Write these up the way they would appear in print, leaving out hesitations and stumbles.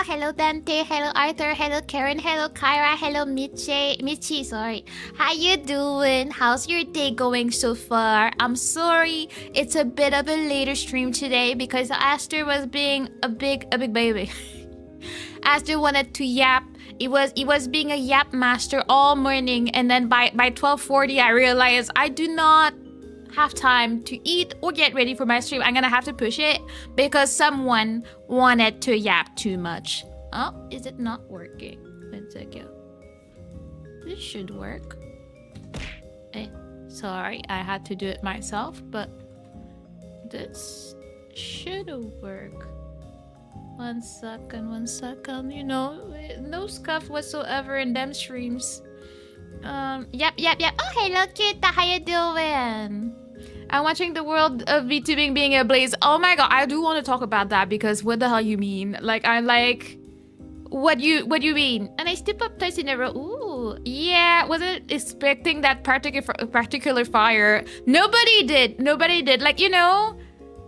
Hello Dante, hello Arthur, hello Karen, hello Kyra, hello Michi, sorry. How you doing? How's your day going so far? I'm sorry, it's a bit of a later stream today because Aster was being a big baby. Aster wanted to yap. He was being a yap master all morning, and then by 12:40 I realized I do not have time to eat or get ready for my stream. I'm gonna have to push it because someone wanted to yap too much. Oh, is it not working? One second. This should work. Sorry, I had to do it myself, but this should work. One second. You know, no scuff whatsoever in them streams. Yep. Oh, hello, Kita. How you doing? I'm watching the world of VTubing being ablaze. Oh my god, I do want to talk about that because what the hell you mean? Like, I like... What you mean? And I step up twice in a row. Ooh, yeah, wasn't expecting that particular fire. Nobody did. Like, you know,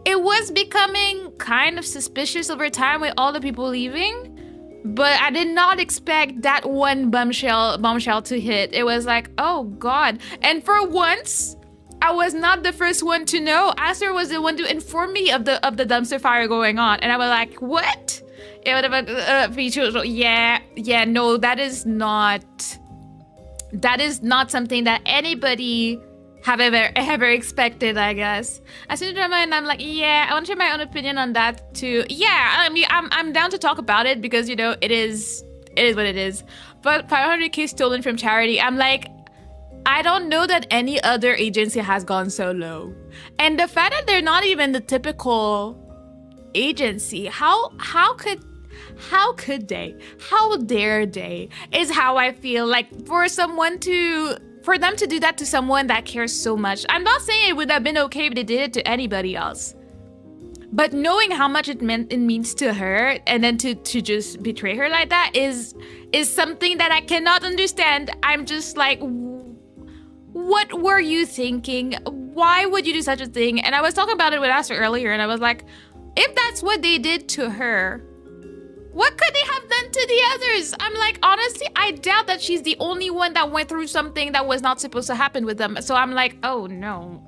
it was becoming kind of suspicious over time with all the people leaving. But I did not expect that one bombshell to hit. It was like, oh god. And for once, I was not the first one to know. Aster was the one to inform me of the dumpster fire going on. And I was like, what? It would have yeah, no, that is not something that anybody have ever expected, I guess. I see the drama and I'm like, yeah, I want to share my own opinion on that too. Yeah, I mean, I'm down to talk about it because, you know, it is what it is. But 500k stolen from charity, I'm like, I don't know that any other agency has gone so low. And the fact that they're not even the typical agency, how could they? How dare they? Is how I feel. Like, for them to do that to someone that cares so much. I'm not saying it would have been okay if they did it to anybody else. But knowing how much it means to her and then to just betray her like that is something that I cannot understand. I'm just like, what were you thinking? Why would you do such a thing? And I was talking about it with Aster earlier and I was like, if that's what they did to her, what could they have done to the others? I'm like, honestly, I doubt that she's the only one that went through something that was not supposed to happen with them. So I'm like, oh no,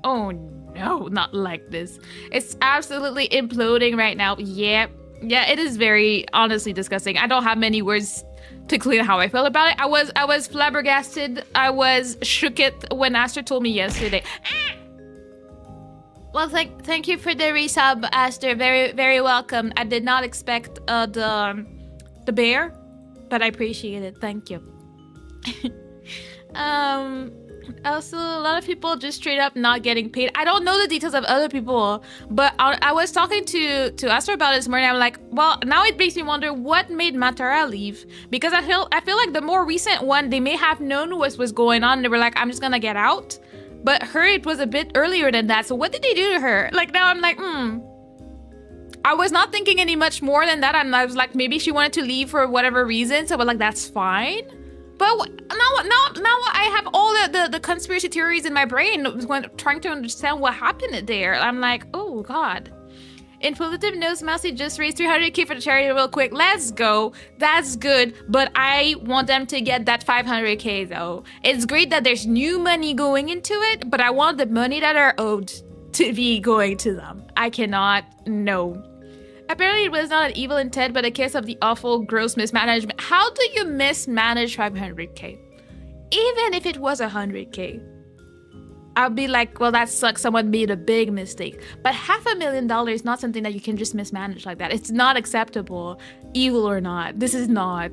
not like this. It's absolutely imploding right now. Yeah, it is very honestly disgusting. I don't have many words to clear how I feel about it. I was flabbergasted. I was shooketh when Aster told me yesterday. Well, thank you for the resub, Aster. Very, very welcome. I did not expect the bear, but I appreciate it. Thank you. Also, a lot of people just straight up not getting paid. I don't know the details of other people, but I was talking to Aster about it this morning. I'm like, well, now it makes me wonder what made Matara leave, because I feel like the more recent one, they may have known what was going on. They were like, I'm just gonna get out. But her, it was a bit earlier than that. So what did they do to her? Like, now I'm like, I was not thinking any much more than that. And I was like, maybe she wanted to leave for whatever reason. So I was like, that's fine. But now I have all the conspiracy theories in my brain trying to understand what happened there. I'm like, oh God. In positive news, Mousy just raised 300k for the charity real quick. Let's go. That's good. But I want them to get that 500k though. It's great that there's new money going into it, but I want the money that are owed to be going to them. I cannot, no. Apparently it was not an evil intent, but a case of the awful, gross mismanagement. How do you mismanage 500k? Even if it was 100k. I'll be like, well, that sucks. Someone made a big mistake. But $500,000 is not something that you can just mismanage like that. It's not acceptable, evil or not. This is not,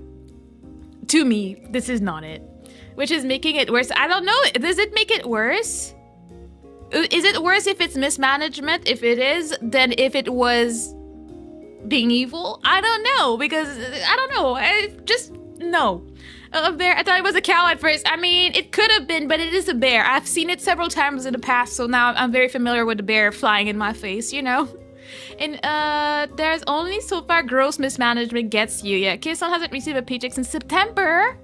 to me, this is not it. Which is making it worse. I don't know. Does it make it worse? Is it worse if it's mismanagement? If it is, then if it was being evil? I don't know, because I don't know. I just, no. A bear. I thought it was a cow at first. I mean, it could have been, but it is a bear. I've seen it several times in the past, so now I'm very familiar with the bear flying in my face, you know? And there's only so far gross mismanagement gets you. Yeah, Kisan hasn't received a paycheck since September,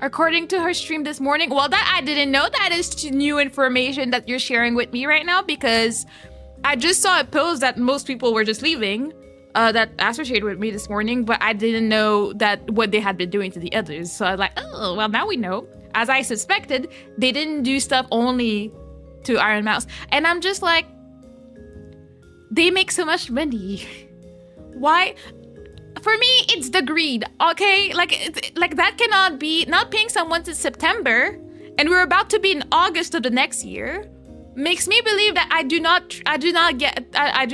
according to her stream this morning. Well, that I didn't know. That is new information that you're sharing with me right now, because I just saw a post that most people were just leaving. that associated with me this morning, but I didn't know that what they had been doing to the others. So I was like, oh, well, now we know. As I suspected, they didn't do stuff only to Iron Mouse. And I'm just like, they make so much money. Why? For me, it's the greed, okay? Like that cannot be, not paying someone since September, and we're about to be in August of the next year, makes me believe that I do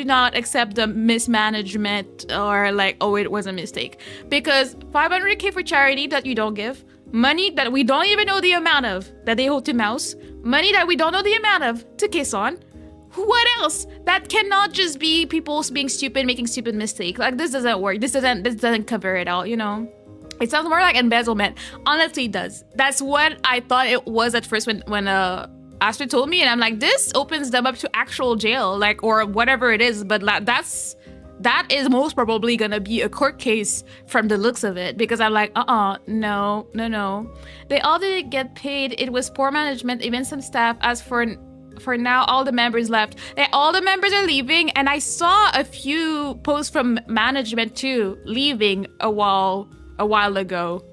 not accept the mismanagement or like, oh, it was a mistake. Because 500K for charity that you don't give, money that we don't even know the amount of that they owe to Mouse, money that we don't know the amount of to Kisson. What else? That cannot just be people being stupid, making stupid mistakes. Like, this doesn't work. This doesn't cover it all, you know? It sounds more like embezzlement. Honestly, it does. That's what I thought it was at first when Astrid told me, and I'm like, this opens them up to actual jail, like, or whatever it is. But that is most probably gonna be a court case from the looks of it, because I'm like, no. They all didn't get paid. It was poor management, even some staff. As for now, all the members left. All the members are leaving, and I saw a few posts from management too, leaving a while ago.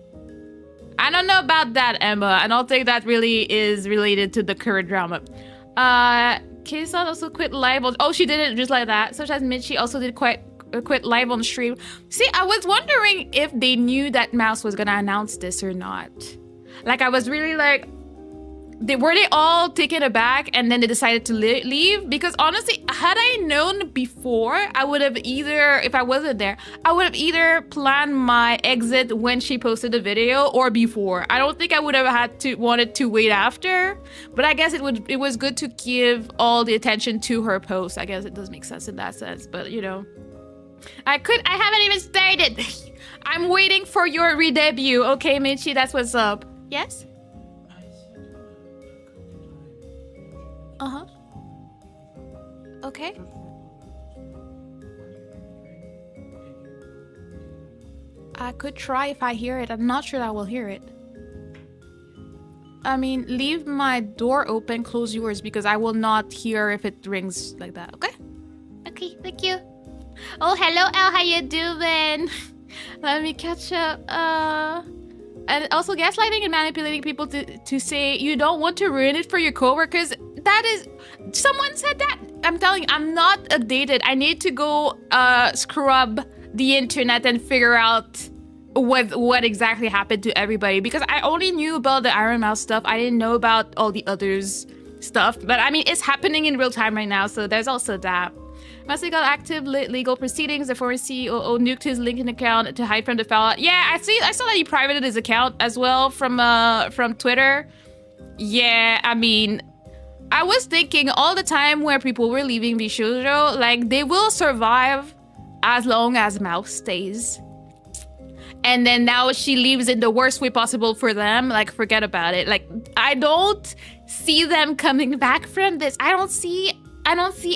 I don't know about that, Emma. I don't think that really is related to the current drama. Kisson also quit live on... Oh, she didn't just like that. Such as Mitchie also did quit live on stream. See, I was wondering if they knew that Mouse was gonna announce this or not. Like, I was really like... Were they all taken aback and then they decided to leave? Because honestly, had I known before, I would have either, if I wasn't there, I would have either planned my exit when she posted the video or before. I don't think I would have wanted to wait after, but I guess it was good to give all the attention to her post. I guess it does make sense in that sense, but you know, I haven't even started. I'm waiting for your re-debut. Okay, Michi, that's what's up. Yes? Uh-huh. Okay. I could try if I hear it. I'm not sure I will hear it. I mean, leave my door open, close yours, because I will not hear if it rings like that, okay? Okay, thank you. Oh, hello, Elle, how you doing? Let me catch up. And also gaslighting and manipulating people to say you don't want to ruin it for your coworkers. That is, someone said that. I'm telling you, I'm not updated. I need to go scrub the internet and figure out what exactly happened to everybody, because I only knew about the Iron Mouse stuff. I didn't know about all the others stuff. But I mean, it's happening in real time right now, so there's also that. Mostly got active legal proceedings. The former CEO nuked his LinkedIn account to hide from the fallout. Yeah, I saw that he privated his account as well from Twitter. Yeah, I mean, I was thinking all the time where people were leaving Bishoujo, like, they will survive as long as Mouse stays. And then now she leaves in the worst way possible for them. Like, forget about it. Like, I don't see them coming back from this. I don't see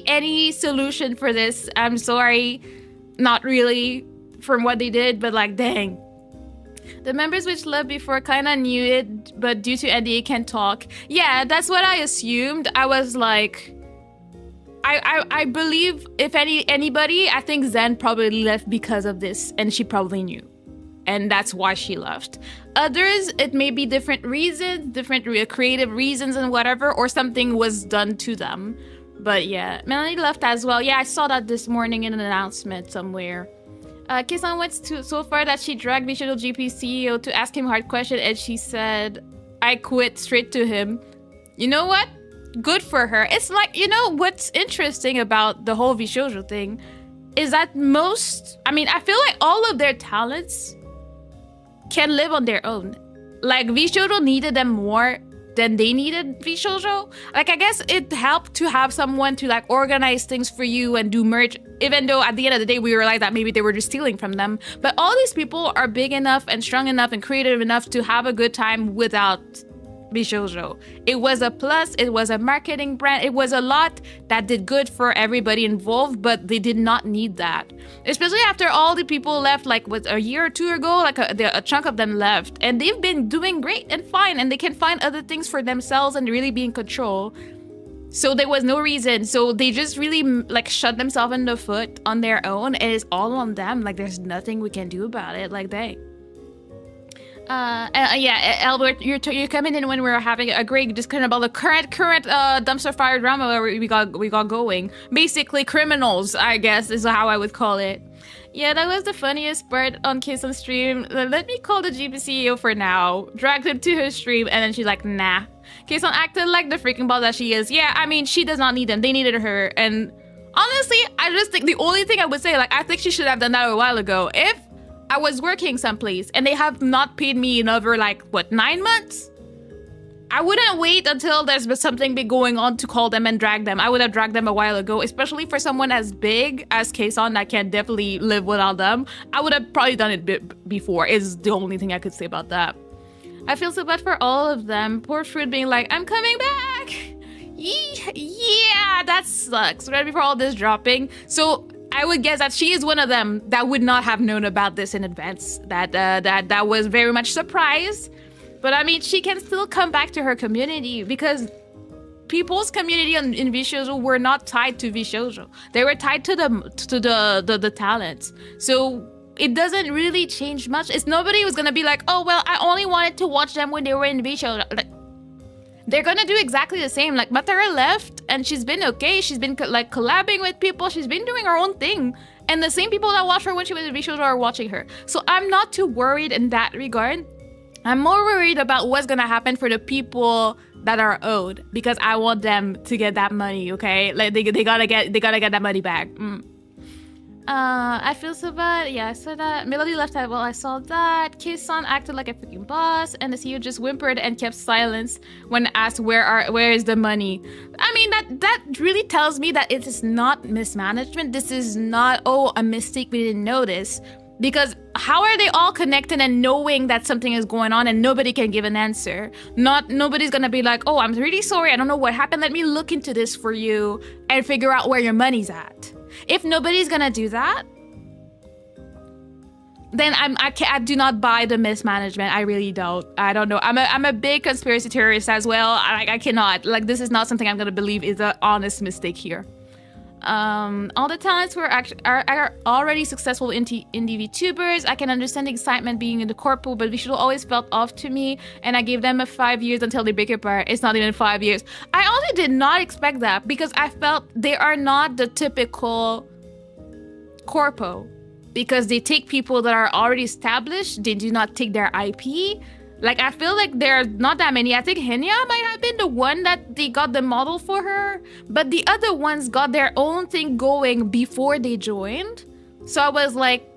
any solution for this. I'm sorry. Not really from what they did, but like, dang. The members which left before kinda knew it, but due to NDA can't talk. Yeah, that's what I assumed. I was like, I believe if anybody, I think Zen probably left because of this, and she probably knew. And that's why she left. Others, it may be different reasons, different creative reasons and whatever, or something was done to them. But yeah, Melanie left as well. Yeah, I saw that this morning in an announcement somewhere. Kisson went so far that she dragged Bishoujo GP CEO to ask him hard question, and she said, I quit straight to him. You know what? Good for her. It's like, you know, what's interesting about the whole Bishoujo thing is that I feel like all of their talents can live on their own. Like, Bishoujo needed them more than they needed Bishoujo. Like, I guess it helped to have someone to like organize things for you and do merch, even though at the end of the day we realized that maybe they were just stealing from them. But all these people are big enough and strong enough and creative enough to have a good time without Bishoujo. It was a plus, it was a marketing brand, it was a lot that did good for everybody involved, but they did not need that. Especially after all the people left, like what, a year or two ago, like a chunk of them left, and they've been doing great and fine, and they can find other things for themselves and really be in control. So there was no reason. So they just really like shot themselves in the foot on their own. And it's all on them. Like there's nothing we can do about it. Like they. Yeah, Albert, you're coming in when we're having a great discussion about the current dumpster fire drama where we got going. Basically, criminals, I guess, is how I would call it. Yeah, that was the funniest part on Kison's stream. Let me call the GP CEO for now. Dragged him to her stream, and then she's like, nah. Kison acted like the freaking boss that she is. Yeah, I mean, she does not need them. They needed her, and honestly, I just think the only thing I would say, like, I think she should have done that a while ago. If I was working someplace and they have not paid me in over, like, what, 9 months? I wouldn't wait until there's something big going on to call them and drag them. I would have dragged them a while ago, especially for someone as big as Kason that can definitely live without them. I would have probably done it before, is the only thing I could say about that. I feel so bad for all of them. Poor Fruit being like, I'm coming back! Yeah, that sucks. Right before all this dropping. So I would guess that she is one of them that would not have known about this in advance. That was very much surprised. But I mean, she can still come back to her community because people's community in Vishojo were not tied to Vishojo. They were tied to the talents. So it doesn't really change much. It's nobody who's gonna be like, oh well, I only wanted to watch them when they were in Vishojo. Like, they're gonna do exactly the same. Like Matara left and she's been okay. She's been like collabing with people. She's been doing her own thing. And the same people that watched her when she was in Vishojo are watching her. So I'm not too worried in that regard. I'm more worried about what's gonna happen for the people that are owed because I want them to get that money, okay? Like they gotta get that money back. I feel so bad. Yeah, I saw that. Melody left out. Well, I saw that. Kisan acted like a freaking boss, and the CEO just whimpered and kept silence when asked where is the money. I mean, that really tells me that it is not mismanagement. This is not a mistake we didn't notice. Because how are they all connected and knowing that something is going on and nobody can give an answer? Nobody's gonna be like, oh, I'm really sorry, I don't know what happened. Let me look into this for you and figure out where your money's at. If nobody's gonna do that, then I do not buy the mismanagement. I really don't. I don't know. I'm a big conspiracy theorist as well. I cannot. Like, this is not something I'm gonna believe is an honest mistake here. All the talents are already successful indie VTubers. I can understand the excitement being in the corpo, but Visual always felt off to me, and I gave them 5 years until they break apart. It's not even 5 years. I also did not expect that because I felt they are not the typical corpo because they take people that are already established. They do not take their IP. Like, I feel like there are not that many. I think Henya might have been the one that they got the model for her, but the other ones got their own thing going before they joined. So I was like,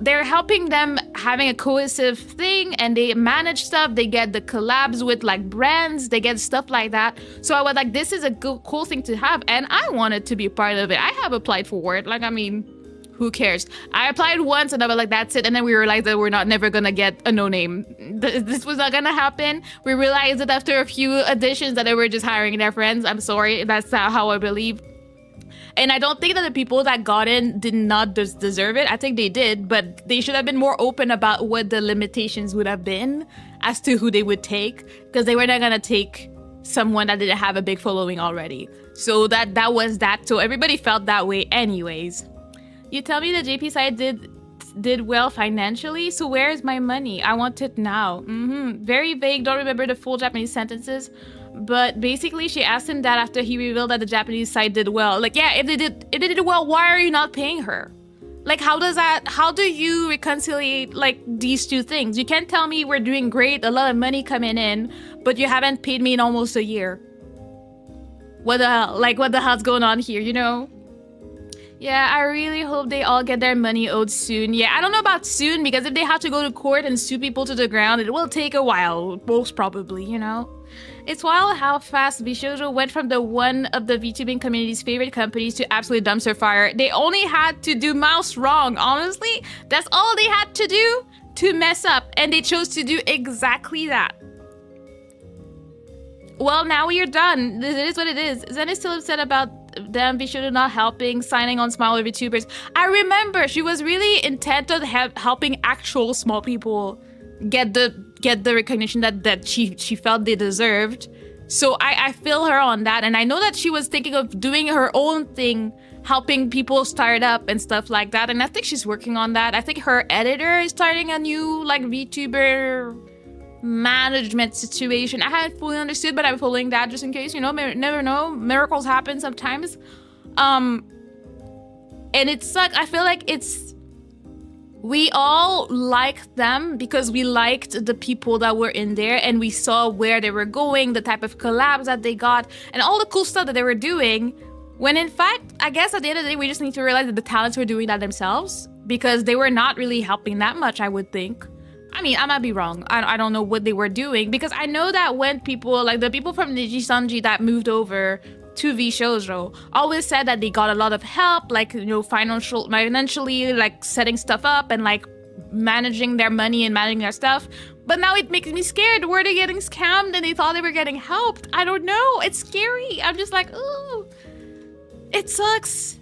they're helping them having a cohesive thing, and they manage stuff. They get the collabs with like brands. They get stuff like that. So I was like, this is a cool thing to have, and I wanted to be part of it. I have applied for it. Like, I mean, who cares? I applied once and I was like, that's it. And then we realized that we're never gonna get a no name. This was not gonna happen. We realized it after a few auditions that they were just hiring their friends. I'm sorry, that's not how I believe. And I don't think that the people that got in did not deserve it. I think they did, but they should have been more open about what the limitations would have been as to who they would take, because they were not gonna take someone that didn't have a big following already. So that was that. So everybody felt that way anyways. You tell me the JP side did well financially, so where is my money? I want it now. Very vague, don't remember the full Japanese sentences, but basically she asked him that after he revealed that the Japanese side did well. Like, yeah, if they did well, why are you not paying her? Like, how do you reconcile like these two things? You can't tell me we're doing great, a lot of money coming in, but you haven't paid me in almost a year. What the hell? Like, what the hell's going on here, you know? Yeah, I really hope they all get their money owed soon. Yeah, I don't know about soon, because if they have to go to court and sue people to the ground, it will take a while, most probably, you know? It's wild how fast Bishojo went from one of the VTubing community's favorite companies to absolute dumpster fire. They only had to do mouse wrong, honestly. That's all they had to do to mess up, and they chose to do exactly that. Well, now we are done. It is what it is. Zen is still upset about them Vishojo not helping, signing on smaller VTubers. I remember she was really intent on helping actual small people get the recognition that she felt they deserved. So I feel her on that. And I know that she was thinking of doing her own thing, helping people start up and stuff like that. And I think she's working on that. I think her editor is starting a new like VTuber management situation. I hadn't fully understood, but I'm following that just in case, you know, never know. Miracles happen sometimes. And it sucks. I feel like we all liked them because we liked the people that were in there and we saw where they were going, the type of collabs that they got, and all the cool stuff that they were doing. When in fact, I guess at the end of the day, we just need to realize that the talents were doing that themselves because they were not really helping that much, I would think. I mean, I might be wrong. I don't know what they were doing because I know that when people, like the people from Nijisanji that moved over to vshoujo always said that they got a lot of help, like, you know, financially, like setting stuff up and like managing their money and managing their stuff. But now it makes me scared. Were they getting scammed and they thought they were getting helped? I don't know. It's scary. I'm just like, ooh, it sucks.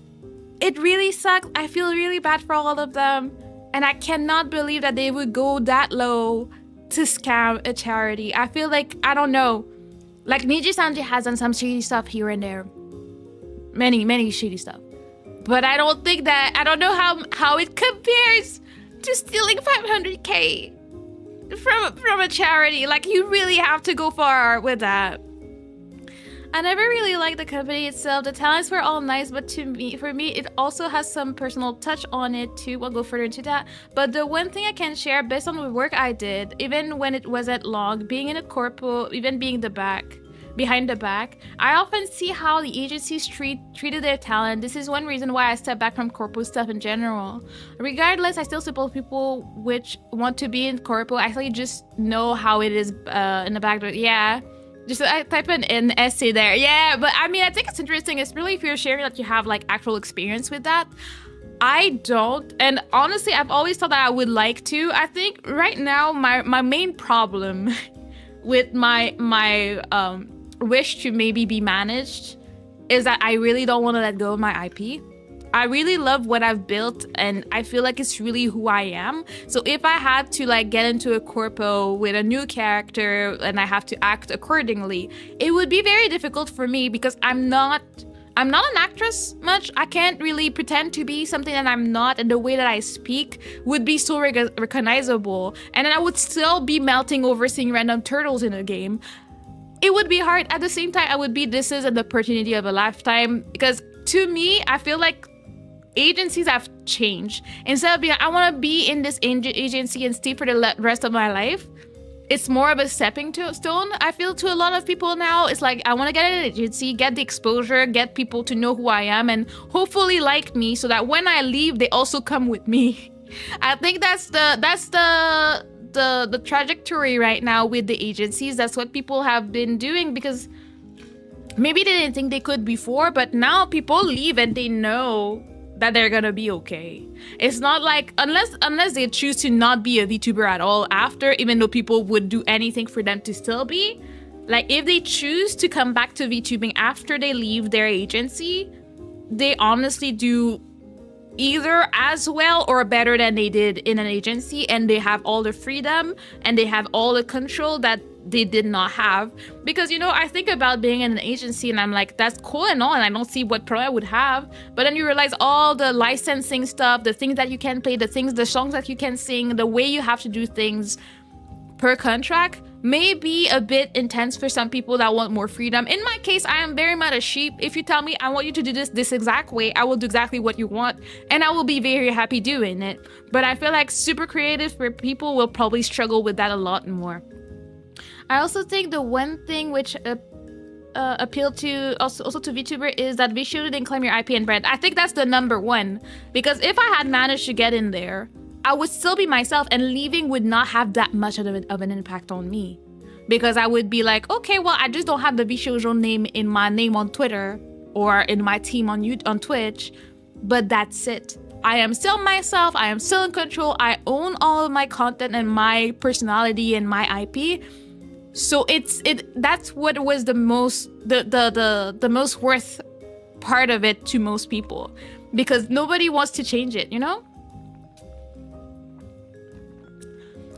It really sucks. I feel really bad for all of them. And I cannot believe that they would go that low to scam a charity. I feel like, I don't know. Like, Niji-sanji has done some shady stuff here and there. Many shady stuff. But I don't think that, I don't know how it compares to stealing 500k from a charity. Like, you really have to go far with that. I never really liked the company itself. The talents were all nice, but for me, it also has some personal touch on it too. We'll go further into that. But the one thing I can share based on the work I did, even when it wasn't long, being in a corpo, even being behind the back, I often see how the agencies treated their talent. This is one reason why I stepped back from corpo stuff in general. Regardless, I still support people which want to be in corpo. I actually just know how it is in the back. Yeah. Just I type in an essay there. Yeah, but I mean, I think it's interesting, especially if you're sharing that you have like actual experience with that. I don't, and honestly, I've always thought that I would like to. I think right now my main problem with my wish to maybe be managed is that I really don't want to let go of my IP. I really love what I've built and I feel like it's really who I am. So if I had to like get into a corpo with a new character and I have to act accordingly, it would be very difficult for me because I'm not an actress much. I can't really pretend to be something that I'm not, and the way that I speak would be so recognizable. And then I would still be melting over seeing random turtles in a game. It would be hard. At the same time, I would be, this is an opportunity of a lifetime, because to me, I feel like agencies have changed. Instead of being, I want to be in this agency and stay for the rest of my life, it's more of a stepping stone, I feel, to a lot of people now. It's like, I want to get an agency, get the exposure, get people to know who I am, and hopefully like me, so that when I leave, they also come with me. I think that's the trajectory right now with the agencies. That's what people have been doing, because maybe they didn't think they could before, but now people leave and they know that they're gonna be okay. It's not like, unless they choose to not be a VTuber at all after, even though people would do anything for them to still be. Like, if they choose to come back to VTubing after they leave their agency, they honestly do either as well or better than they did in an agency, and they have all the freedom and they have all the control that they did not have. Because, you know, I think about being in an agency and I'm like, that's cool and all, and I don't see what pro I would have. But then you realize all the licensing stuff, the things that you can play, the songs that you can sing, the way you have to do things per contract may be a bit intense for some people that want more freedom. In my case, I am very much a sheep. If you tell me I want you to do this exact way, I will do exactly what you want, and I will be very happy doing it. But I feel like super creative for people will probably struggle with that a lot more. I also think the one thing which appealed to also to VTuber is that vshoujo didn't claim your IP and brand. I think that's the number one, because if I had managed to get in there, I would still be myself, and leaving would not have that much of an impact on me, because I would be like, okay, well, I just don't have the vshoujo name in my name on Twitter or in my team on Twitch, but that's it. I am still myself. I am still in control. I own all of my content and my personality and my IP. So that's what was the most worth part of it to most people, because nobody wants to change it, you know?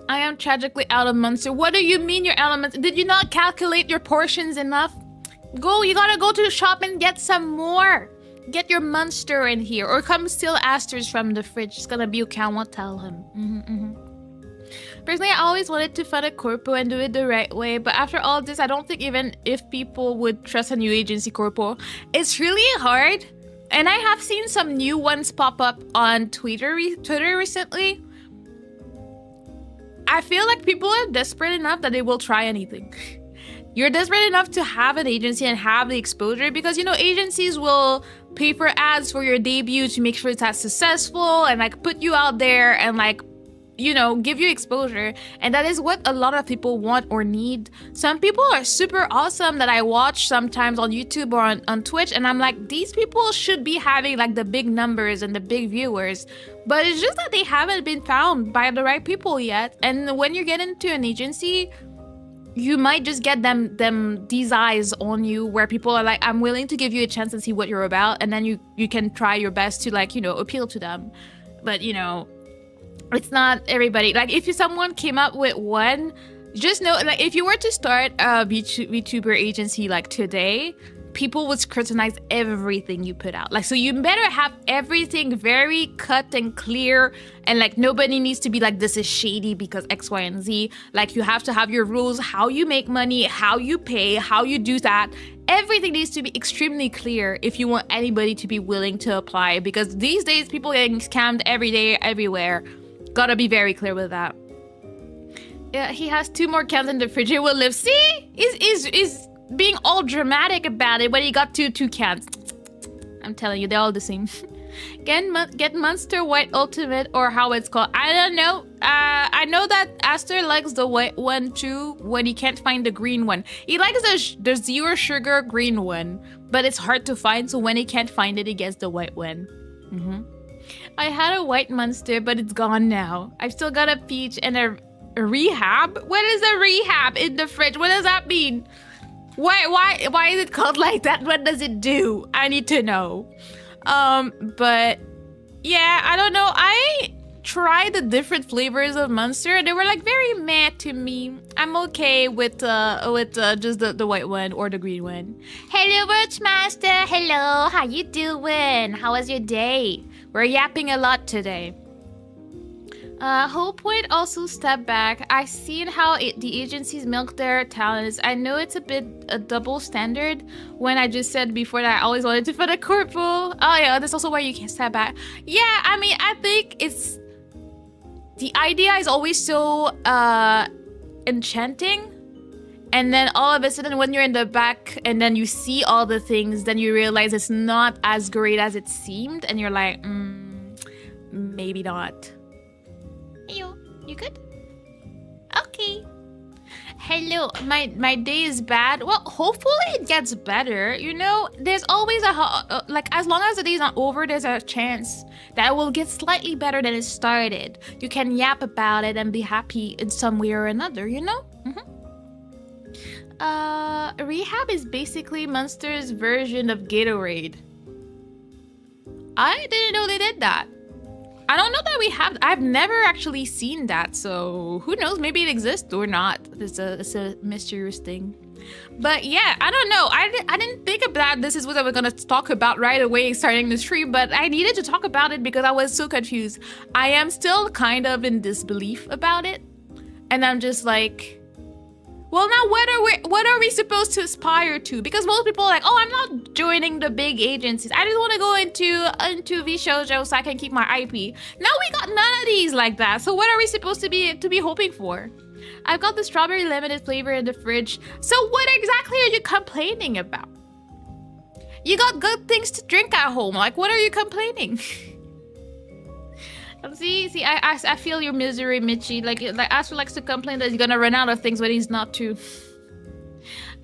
I am tragically out of Munster. What do you mean you're out of Munster? Did you not calculate your portions enough? You gotta go to the shop and get some more. Get your Munster in here. Or come steal Asters from the fridge. It's gonna be okay, I won't tell him. Personally, I always wanted to fund a corpo and do it the right way, but after all this, I don't think even if people would trust a new agency corpo, it's really hard. And I have seen some new ones pop up on Twitter recently. I feel like people are desperate enough that they will try anything. You're desperate enough to have an agency and have the exposure because, you know, agencies will pay for ads for your debut to make sure it's as successful and like put you out there and like, you know, give you exposure. And that is what a lot of people want or need. Some people are super awesome that I watch sometimes on YouTube or on Twitch, and I'm like, these people should be having like the big numbers and the big viewers, but it's just that they haven't been found by the right people yet. And when you get into an agency, you might just get these eyes on you where people are like, I'm willing to give you a chance and see what you're about, and then you can try your best to like, you know, appeal to them. But you know, it's not everybody. Like if someone came up with one, just know, like if you were to start a VTuber agency like today, people would scrutinize everything you put out. Like, so you better have everything very cut and clear, and like nobody needs to be like, this is shady because X, Y, and Z. Like you have to have your rules, how you make money, how you pay, how you do that. Everything needs to be extremely clear if you want anybody to be willing to apply, because these days people are getting scammed every day, everywhere. Gotta be very clear with that. Yeah, he has 2 more cans in the fridge. He will live. See? Is being all dramatic about it when he got two cans. I'm telling you, they're all the same. Get Munster White Ultimate, or how it's called. I don't know. I know that Aster likes the white one too when he can't find the green one. He likes the 0 sugar green one, but it's hard to find, so when he can't find it, he gets the white one. I had a white Munster, but it's gone now. I've still got a peach and a rehab. What is a rehab in the fridge? What does that mean? Why is it called like that? What does it do? I need to know. But yeah, I don't know. I tried the different flavors of Munster and they were like very meh to me. I'm okay with just the white one or the green one. Hello, Witchmaster. Hello, how you doing? How was your day? We're yapping a lot today. Hopepoint also stepped back. I seen how the agencies milk their talents. I know it's a bit a double standard when I just said before that I always wanted to put a corpo. Oh yeah, that's also why you can step back. Yeah, I mean, I think it's... The idea is always so enchanting. And then all of a sudden when you're in the back and then you see all the things, then you realize it's not as great as it seemed. And you're like, maybe not. You good? Okay. Hello, my day is bad. Well, hopefully it gets better. You know, there's always like, as long as the day's not over, there's a chance that it will get slightly better than it started. You can yap about it and be happy in some way or another, you know? Rehab is basically Munster's version of Gatorade. I didn't know they did that. I don't know that we have. I've never actually seen that, so who knows? Maybe it exists or not. It's a mysterious thing. But yeah, I don't know. I didn't think about this is what I was gonna talk about right away starting the stream, but I needed to talk about it because I was so confused. I am still kind of in disbelief about it, and I'm just like, well, now what are we supposed to aspire to? Because most people are like, oh, I'm not joining the big agencies. I just want to go into VShojo so I can keep my IP. Now we got none of these like that. So what are we supposed to be hoping for? I've got the strawberry limited flavor in the fridge. So what exactly are you complaining about? You got good things to drink at home. Like, what are you complaining? See, I feel your misery, Mitchie. Like Astro likes to complain that he's gonna run out of things when he's not to.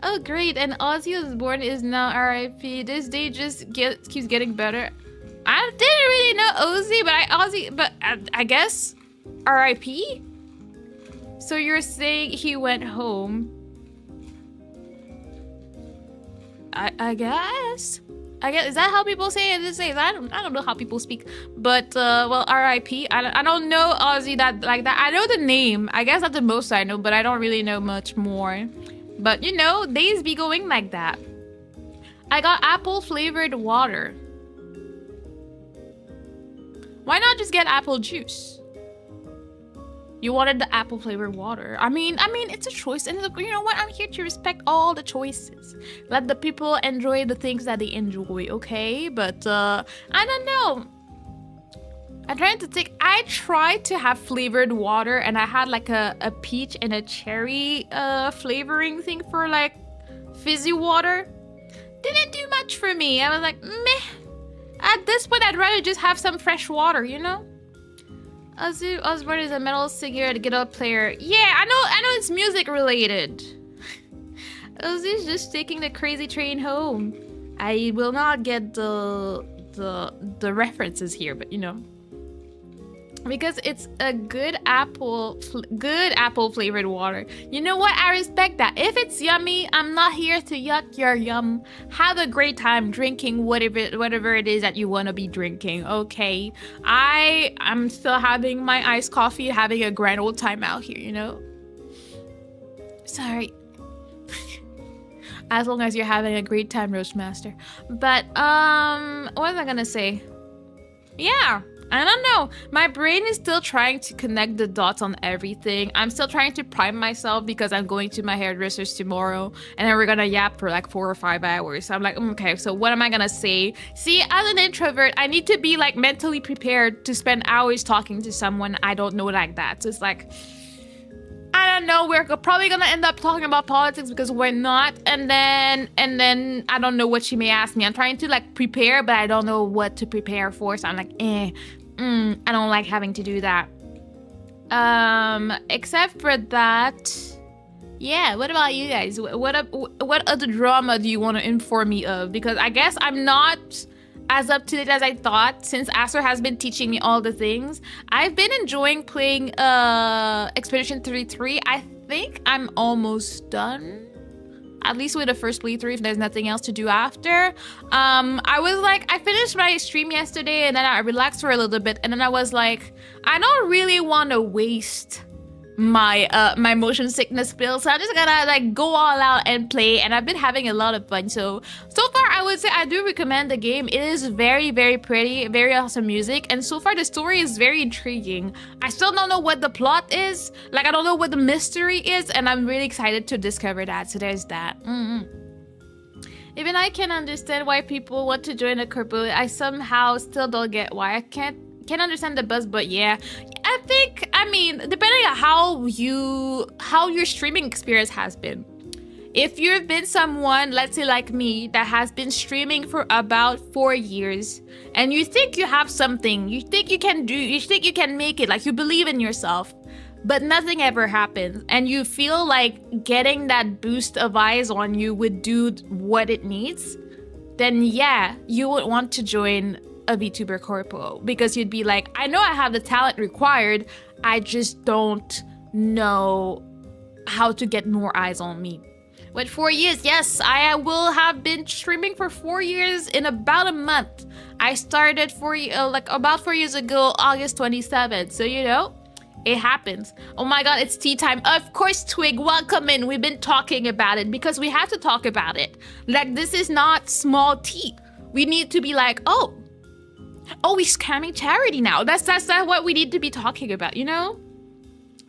Oh, great! And Ozzy Osbourne is now RIP. This day just keeps getting better. I didn't really know Ozzy, but I guess RIP. So you're saying he went home? I guess. I guess, is that how people say it these days? I don't know how people speak, but well, R.I.P. I don't know Aussie that like that. I know the name. I guess that's the most I know, but I don't really know much more. But you know, days be going like that. I got apple flavored water. Why not just get apple juice? You wanted the apple flavored water. I mean, it's a choice, and you know what? I'm here to respect all the choices. Let the people enjoy the things that they enjoy, okay? But I don't know. I tried to have flavored water, and I had like a peach and a cherry flavoring thing for like fizzy water. Didn't do much for me. I was like, meh. At this point, I'd rather just have some fresh water, you know? Ozzy Osbourne is a metal singer and guitar player. Yeah, I know it's music related. Ozzy's just taking the crazy train home. I will not get the references here, but you know. Because it's a good apple flavored water. You know what? I respect that. If it's yummy, I'm not here to yuck your yum. Have a great time drinking whatever it is that you want to be drinking, okay? I'm still having my iced coffee, having a grand old time out here, you know? Sorry. As long as you're having a great time, Roastmaster. But, what was I gonna say? Yeah. I don't know. My brain is still trying to connect the dots on everything. I'm still trying to prime myself because I'm going to my hairdresser's tomorrow and then we're gonna yap for like 4 or 5 hours. So I'm like, okay, so what am I gonna say? See, as an introvert, I need to be like mentally prepared to spend hours talking to someone I don't know like that. So it's like, I don't know, we're probably gonna end up talking about politics because we're not, and then I don't know what she may ask me. I'm trying to like prepare, but I don't know what to prepare for, so I'm like, I don't like having to do that. Except for that, yeah, what about you guys? What other drama do you want to inform me of? Because I guess I'm not as up to date as I thought, since Aster has been teaching me all the things. I've been enjoying playing Expedition 33. I think I'm almost done. At least with the first playthrough, if there's nothing else to do after. I was like, I finished my stream yesterday and then I relaxed for a little bit, and then I was like, I don't really want to waste my my motion sickness pills, so I'm just gonna like go all out and play, and I've been having a lot of fun. So far I would say I do recommend the game. It is very, very pretty, very awesome music, and so far the story is very intriguing. I still don't know what the plot is, like I don't know what the mystery is, and I'm really excited to discover that. So there's that. Even I can understand why people want to join a corpo. I somehow still don't get why. I can't understand the buzz, but yeah, I mean, depending on how your streaming experience has been. If you've been someone, let's say like me, that has been streaming for about 4 years, and you think you have something, you think you can do, you think you can make it, like you believe in yourself, but nothing ever happens, and you feel like getting that boost of eyes on you would do what it needs, then yeah, you would want to join a VTuber corpo, because you'd be like, I know I have the talent required, I just don't know how to get more eyes on me. With 4 years, yes, I will have been streaming for 4 years in about a month. I started about 4 years ago, August 27th. So you know, it happens. Oh my god, it's tea time. Of course, Twig, welcome in. We've been talking about it because we have to talk about it. Like, this is not small tea. We need to be like, oh, we're scamming charity now. That's what we need to be talking about, you know?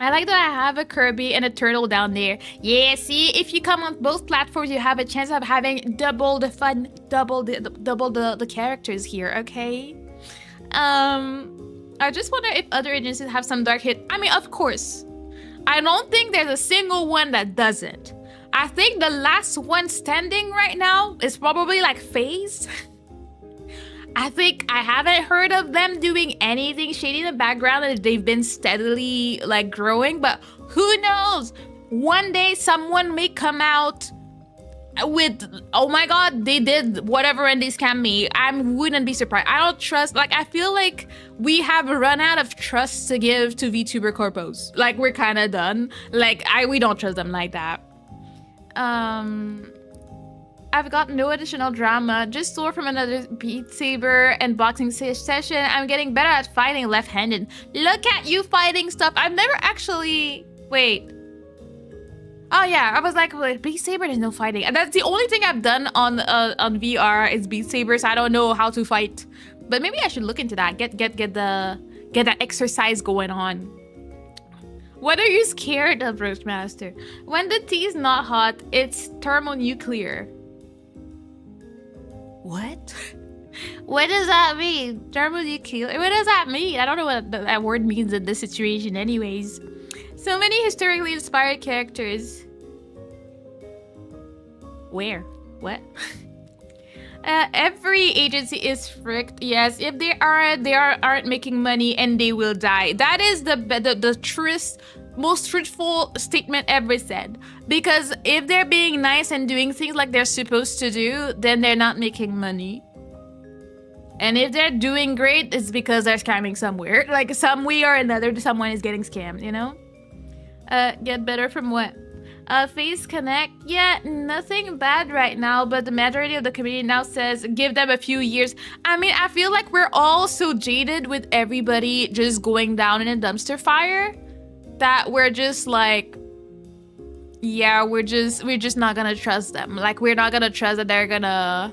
I like that I have a Kirby and a turtle down there. Yeah, see, if you come on both platforms, you have a chance of having double the fun, double the characters here, okay? I just wonder if other agencies have some dark hit. I mean, of course. I don't think there's a single one that doesn't. I think the last one standing right now is probably like FaZe. I think I haven't heard of them doing anything shady in the background, and they've been steadily like growing, but who knows? One day someone may come out with, oh my god, they did whatever and they scammed me. I wouldn't be surprised. I don't trust, like, I feel like we have run out of trust to give to VTuber corpos. Like, we're kind of done. Like, we don't trust them like that. I've got no additional drama. Just sore from another Beat Saber and boxing session. I'm getting better at fighting left-handed. Look at you fighting stuff. I've never actually... Wait. Oh yeah, I was like, wait, Beat Saber, there's no fighting. And that's the only thing I've done on VR is Beat Saber, so I don't know how to fight. But maybe I should look into that. Get that exercise going on. What are you scared of, Roastmaster? When the tea is not hot, it's thermonuclear. What? What does that mean? Thermonuclear? What does that mean? I don't know what that word means in this situation anyways. So many historically inspired characters. Where? What? Every agency is fricked. Yes, if they aren't making money and they will die. That is the truest, most fruitful statement ever said. Because if they're being nice and doing things like they're supposed to do, then they're not making money. And if they're doing great, it's because they're scamming somewhere. Like some way or another, someone is getting scammed, you know? Get better from what? Face Connect, yeah, nothing bad right now, but the majority of the community now says give them a few years. I mean, I feel like we're all so jaded with everybody just going down in a dumpster fire that we're just like, yeah, we're just not gonna trust them. Like, we're not gonna trust that they're gonna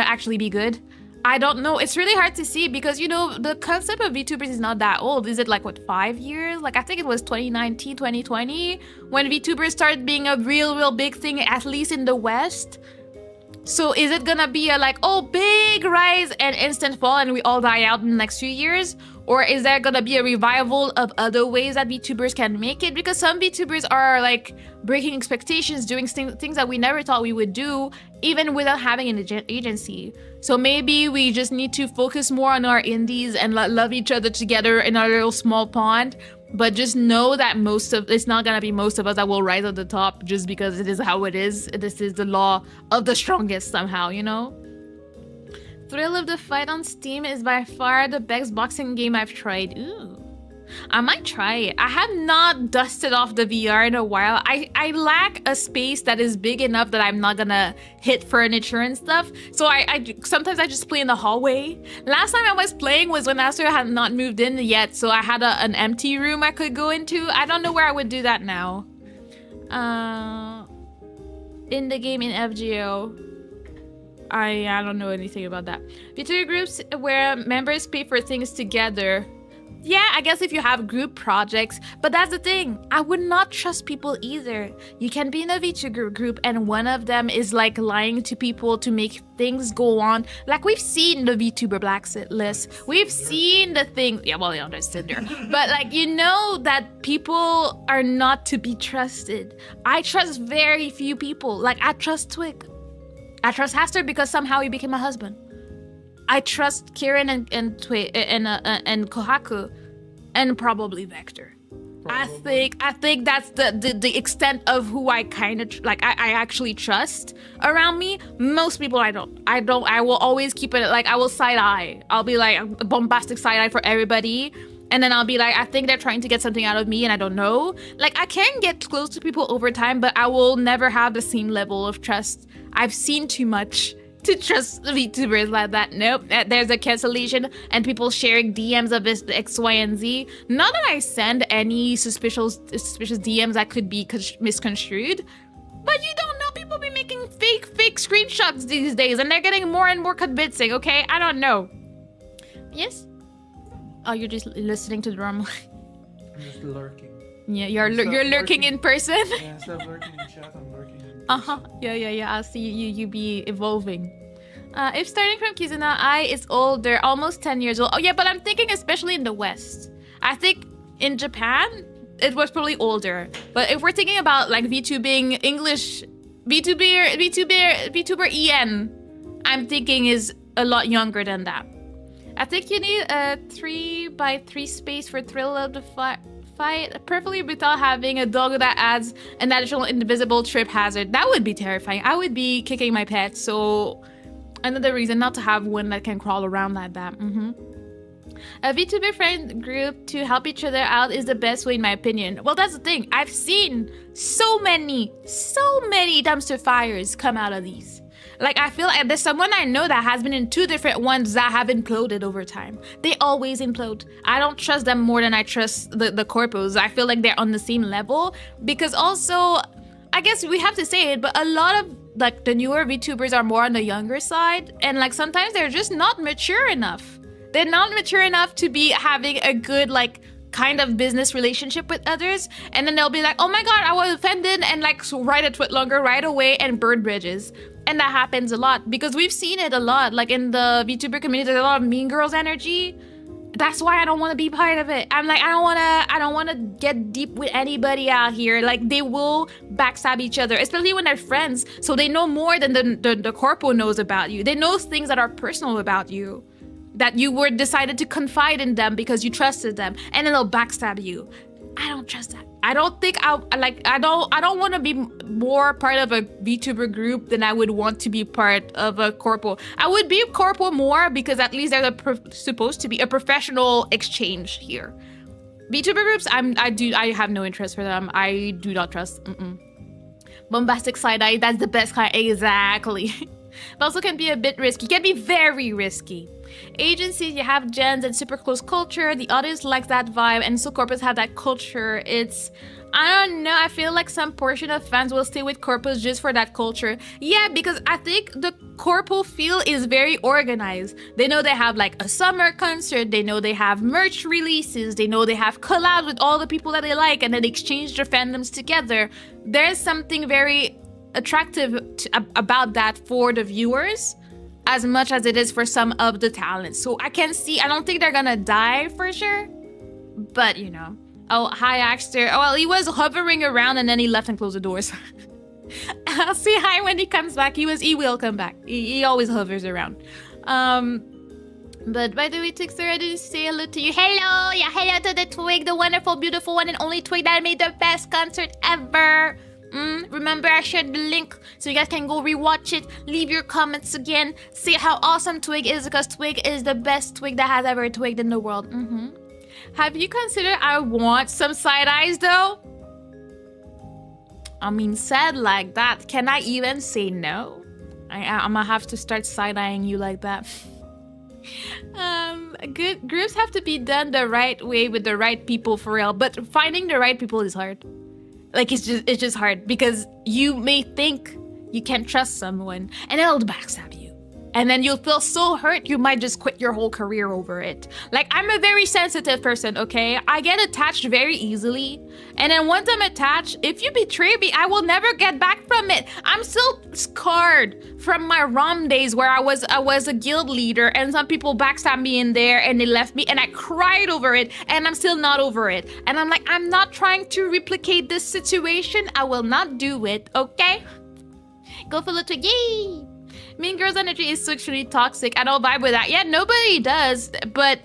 actually be good. I don't know. It's really hard to see because, you know, the concept of VTubers is not that old. Is it like, what, 5 years? Like, I think it was 2019, 2020 when VTubers started being a real big thing, at least in the West. So is it gonna be a like, oh, big rise and instant fall and we all die out in the next few years? Or is there gonna be a revival of other ways that VTubers can make it? Because some VTubers are like breaking expectations, doing things that we never thought we would do, even without having an agency. So maybe we just need to focus more on our indies and love each other together in our little small pond. But just know that it's not gonna be most of us that will rise at the top just because it is how it is. This is the law of the strongest somehow, you know? Thrill of the Fight on Steam is by far the best boxing game I've tried. Ooh. I might try it. I have not dusted off the VR in a while. I lack a space that is big enough that I'm not gonna hit furniture and stuff. So sometimes I just play in the hallway. Last time I was playing was when Astro had not moved in yet, so I had an empty room I could go into. I don't know where I would do that now. In the game in FGO. I don't know anything about that. VTuber groups where members pay for things together. Yeah, I guess if you have group projects, but that's the thing. I would not trust people either. You can be in a VTuber group and one of them is like lying to people to make things go on. Like we've seen the VTuber blacklist. We've seen the thing. Yeah, well, there's Tinder. But like, you know that people are not to be trusted. I trust very few people. Like I trust Twig. I trust Haster because somehow he became my husband. I trust Kieran and Kohaku, and probably Vector. Probably. I think that's the extent of who I kind of like. I actually trust around me. Most people I don't. I will always keep it like I will side eye. I'll be like a bombastic side eye for everybody. And then I'll be like, I think they're trying to get something out of me and I don't know. Like, I can get close to people over time, but I will never have the same level of trust. I've seen too much to trust VTubers like that. Nope, there's a cancellation and people sharing DMs of this X, Y, and Z. Not that I send any suspicious DMs that could be misconstrued, but you don't know, people be making fake screenshots these days and they're getting more and more convincing, okay? I don't know. Yes? Oh, you're just listening to the drum. I'm just lurking. Yeah, you're lurking in person. Yeah, instead of lurking in chat, I'm lurking in person. Yeah. I'll see you be evolving. If starting from Kizuna, is older, almost 10 years old. Oh yeah, but I'm thinking especially in the West. I think in Japan, it was probably older. But if we're thinking about like VTubing English, VTuber EN, I'm thinking is a lot younger than that. I think you need a 3x3 space for Thrill of the Fight, preferably without having a dog that adds an additional invisible trip hazard. That would be terrifying. I would be kicking my pet, so another reason not to have one that can crawl around like that. A VTuber friend group to help each other out is the best way, in my opinion. Well, that's the thing. I've seen so many dumpster fires come out of these. Like, I feel like there's someone I know that has been in 2 different ones that have imploded over time. They always implode. I don't trust them more than I trust the corpos. I feel like they're on the same level. Because also, I guess we have to say it, but a lot of like the newer VTubers are more on the younger side. And like sometimes they're just not mature enough. They're not mature enough to be having a good like kind of business relationship with others, and then they'll be like, oh my god, I was offended, and like so write a tweet longer right away and burn bridges. And that happens a lot because we've seen it a lot. Like in the VTuber community, there's a lot of mean girls energy. That's why I don't want to be part of it. I'm like, I don't want to get deep with anybody out here. Like they will backstab each other, especially when they're friends. So they know more than the corpo knows about you. They know things that are personal about you, that you were decided to confide in them because you trusted them, and then they'll backstab you. I don't trust that. I don't think I don't want to be more part of a VTuber group than I would want to be part of a corpo. I would be corpo more because at least there's supposed to be a professional exchange here. VTuber groups, I have no interest for them. I do not trust. Bombastic side-eye, that's the best kind. Exactly. But also can be a bit risky. Can be very risky. Agencies, you have gens and super close culture. The audience likes that vibe, and so corpos have that culture. It's, I don't know, I feel like some portion of fans will stay with corpos just for that culture. Yeah, because I think the corpo feel is very organized. They know they have like a summer concert, they know they have merch releases, they know they have collabs with all the people that they like, and then they exchange their fandoms together. There's something very attractive about that for the viewers, as much as it is for some of the talents. So I don't think they're gonna die for sure, but you know. Oh, hi Axter. Oh, well, he was hovering around and then he left and closed the doors. I'll say hi when he comes back. He will come back. He always hovers around. But by the way, Tixer, I didn't say hello to you. Hello, yeah, hello to the Twig, the wonderful, beautiful one and only Twig that made the best concert ever. Remember, I shared the link so you guys can go rewatch it. Leave your comments again. Say how awesome Twig is, because Twig is the best Twig that has ever twigged in the world. Have you considered I want some side eyes though? I mean, said like that, can I even say no? I'm gonna have to start side-eyeing you like that. Good groups have to be done the right way with the right people for real, but finding the right people is hard. Like it's just hard because you may think you can't trust someone and it'll backstab you. And then you'll feel so hurt, you might just quit your whole career over it. Like, I'm a very sensitive person, okay? I get attached very easily. And then once I'm attached, if you betray me, I will never get back from it. I'm still scarred from my ROM days where I was a guild leader and some people backstabbed me in there and they left me and I cried over it and I'm still not over it. And I'm like, I'm not trying to replicate this situation. I will not do it, okay? Go for little yay! Mean Girls energy is sexually toxic. I don't vibe with that. Yeah, nobody does, but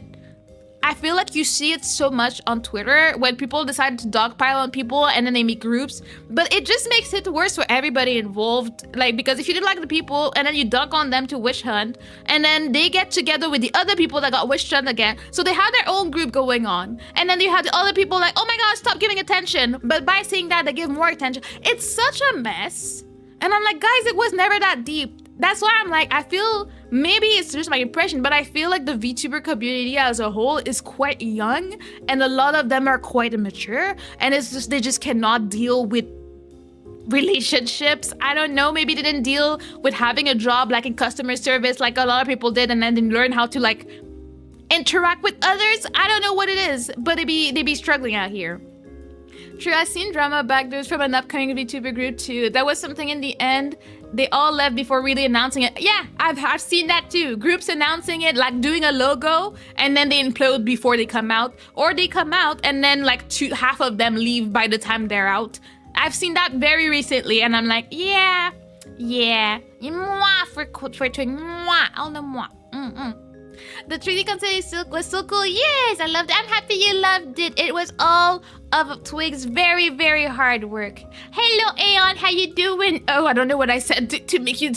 I feel like you see it so much on Twitter when people decide to dogpile on people and then they make groups, but it just makes it worse for everybody involved. Like, because if you didn't like the people and then you dunk on them to witch hunt, and then they get together with the other people that got witch hunt again, so they have their own group going on, and then you have the other people like, oh my god, stop giving attention, but by saying that they give more attention. It's such a mess. And I'm like, guys, it was never that deep. That's why I'm like, I feel, maybe it's just my impression, but I feel like the VTuber community as a whole is quite young, and a lot of them are quite immature, and it's just, they just cannot deal with relationships. I don't know, maybe they didn't deal with having a job like in customer service like a lot of people did, and then they learn how to like interact with others. I don't know what it is, but they be struggling out here. True, I've seen drama backdoors from an upcoming VTuber group too. That was something in the end. They all left before really announcing it. Yeah, I've seen that too. Groups announcing it, like doing a logo, and then they implode before they come out. Or they come out and then like half of them leave by the time they're out. I've seen that very recently, and I'm like, yeah. Mwah for Twig, mwah, all the mwah. The 3D concert was so cool. Yes, I loved it. I'm happy you loved it. It was all of Twig's very, very hard work. Hello, Aeon. How you doing? Oh, I don't know what I said to make you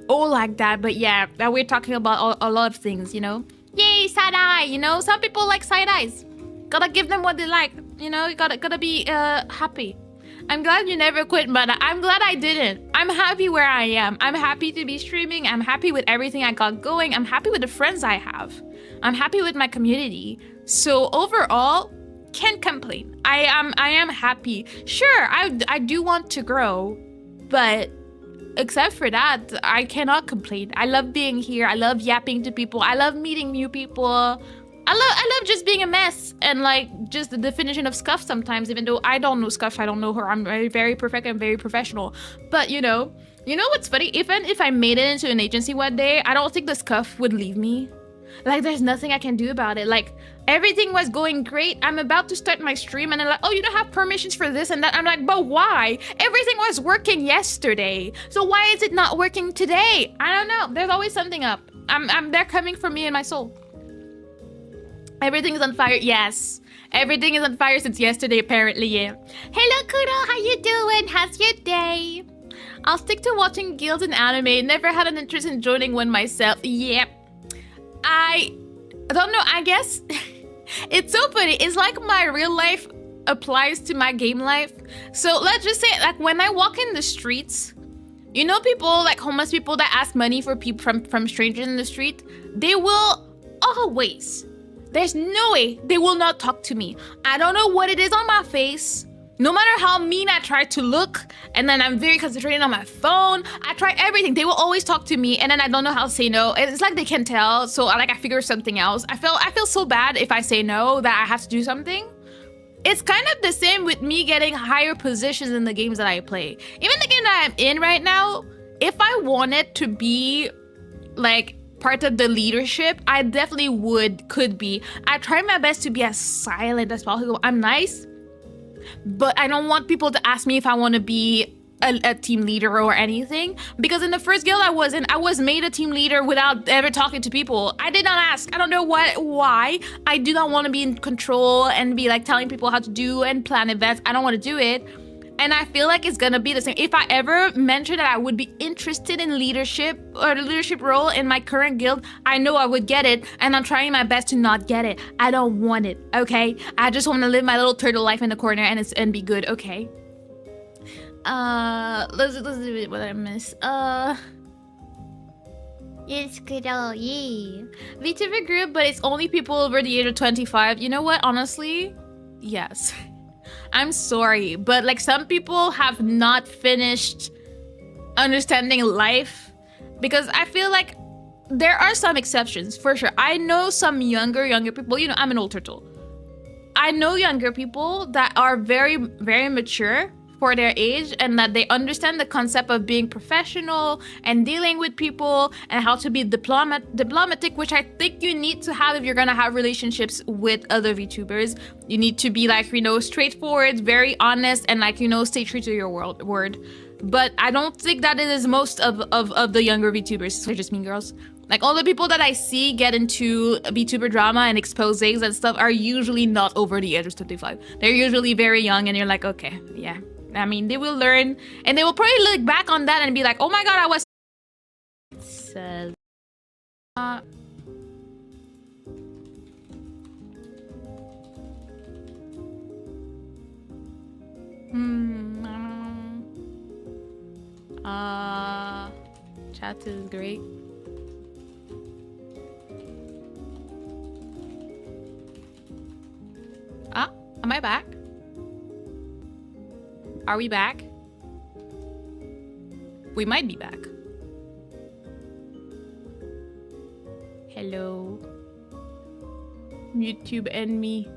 like that. But yeah, we're talking about a lot of things, you know? Yay, side eye. You know, some people like side eyes. Gotta give them what they like. You know, you gotta be happy. I'm glad you never quit, but I'm glad I didn't. I'm happy where I am. I'm happy to be streaming. I'm happy with everything I got going. I'm happy with the friends I have. I'm happy with my community. So overall, can't complain. I am happy. Sure, I do want to grow, but except for that, I cannot complain. I love being here. I love yapping to people. I love meeting new people. I love just being a mess and like just the definition of scuff sometimes, even though I don't know scuff, I don't know her. I'm very, very perfect and very professional. But you know what's funny? Even if I made it into an agency one day, I don't think the scuff would leave me. Like there's nothing I can do about it. Like everything was going great. I'm about to start my stream and they're like, oh, you don't have permissions for this and that. I'm like, but why? Everything was working yesterday. So why is it not working today? I don't know. There's always something up. They're coming for me and my soul. Everything is on fire. Yes. Everything is on fire since yesterday, apparently, yeah. Hello, Kudo. How you doing? How's your day? I'll stick to watching guilds and anime. Never had an interest in joining one myself. Yep. I don't know. I guess it's so funny. It's like my real life applies to my game life. So let's just say, like, when I walk in the streets, you know, people like homeless people that ask money for people from strangers in the street, they will always. There's no way they will not talk to me. I don't know what it is on my face. No matter how mean I try to look, and then I'm very concentrated on my phone. I try everything. They will always talk to me, and then I don't know how to say no. It's like they can tell, so I figure something else. I feel so bad if I say no that I have to do something. It's kind of the same with me getting higher positions in the games that I play. Even the game that I'm in right now, if I wanted to be like part of the leadership, I definitely could be. I try my best to be as silent as possible. I'm nice, but I don't want people to ask me if I want to be a team leader or anything, because in the first guild I was in, I was made a team leader without ever talking to people. I did not ask. I don't know why. I do not want to be in control and be like telling people how to do and plan events. I don't want to do it. And I feel like it's gonna be the same. If I ever mentioned that I would be interested in leadership or the leadership role in my current guild, I know I would get it, and I'm trying my best to not get it. I don't want it, okay? I just want to live my little turtle life in the corner and be good, okay? Let's do what I miss. It's good, yeah. VTuber group, but it's only people over the age of 25. You know what? Honestly, yes. I'm sorry, but like some people have not finished understanding life, because I feel like there are some exceptions for sure. I know some younger people, you know, I'm an old turtle. I know younger people that are very, very mature for their age, and that they understand the concept of being professional and dealing with people and how to be diplomatic, which I think you need to have if you're gonna have relationships with other VTubers. You need to be like, you know, straightforward, very honest, and like, you know, stay true to your word. But I don't think that it is most of the younger VTubers. They're just mean girls. Like all the people that I see get into VTuber drama and exposés and stuff are usually not over the age of 25. They're usually very young, and you're like, okay, yeah. I mean, they will learn, and they will probably look back on that and be like, oh my god, I was... Says... Chat is great. Ah, am I back? Are we back? We might be back. Hello. YouTube and me.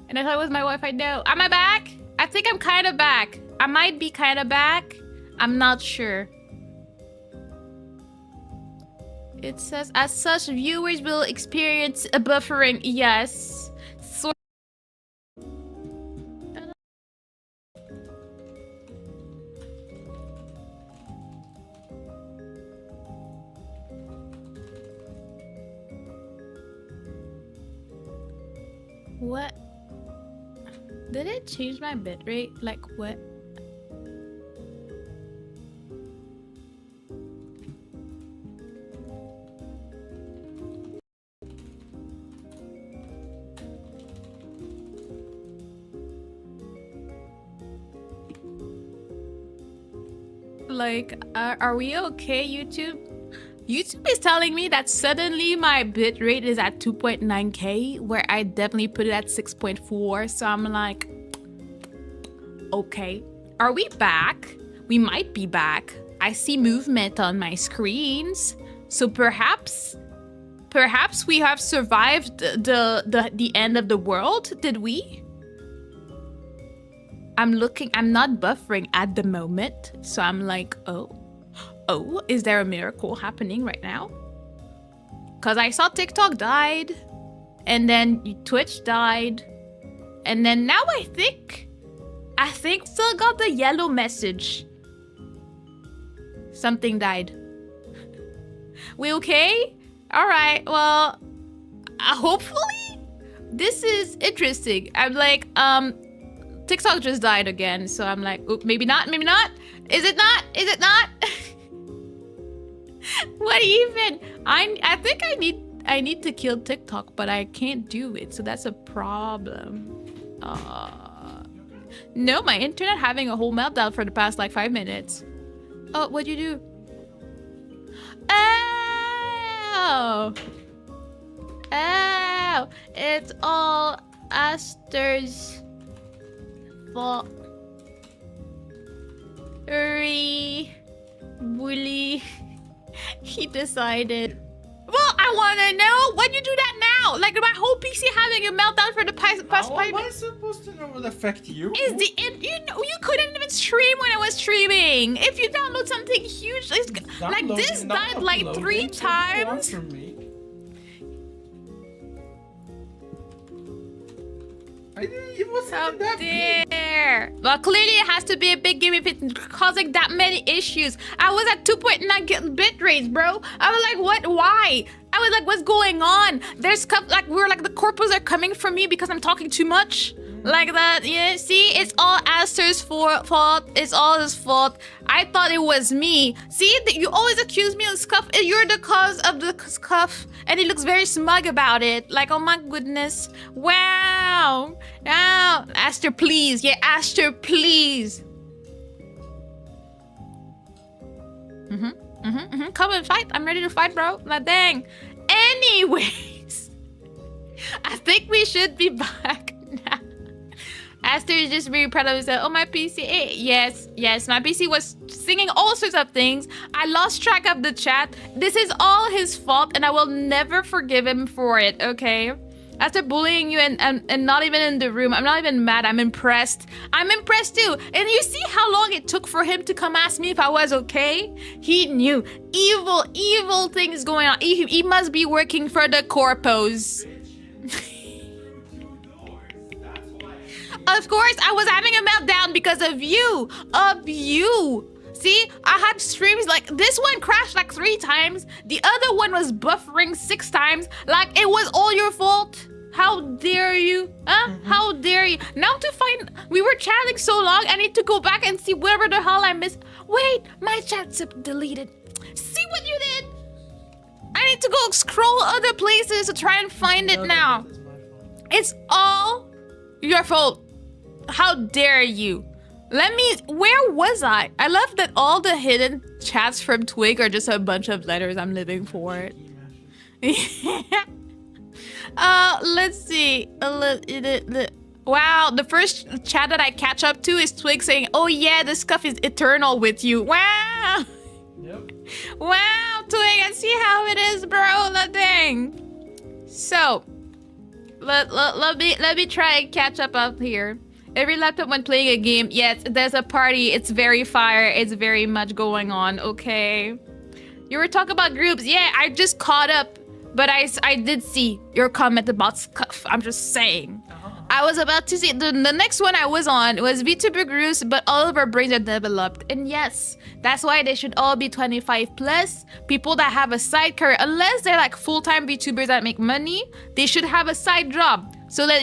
And I thought it was my Wi-Fi. No. Am I back? I think I'm kind of back. I might be kind of back. I'm not sure. It says, as such, viewers will experience a buffering. Yes. So what? Did it change my bitrate? Like what? Like, are we okay, YouTube? YouTube is telling me that suddenly my bitrate is at 2.9K, where I definitely put it at 6.4. So I'm like, okay. Are we back? We might be back. I see movement on my screens. So perhaps we have survived the end of the world. Did we? I'm not buffering at the moment. So I'm like, oh, is there a miracle happening right now? Because I saw TikTok died, and then Twitch died, and then now I think still got the yellow message. Something died. We okay? All right, well, hopefully this is interesting. I'm like, TikTok just died again, so I'm like, oop, maybe not. Is it not? What even? I think I need to kill TikTok, but I can't do it, so that's a problem. No, my internet having a whole meltdown for the past like 5 minutes. Oh, what'd you do? Oh, it's all Aster's fault. Bully. He decided. Well, I want to know when you do that now. Like my whole PC having a meltdown for the past 5 minutes. How am I supposed to know what affect you? Is you couldn't even stream when I was streaming. If you download something huge, like this died like 3 times. It wasn't that big. Well, clearly it has to be a big game if it's causing that many issues. I was at 2.9 bit rates, bro. I was like, what? Why? I was like, what's going on? There's like we're like the corpos are coming from me because I'm talking too much. Like that, yeah, see? It's all Aster's fault. It's all his fault. I thought it was me. See, you always accuse me of scuff. You're the cause of the scuff. And he looks very smug about it. Like, oh my goodness. Wow. Now, Aster, please. Yeah, Aster, please. Come and fight. I'm ready to fight, bro. Like, dang. Anyways. I think we should be back now. Aster is just very proud of himself. Oh, my PC. Yes, my PC was singing all sorts of things. I lost track of the chat. This is all his fault, and I will never forgive him for it, okay? After bullying you and not even in the room, I'm not even mad. I'm impressed. I'm impressed too. And you see how long it took for him to come ask me if I was okay? He knew. Evil things going on. He must be working for the corpos. Of course, I was having a meltdown because of you. See, I had streams like this one crashed like 3 times. The other one was buffering 6 times. Like it was all your fault. How dare you? Huh? How dare you? Now to find, we were chatting so long. I need to go back and see whatever the hell I missed. Wait, my chat's deleted. See what you did? I need to go scroll other places to try and find it now. It's all your fault. How dare you? Where was I? I love that all the hidden chats from Twig are just a bunch of letters. I'm living for it. Let's see. Wow, the first chat that I catch up to is Twig saying, oh yeah, this stuff is eternal with you. Wow. Yep. Wow, Twig, I see how it is, bro. The thing. So, let me try and catch up here. Every laptop when playing a game, yes, there's a party. It's very fire. It's very much going on, okay? You were talking about groups. Yeah, I just caught up. But I did see your comment about scuff. I'm just saying. I was about to see the next one I was on was VTuber groups, but all of our brains are developed. And yes, that's why they should all be 25 plus. People that have a side career, unless they're like full-time VTubers that make money, they should have a side job so that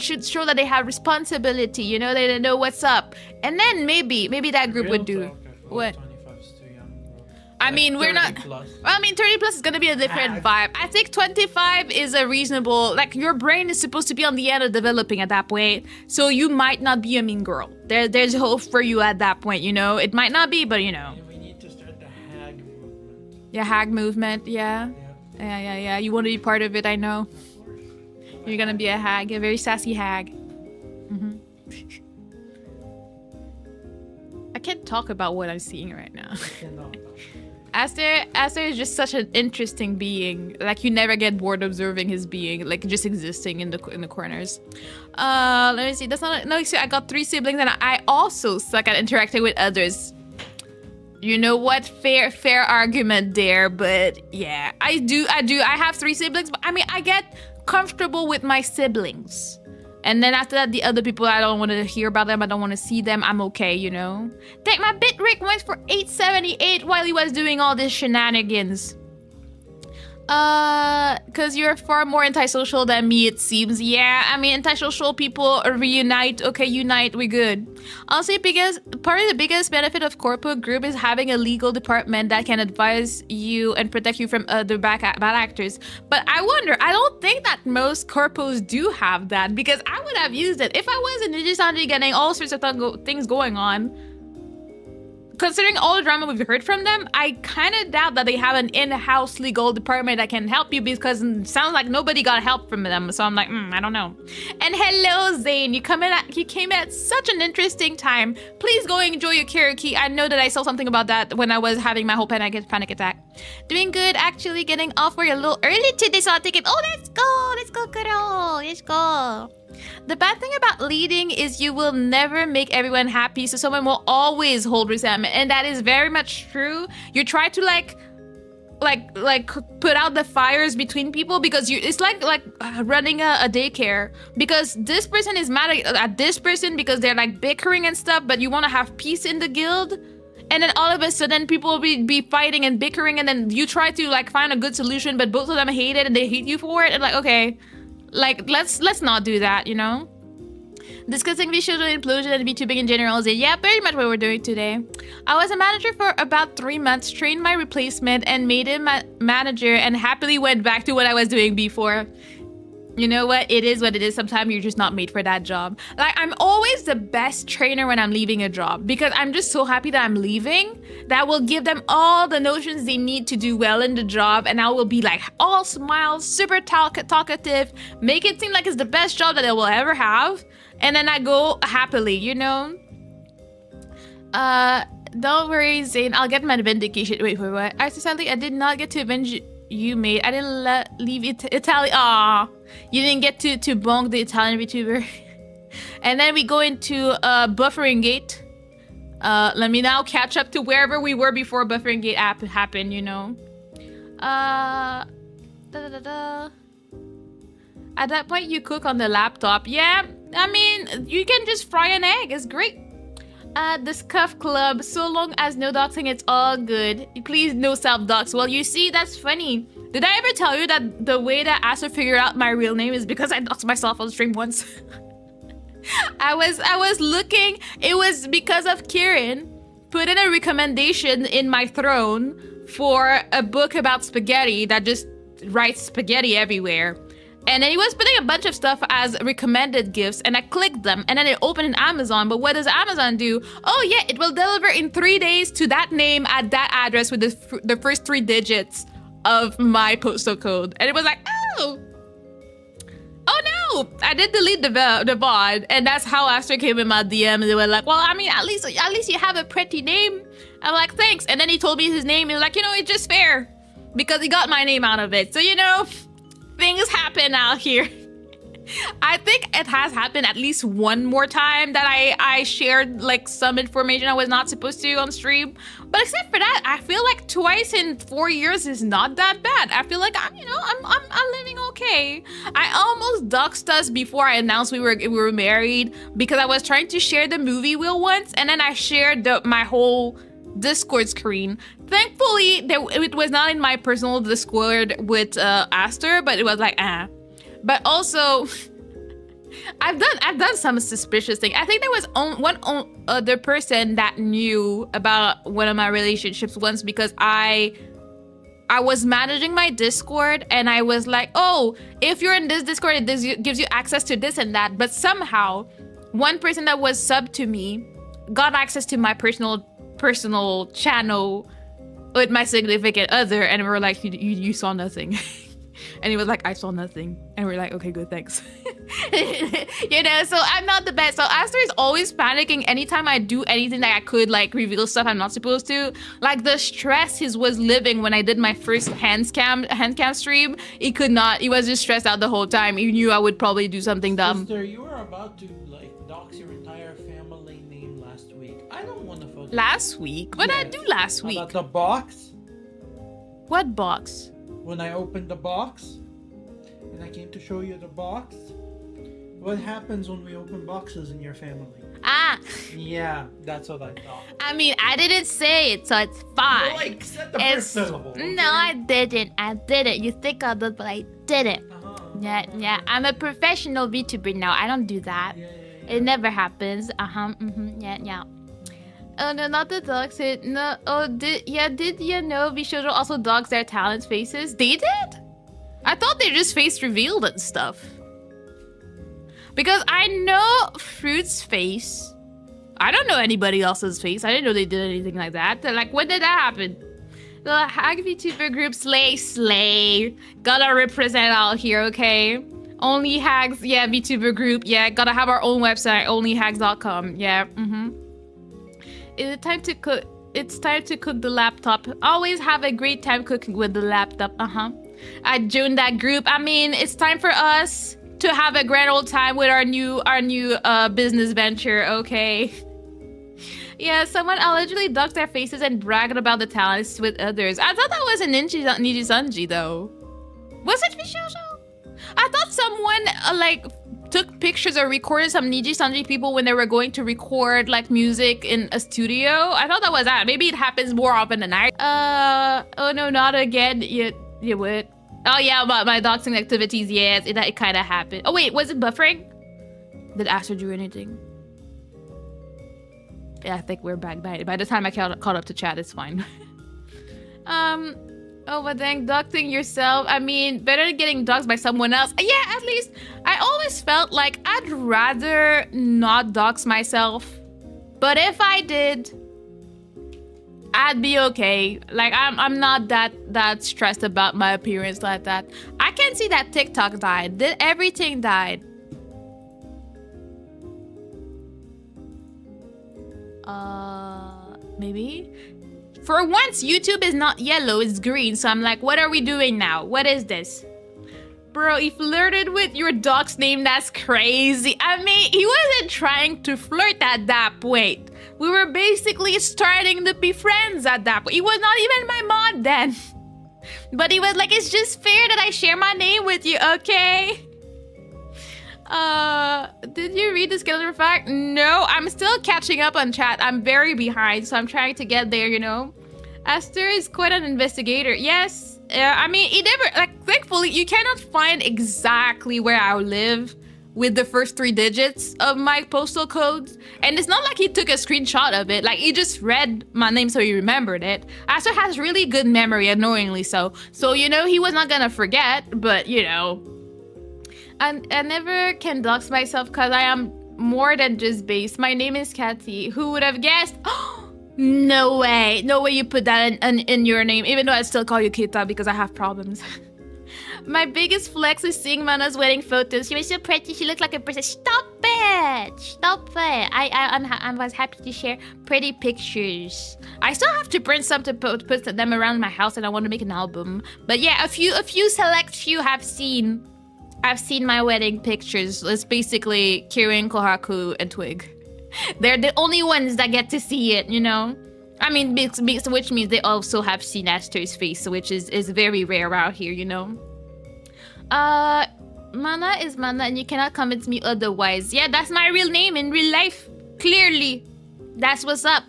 should show that they have responsibility. You know, they know what's up. And then maybe that group would do what. I mean, we're not. Plus. I mean, 30 plus is gonna be a different vibe. I think 25 is a reasonable. Like your brain is supposed to be on the end of developing at that point, so you might not be a mean girl. There's hope for you at that point. You know, it might not be, but you know. Yeah, hag movement. Yeah. Yeah. You want to be part of it, I know. You're gonna be a hag, a very sassy hag. I can't talk about what I'm seeing right now. Aster is just such an interesting being. Like, you never get bored observing his being, like just existing in the corners. Let me see. That's not no. I got 3 siblings, and I also suck at interacting with others. You know what? Fair argument there, but yeah, I do. I have 3 siblings, but I mean, I get comfortable with my siblings. And then after that, the other people, I don't want to hear about them. I don't want to see them. I'm okay, you know? Dang, my bit rate went for 878 while he was doing all this shenanigans. Because you're far more antisocial than me, it seems. Yeah, I mean, antisocial people reunite. Okay, unite, we're good. Also, because part of the biggest benefit of corpo group is having a legal department that can advise you and protect you from other bad actors. But I wonder, I don't think that most corpos do have that, because I would have used it if I was in Ninja Sanji getting all sorts of things going on. Considering all the drama we've heard from them, I kind of doubt that they have an in-house legal department that can help you, because it sounds like nobody got help from them. So I'm like, I don't know. And hello, Zane. You came in at such an interesting time. Please go enjoy your karaoke. I know that I saw something about that when I was having my whole panic attack. Doing good, actually. Getting off work a little early today, so I'll take it. Oh, let's go, girl. Let's go. The bad thing about leading is you will never make everyone happy, so someone will always hold resentment, and that is very much true. You try to like put out the fires between people, because it's like running a daycare, because this person is mad at this person because they're like bickering and stuff, but you want to have peace in the guild. And then all of a sudden people will be fighting and bickering, and then you try to like find a good solution, but both of them hate it and they hate you for it, and like, okay, like let's not do that, you know? Discussing visual implosion and VTubing in general is yeah, very much what we're doing today. I was a manager for about 3 months, trained my replacement and made him manager, and happily went back to what I was doing before. You know what? It is what it is. Sometimes you're just not made for that job. Like, I'm always the best trainer when I'm leaving a job, because I'm just so happy that I'm leaving. That will give them all the notions they need to do well in the job, and I will be like all smiles, super talkative, make it seem like it's the best job that they will ever have, and then I go happily, you know? Don't worry, Zane. I'll get my vindication. Wait, what? Accidentally, I did not get to avenge you, mate. I didn't leave Italy. Aw, you didn't get to bonk the Italian VTuber. And then we go into buffering gate. Let me now catch up to wherever we were before buffering gate happened, you know. At that point, you cook on the laptop. Yeah, I mean, you can just fry an egg. It's great. The Scuff Club, so long as no doxing, it's all good. Please, no self-dox. Well, you see, that's funny. Did I ever tell you that the way that Asa figured out my real name is because I doxed myself on stream once? I was looking, it was because of Kieran put in a recommendation in my throne for a book about spaghetti that just writes spaghetti everywhere. And then he was putting a bunch of stuff as recommended gifts, and I clicked them, and then it opened in Amazon. But what does Amazon do? Oh yeah, it will deliver in 3 days to that name at that address with the first 3 digits of my postal code. And it was like, oh no, I did delete the VOD, and that's how Aster came in my DM, and they were like, well, I mean, at least you have a pretty name. I'm like, thanks. And then he told me his name, and like, you know, it's just fair, because he got my name out of it. So, you know, things happen out here. I think it has happened at least one more time that I shared like some information I was not supposed to on stream. But except for that, I feel like twice in 4 years is not that bad. I feel like I'm living okay. I almost doxed us before I announced we were married, because I was trying to share the movie wheel once, and then I shared my whole Discord screen. Thankfully, it was not in my personal Discord with Aster, but it was like, But also, I've done some suspicious thing. I think there was one other person that knew about one of my relationships once, because I was managing my Discord, and I was like, oh, if you're in this Discord, it gives you access to this and that. But somehow, one person that was subbed to me got access to my personal channel with my significant other, and we were like, you saw nothing. And he was like, I saw nothing. And we're like, okay, good, thanks. You know, so I'm not the best. So Aster is always panicking anytime I do anything that I could like reveal stuff I'm not supposed to. Like the stress he was living when I did my first hand cam stream. He was just stressed out the whole time. He knew I would probably do something dumb. Sister, you were about to like dox your entire family name last week. I don't want to focus. Last week? What did I do last week? About the box? What box? When I opened the box and I came to show you the box, what happens when we open boxes in your family? Ah! Yeah, that's what I thought. I mean, I didn't say it, so it's fine. You like said the first syllable. Okay? No, I didn't. You think I did, but I didn't. Yeah. I'm a professional VTuber now. I don't do that. Yeah. It never happens. Yeah. Oh no, not the dogs. No. Oh, did you know VShojo also dogs their talent faces? They did? I thought they just face revealed and stuff. Because I know Fruit's face. I don't know anybody else's face. I didn't know they did anything like that. They're like, when did that happen? The Hag VTuber group slay. Gotta represent out here, okay? Only Hags, yeah, VTuber group, yeah. Gotta have our own website, onlyhags.com, yeah. It's time to cook. It's time to cook the laptop. Always have a great time cooking with the laptop. I joined that group. I mean, it's time for us to have a grand old time with our new business venture. Okay. Yeah, someone allegedly ducked their faces and bragged about the talents with others. I thought that was a Niji-sanji though. Was it VShojo? I thought someone like took pictures or recorded some Niji-sanji people when they were going to record like music in a studio. I thought that was that. Maybe it happens more often than I. Oh no, not again. You would. Oh yeah, about my doxing activities. Yes, it kind of happened. Oh wait, was it buffering? Did Aster do anything? Yeah, I think we're back by the time I caught up to chat, it's fine. Oh, but dang, doxing yourself. I mean, better than getting doxed by someone else. Yeah, at least I always felt like I'd rather not dox myself. But if I did, I'd be okay. Like I'm not that stressed about my appearance like that. I can see that TikTok died. Everything died. Maybe? For once, YouTube is not yellow, it's green. So I'm like, what are we doing now? What is this? Bro, he flirted with your dog's name. That's crazy. I mean, he wasn't trying to flirt at that point. We were basically starting to be friends at that point. He was not even my mod then. But he was like, it's just fair that I share my name with you, okay? Did you read the skeleton fact? No, I'm still catching up on chat. I'm very behind, so I'm trying to get there, you know? Aster is quite an investigator. Yes, I mean, he never, like, thankfully, you cannot find exactly where I live with the first 3 digits of my postal codes. And it's not like he took a screenshot of it. Like, he just read my name so he remembered it. Aster has really good memory, annoyingly so. So, you know, he was not gonna forget, but, you know. And I never can dox myself because I am more than just base. My name is Kathy. Who would have guessed? No way. No way you put that in your name, even though I still call you Kita because I have problems. My biggest flex is seeing Mana's wedding photos. She was so pretty. She looked like a princess. Stop it. Stop it. I was happy to share pretty pictures. I still have to print some to put them around my house, and I want to make an album. But yeah, a few select few have seen. I've seen my wedding pictures. It's basically Kirin, Kohaku, and Twig. They're the only ones that get to see it, you know? I mean, which means they also have seen Aster's face, which is very rare out here, you know? Mana is Mana, and you cannot convince me otherwise. Yeah, that's my real name in real life. Clearly. That's what's up.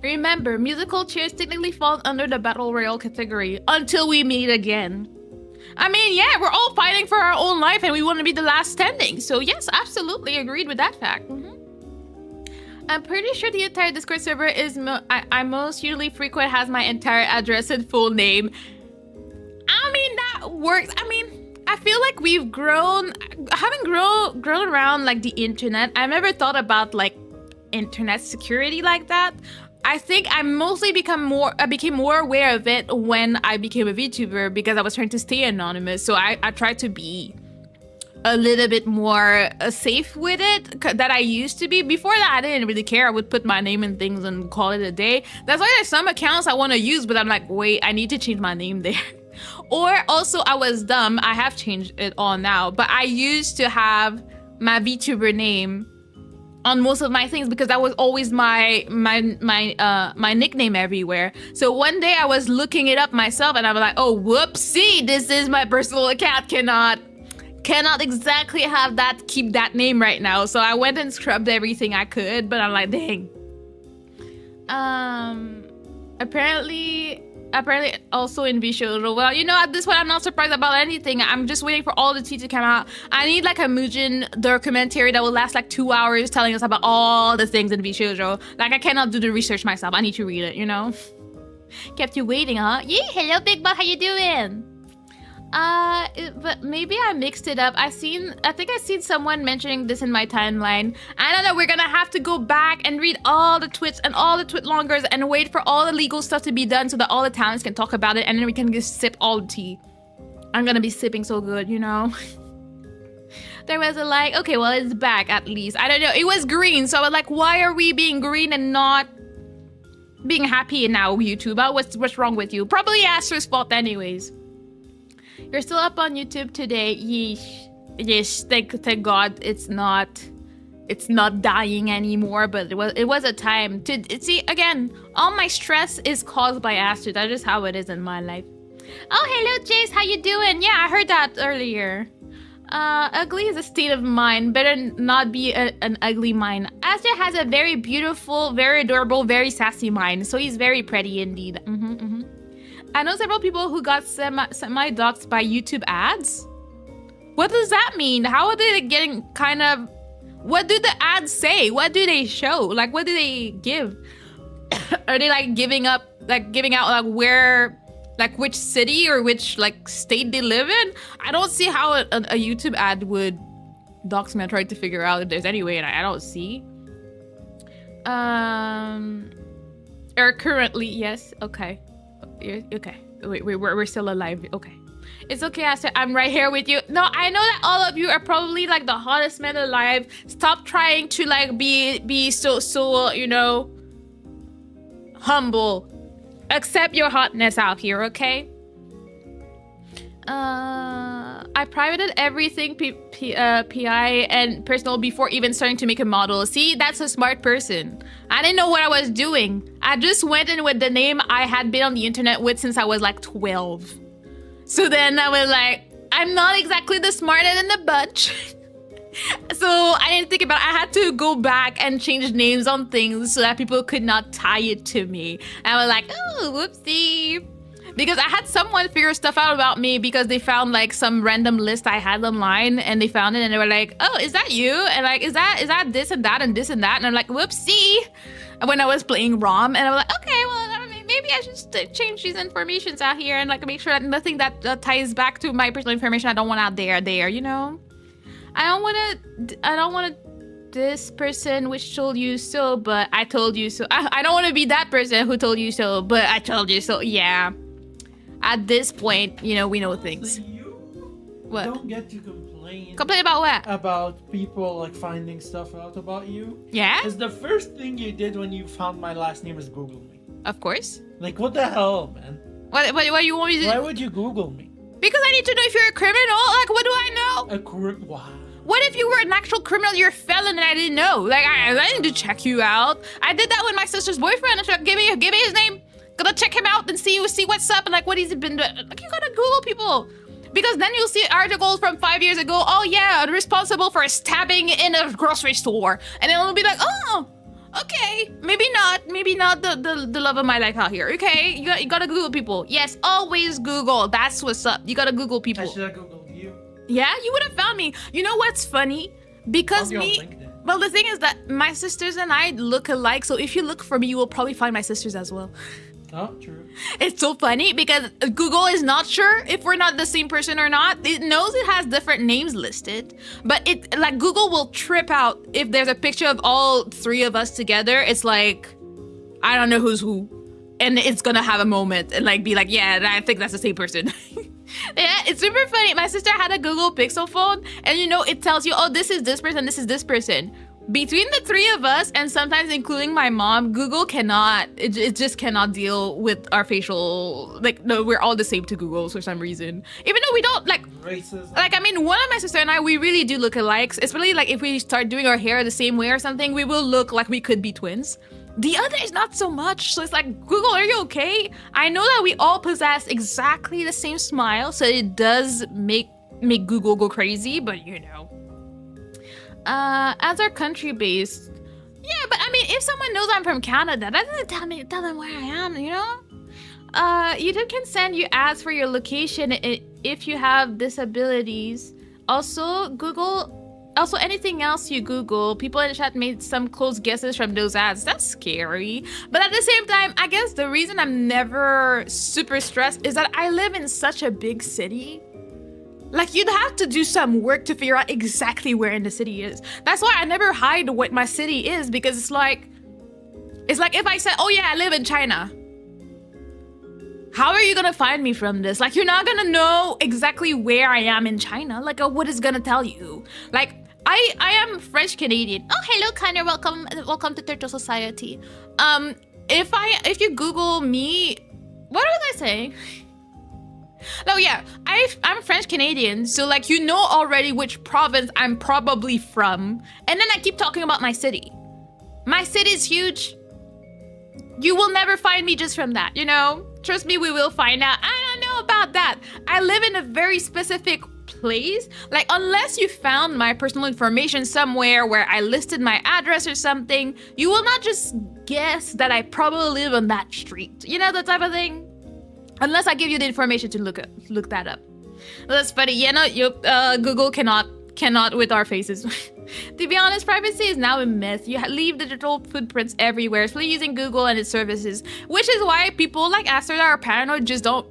Remember, musical chairs technically fall under the Battle Royale category until we meet again. I mean, yeah, we're all fighting for our own life and we want to be the last standing. So yes, absolutely agreed with that fact. I'm pretty sure the entire Discord server is I most usually frequent has my entire address and full name. I mean, that works. I mean, I feel like we've grown, having grown around like the internet. I've never thought about like internet security like that. I think I became more aware of it when I became a VTuber because I was trying to stay anonymous. So I tried to be a little bit more safe with it that I used to be. Before that, I didn't really care. I would put my name in things and call it a day. That's why there's some accounts I want to use, but I'm like, wait, I need to change my name there. Or also, I was dumb. I have changed it all now, but I used to have my VTuber name on most of my things because that was always my nickname everywhere. So one day I was looking it up myself and I was like, oh, whoopsie, this is my personal account. Cannot exactly keep that name right now. So I went and scrubbed everything I could, but I'm like, dang. Apparently also in visual. Well, at this point I'm not surprised about anything. I'm just waiting for all the tea to come out. I need like a Mugen documentary that will last like 2 hours telling us about all the things in visual. Like I cannot do the research myself. I need to read it, Kept you waiting, huh? Yeah, hello Big Bug, how you doing? But maybe I mixed it up. I think I seen someone mentioning this in my timeline. I don't know, we're gonna have to go back and read all the tweets and all the tweet longers and wait for all the legal stuff to be done so that all the talents can talk about it and then we can just sip all the tea. I'm gonna be sipping so good, There was a like, okay, well, it's back at least. I don't know, it was green, so I was like, why are we being green and not being happy now, YouTube? What's wrong with you? Probably Aster's fault anyways. You're still up on YouTube today. Yeesh. Yes, thank God it's not dying anymore, but it was a time to see again. All my stress is caused by Aster. That's just how it is in my life. Oh, hello Jace, how you doing? Yeah, I heard that earlier. Ugly is a state of mind. Better not be an ugly mind. Aster has a very beautiful, very adorable, very sassy mind, so he's very pretty indeed. I know several people who got semi-doxxed by YouTube ads. What does that mean? How are they getting what do the ads say? What do they show? Like, what do they give? Are they like giving out like where, like which city or which like state they live in? I don't see how a YouTube ad would dox me. I tried to figure out if there's any way and I don't see. Or currently, yes, okay. Okay, wait, we're still alive. Okay, it's okay, Aster. I'm right here with you. No, I know that all of you are probably like the hottest men alive. Stop trying to like be so humble. Accept your hotness out here, okay? I privated everything PI and personal before even starting to make a model. See, that's a smart person. I didn't know what I was doing. I just went in with the name I had been on the internet with since I was like 12. So then I was like, I'm not exactly the smartest in the bunch. So I didn't think about it. I had to go back and change names on things so that people could not tie it to me. And I was like, oh, whoopsie. Because I had someone figure stuff out about me because they found like some random list I had online and they found it and they were like, oh, is that you? And like, is that this and that and this and that? And I'm like, whoopsie. When I was playing ROM and I was like, okay, well, maybe I should change these informations out here and like make sure that nothing that ties back to my personal information I don't want out there, I don't want to this person which told you so, but I told you so. I don't want to be that person who told you so, but I told you so. Yeah. At this point, we know things. So you what? Don't get to complain. Complain about what? About people like finding stuff out about you. Yeah? Because the first thing you did when you found my last name is Google me. Of course. Like, what the hell, man? What you want me to do? Why would you Google me? Because I need to know if you're a criminal. Like, what do I know? Wow. What if you were an actual criminal, you're a felon, and I didn't know? Like, I need to check you out. I did that with my sister's boyfriend. I said, give me his name. Gonna check him out and see what's up and like what he's been doing. Like, you gotta Google people. Because then you'll see articles from 5 years ago. Oh yeah, responsible for a stabbing in a grocery store. And then it'll be like, oh, okay. Maybe not the love of my life out here. Okay, you gotta Google people. Yes, always Google. That's what's up. You gotta Google people. I should have Googled you. Yeah, you would have found me. You know what's funny? Because well, the thing is that my sisters and I look alike. So if you look for me, you will probably find my sisters as well. Oh, true. It's so funny because Google is not sure if we're not the same person or not. It knows it has different names listed, but Google will trip out if there's a picture of all three of us together. It's like, I don't know who's who. And it's gonna have a moment and like be like, yeah, I think that's the same person. Yeah, it's super funny. My sister had a Google Pixel phone, and it tells you, oh, this is this person, this is this person. Between the three of us, and sometimes including my mom, Google cannot, it just cannot deal with our facial, like, no, we're all the same to Google for some reason. Even though we don't, like, Racism. like, I mean, one of my sister and I, we really do look alike. Especially, like, if we start doing our hair the same way or something, we will look like we could be twins. The other is not so much. So it's like, Google, are you okay? I know that we all possess exactly the same smile, so it does make Google go crazy, but as our country based, yeah, but I mean, if someone knows I'm from Canada, that doesn't tell them where I am, YouTube can send you ads for your location if you have disabilities. Also, anything else you Google, people in the chat made some close guesses from those ads. That's scary. But at the same time, I guess the reason I'm never super stressed is that I live in such a big city. Like, you'd have to do some work to figure out exactly where in the city is. That's why I never hide what my city is, because it's like if I said, oh yeah, I live in China. How are you gonna find me from this? Like, you're not gonna know exactly where I am in China. Like, what is gonna tell you? Like, I am French Canadian. Oh, hello, Connor. Welcome to Turtle Society. If you Google me, what was I saying? Oh yeah, I'm French Canadian, so like already which province I'm probably from, and then I keep talking about my city. My city is huge. You will never find me just from that, Trust me, we will find out. I don't know about that. I live in a very specific place. Like, unless you found my personal information somewhere where I listed my address or something, you will not just guess that I probably live on that street. That type of thing. Unless I give you the information to look that up. That's funny. Google cannot with our faces. To be honest, privacy is now a myth. You leave digital footprints everywhere, especially using Google and its services, which is why people like Aster that are paranoid just don't.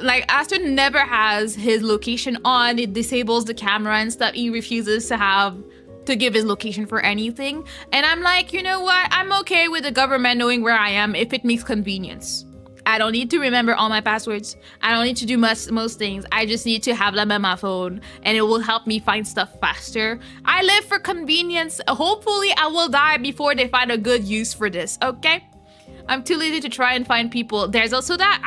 Like, Aster never has his location on. It disables the camera and stuff. He refuses to give his location for anything. And I'm like, you know what? I'm okay with the government knowing where I am if it makes convenience. I don't need to remember all my passwords. I don't need to do most things. I just need to have them on my phone, and it will help me find stuff faster. I live for convenience. Hopefully, I will die before they find a good use for this, okay? I'm too lazy to try and find people. There's also that.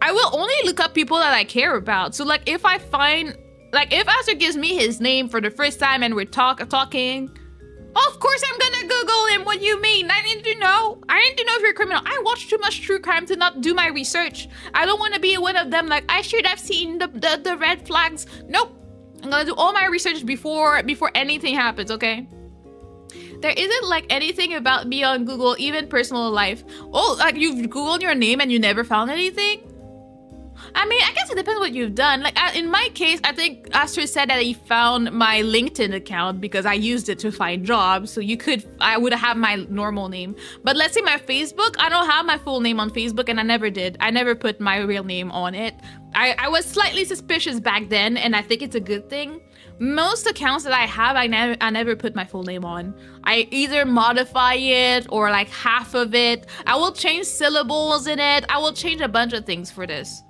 I will only look up people that I care about. So, like, if Aster gives me his name for the first time and we're talking, of course I'm gonna Google him. What do you mean? I need to know if you're a criminal. I watch too much true crime to not do my research. I don't want to be one of them, like, I should have seen the red flags. Nope. I'm gonna do all my research before anything happens, okay? There isn't, like, anything about me on Google, even personal life. Oh, like, you've Googled your name and you never found anything? I mean, I guess it depends what you've done. Like, in my case, I think Aster said that he found my LinkedIn account because I used it to find jobs. So I would have my normal name. But let's say my Facebook, I don't have my full name on Facebook, and I never did. I never put my real name on it. I was slightly suspicious back then, and I think it's a good thing. Most accounts that I have, I never put my full name on. I either modify it or like half of it. I will change syllables in it. I will change a bunch of things for this.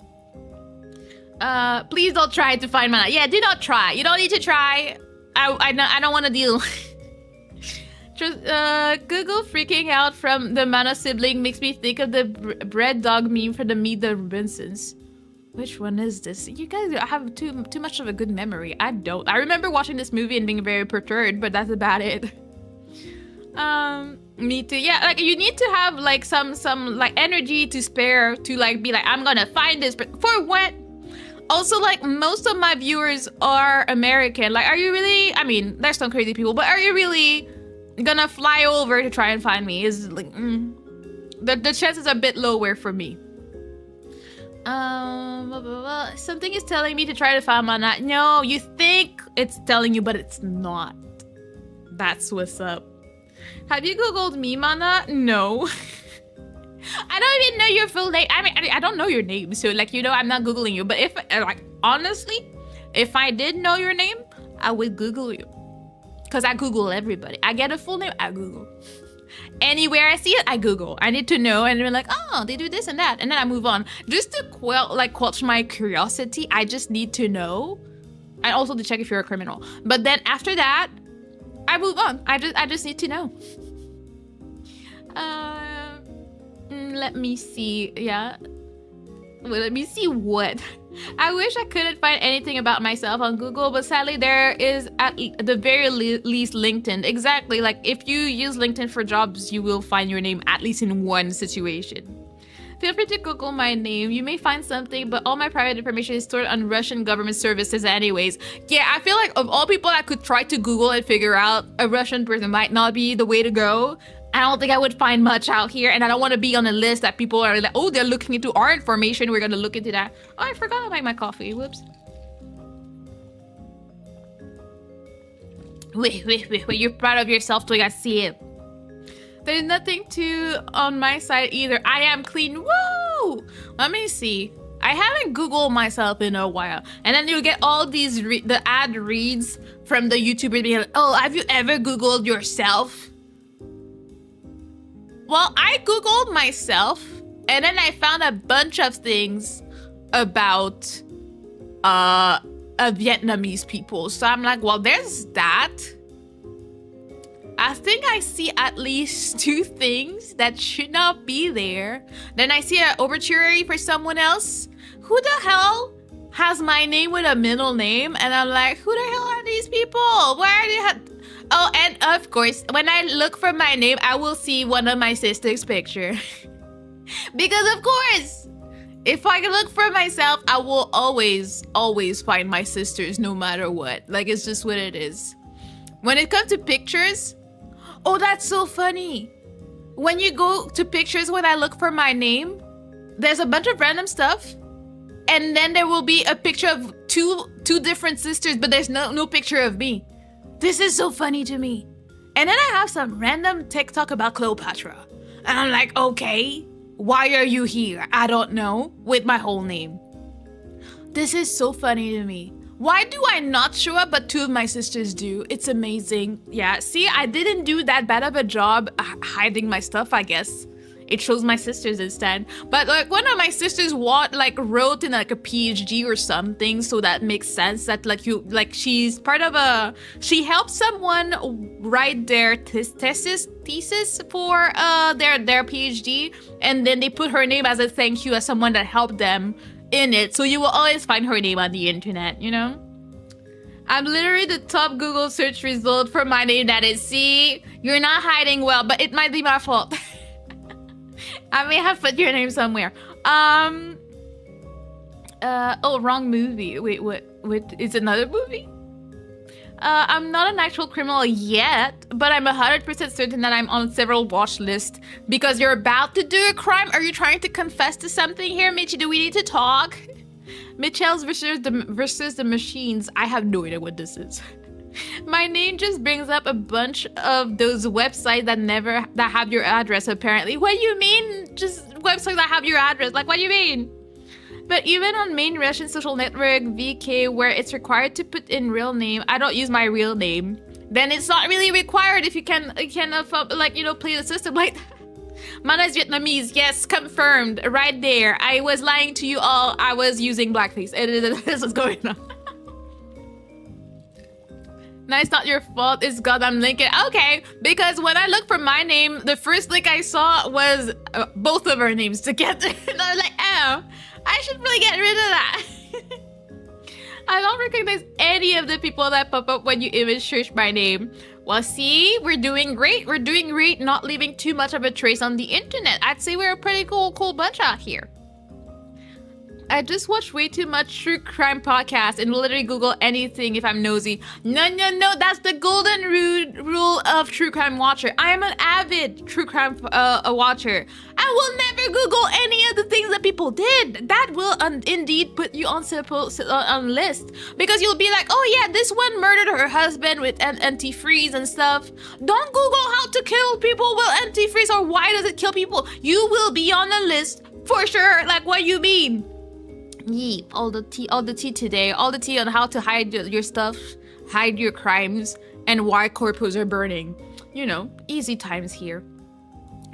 Please don't try to find my... Yeah, do not try. You don't need to try. I don't want to deal. Google freaking out from the Mana sibling makes me think of the bread dog meme from the Meet the Robinsons. Which one is this? You guys have too much of a good memory. I don't. I remember watching this movie and being very perturbed, but that's about it. Me too. Yeah, like, you need to have like some like energy to spare to like be like, I'm gonna find this for what? Also, like, most of my viewers are American. Like, are you really... I mean, there's some crazy people, but are you really gonna fly over to try and find me? Is like... The chances are a bit lower for me. Something is telling me to try to find Mana. No, you think it's telling you, but it's not. That's what's up. Have you Googled me, Mana? No. I don't even know your full name. I mean, I don't know your name, so like, I'm not Googling you. But if, like, honestly, if I did know your name, I would Google you. Because I Google everybody. I get a full name, I Google. Anywhere I see it, I Google. I need to know, and they're like, oh, they do this and that, and then I move on. Just to quench my curiosity, I just need to know, and also to check if you're a criminal. But then after that, I move on. I just need to know. Let me see. Yeah. Well, let me see what. I wish I couldn't find anything about myself on Google, but sadly there is at the very least LinkedIn. Exactly, like if you use LinkedIn for jobs, you will find your name at least in one situation. Feel free to Google my name. You may find something, but all my private information is stored on Russian government services anyways. Yeah, I feel like of all people that could try to Google and figure out, a Russian person might not be the way to go. I don't think I would find much out here, and I don't want to be on a list that people are like, oh, they're looking into our information, we're going to look into that. Oh, I forgot to make my coffee. Whoops. Wait. You're proud of yourself, so I see it. There's nothing to on my side either. I am clean. Woo! Let me see. I haven't Googled myself in a while. And then you get all these, the ad reads from the YouTuber being like, oh, have you ever Googled yourself? Well, I Googled myself, and then I found a bunch of things about Vietnamese people. So I'm like, well, there's that. I think I see at least 2 things that should not be there. Then I see an obituary for someone else. Who the hell has my name with a middle name? And I'm like, who the hell are these people? Why are they... Oh, and of course, when I look for my name, I will see one of my sister's picture. Because of course, if I can look for myself, I will always find my sisters no matter what. Like, it's just what it is. When it comes to pictures, oh, that's so funny. When you go to pictures, when I look for my name, there's a bunch of random stuff. And then there will be a picture of two different sisters, but there's no picture of me. This is so funny to me. And then I have some random TikTok about Cleopatra. And I'm like, okay, why are you here? I don't know, with my whole name. This is so funny to me. Why do I not show up, but 2 of my sisters do? It's amazing. Yeah, see, I didn't do that bad of a job hiding my stuff, I guess. It shows my sisters instead. But like one of my sisters wrote in like a PhD or something, so that makes sense that she's part of she helped someone write their thesis for their PhD, and then they put her name as a thank you as someone that helped them in it. So you will always find her name on the internet, you know? I'm literally the top Google search result for my name. That is, see, you're not hiding well, but it might be my fault. I may have put your name somewhere. Oh, wrong movie. Wait, what? It's another movie? I'm not an actual criminal yet, but I'm 100% certain that I'm on several watch lists. Because you're about to do a crime? Are you trying to confess to something here, Mitchie? Do we need to talk? Mitchell's versus the machines. I have no idea what this is. My name just brings up a bunch of those websites that have your address, apparently. What do you mean? Just websites that have your address? Like, what do you mean? But even on main Russian social network, VK, where it's required to put in real name, I don't use my real name. Then it's not really required if you can play the system like that. Mana is Vietnamese. Yes, confirmed. Right there. I was lying to you all. I was using blackface. This is going on. No, it's not your fault. It's goddamn Lincoln. Okay, because when I looked for my name, the first link I saw was both of our names together. And I was like, oh, I should really get rid of that. I don't recognize any of the people that pop up when you image search my name. Well, see, we're doing great. We're doing great, not leaving too much of a trace on the internet. I'd say we're a pretty cool bunch out here. I just watch way too much true crime podcasts and literally Google anything if I'm nosy. No, that's the golden rule of true crime watcher. I am an avid true crime watcher. I will never Google any of the things that people did. That will indeed put you on list. Because you'll be like, oh yeah, this one murdered her husband with antifreeze and stuff. Don't Google how to kill people with antifreeze or why does it kill people. You will be on the list for sure. Like, what you mean? Yeep, all the tea today. All the tea on how to hide your stuff, hide your crimes, and why corpos are burning. You know, easy times here.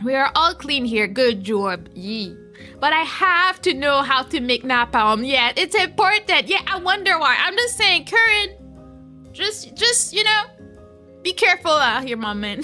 We are all clean here. Good job. Yee. But I have to know how to make napalm. Yeah, it's important. Yeah, I wonder why. I'm just saying, Curran, just you know, be careful out here, my man.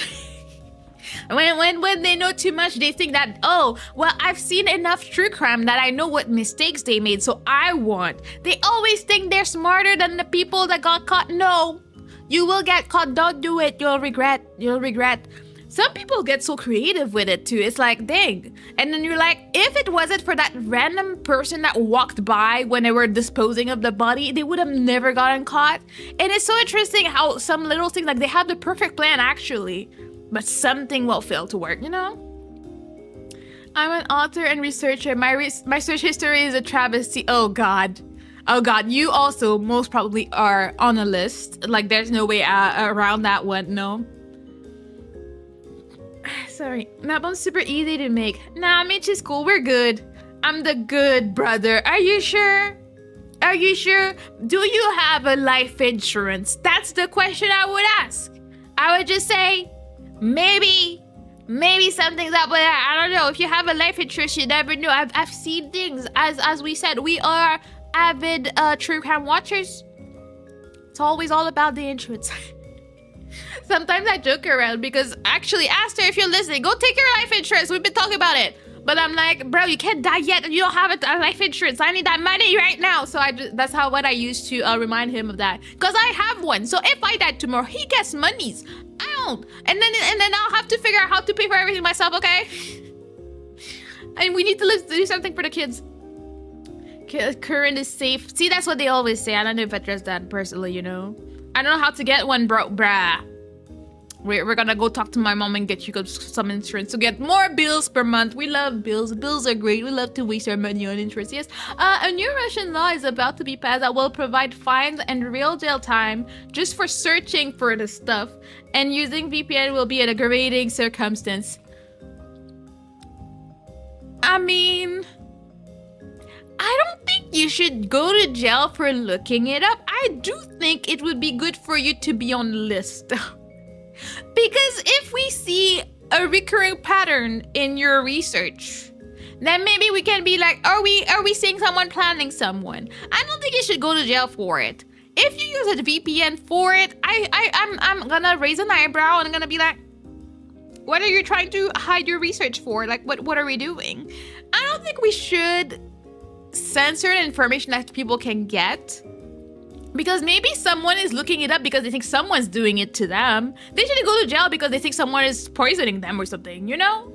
When they know too much, they think that, oh, well, I've seen enough true crime that I know what mistakes they made, so I won't. They always think they're smarter than the people that got caught. No, you will get caught. Don't do it. You'll regret. You'll regret. Some people get so creative with it too. It's like, dang. And then you're like, if it wasn't for that random person that walked by when they were disposing of the body, they would have never gotten caught. And it's so interesting how some little things, like they have the perfect plan actually, but something will fail to work, you know? I'm an author and researcher. My search history is a travesty. Oh God. Oh God, you also most probably are on a list. Like there's no way around that one, no? Sorry, napalm's super easy to make. Nah, Mitch is cool, we're good. I'm the good brother. Are you sure? Are you sure? Do you have a life insurance? That's the question I would ask. I would just say, maybe something's up with that. I don't know. If you have a life insurance, you never know. I've seen things. As we said, we are avid true crime watchers. It's always all about the insurance. Sometimes I joke around because actually, Aster, if you're listening, go take your life insurance. We've been talking about it. But I'm like, bro, you can't die yet and you don't have a life insurance. I need that money right now. So that's what I used to remind him of that. Because I have one. So if I die tomorrow, he gets monies. I don't. And then I'll have to figure out how to pay for everything myself, okay? And we need to do something for the kids. Current is safe. See, that's what they always say. I don't know if I trust that personally, you know? I don't know how to get one, bro, bruh. We're gonna go talk to my mom and get you some insurance to get more bills per month. We love bills. Bills are great. We love to waste our money on insurance. Yes. A new Russian law is about to be passed that will provide fines and real jail time just for searching for the stuff. And using VPN will be an aggravating circumstance. I mean, I don't think you should go to jail for looking it up. I do think it would be good for you to be on the list. Because if we see a recurring pattern in your research, then maybe we can be like, are we seeing someone planning someone? I don't think you should go to jail for it. If you use a VPN for it, I'm gonna raise an eyebrow and I'm gonna be like, what are you trying to hide your research for? Like, what are we doing? I don't think we should censor information that people can get. Because maybe someone is looking it up because they think someone's doing it to them. They shouldn't go to jail because they think someone is poisoning them or something, you know?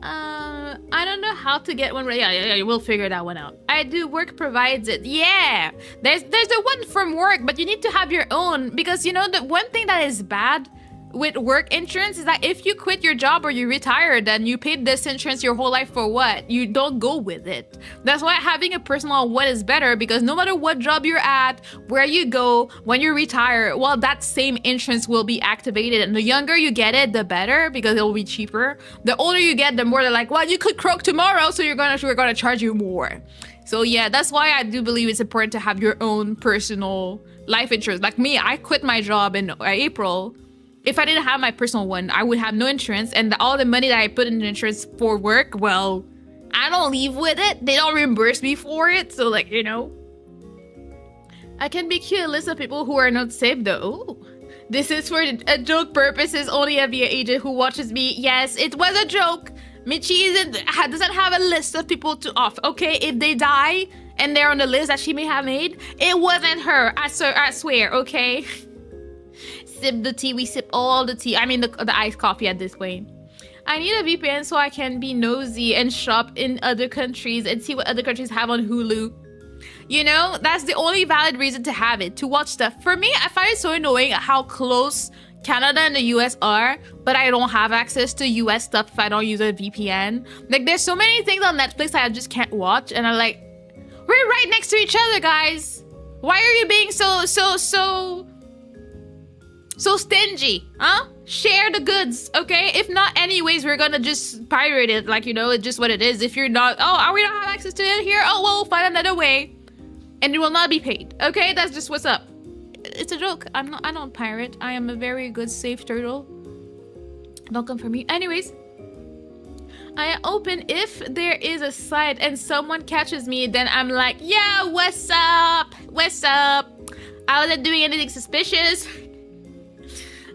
I don't know how to get one. Yeah, we'll figure that one out. I do, work provides it. Yeah, there's the one from work, but you need to have your own. Because, you know, the one thing that is bad with work insurance is that if you quit your job or you retire, then you paid this insurance your whole life for what? You don't go with it. That's why having a personal one is better, because no matter what job you're at, where you go, when you retire, well, that same insurance will be activated. And the younger you get it, the better, because it will be cheaper. The older you get, the more they're like, well, you could croak tomorrow, so we're gonna charge you more. So yeah, that's why I do believe it's important to have your own personal life insurance. Like me, I quit my job in April. If I didn't have my personal one, I would have no insurance, and all the money that I put in the insurance for work, well, I don't leave with it. They don't reimburse me for it, so like, you know. I can make you a list of people who are not safe though. Ooh. This is for a joke purposes, only a VA agent who watches me. Yes, it was a joke. Michi doesn't have a list of people to off. Okay, if they die and they're on the list that she may have made, it wasn't her. I swear, okay? Sip the tea. We sip all the tea. I mean the iced coffee at this point. I need a VPN so I can be nosy and shop in other countries and see what other countries have on Hulu. You know, that's the only valid reason to have it, to watch stuff. For me, I find it so annoying how close Canada and the US are, but I don't have access to US stuff if I don't use a VPN. Like, there's so many things on Netflix that I just can't watch, and I'm like, we're right next to each other, guys. Why are you being so stingy, huh? Share the goods, okay? If not, anyways, we're gonna just pirate it. Like, you know, it's just what it is. If you're not, we don't have access to it here. Oh, well, we'll find another way. And it will not be paid, okay? That's just what's up. It's a joke. I don't pirate. I am a very good, safe turtle. Don't come for me. Anyways, I open if there is a site and someone catches me, then I'm like, yeah, what's up? What's up? I wasn't doing anything suspicious.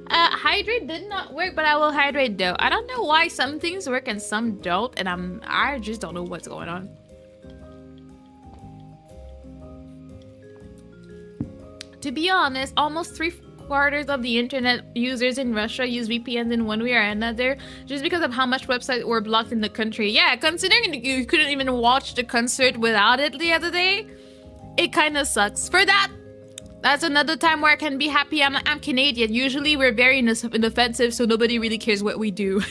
Hydrate did not work, but I will hydrate though. I don't know why some things work and some don't, and I just don't know what's going on. To be honest, almost 3/4 of the internet users in Russia use VPNs in one way or another, just because of how much websites were blocked in the country. Yeah, considering you couldn't even watch the concert without it the other day, it kind of sucks. For that, that's another time where I can be happy. I'm Canadian. Usually we're very inoffensive, so nobody really cares what we do.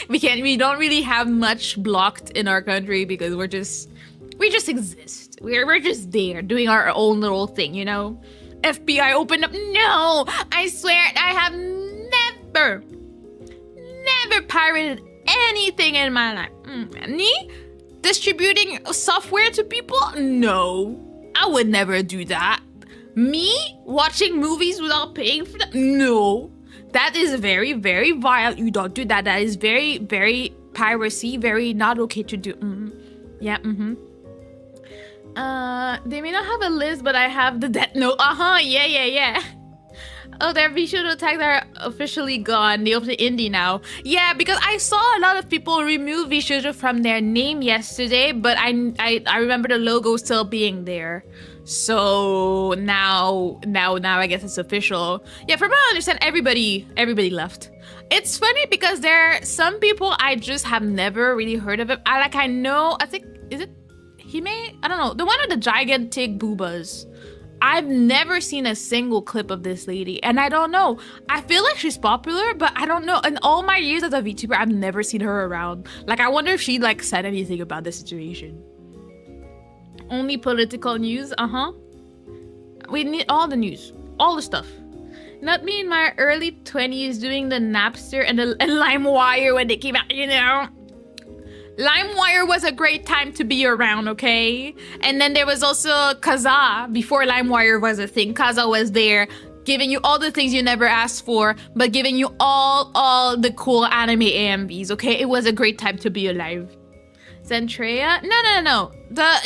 We don't really have much blocked in our country because we just exist. We're just there doing our own little thing, you know? FBI opened up. No, I swear I have never pirated anything in my life. Me distributing software to people? No, I would never do that. Me watching movies without paying for that? No, that is very, very vile. You don't do that. That is very, very piracy. Very not okay to do. Yeah. They may not have a list, but I have the death note. Yeah. Oh, their visual tags are officially gone. They opened indie now. Yeah, because I saw a lot of people remove visual from their name yesterday, but I remember the logo still being there. So now I guess it's official. Yeah, from what I understand, everybody left. It's funny because there are some people I just have never really heard of it. I think, is it Hime? I don't know. The one with the gigantic boobas. I've never seen a single clip of this lady, and I don't know. I feel like she's popular, but I don't know. In all my years as a VTuber, I've never seen her around. Like, I wonder if she said anything about the situation. Only political news, We need all the news, all the stuff. Not me in my early 20s doing the Napster and LimeWire when they came out, you know. LimeWire was a great time to be around, okay? And then there was also Kazaa before LimeWire was a thing. Kazaa was there giving you all the things you never asked for, but giving you all the cool anime AMVs, okay? It was a great time to be alive. Zentreya? No.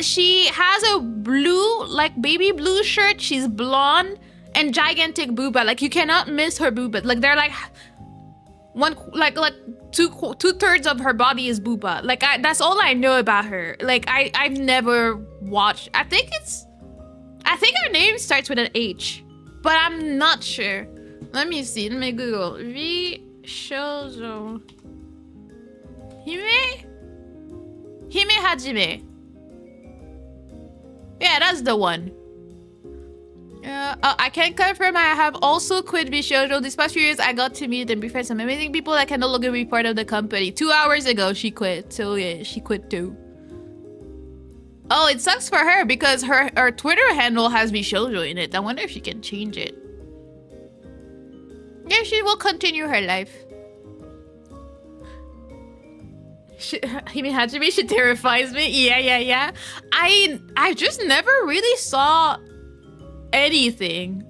She has a blue, baby blue shirt. She's blonde and gigantic booba. Like, you cannot miss her booba. Like, they're two-thirds of her body is booba. That's all I know about her. I've never watched. I think her name starts with an H, but I'm not sure. Let me see. Let me Google. Shoujo. Hime Hajime. Yeah, that's the one. I can confirm I have also quit Bishoujo. These past few years, I got to meet and befriend some amazing people that can no longer be part of the company. 2 hours ago, she quit. So yeah, she quit too. Oh, it sucks for her because her Twitter handle has Bishoujo in it. I wonder if she can change it. Yeah, she will continue her life. Hime Hajime, she terrifies me. Yeah. I just never really saw anything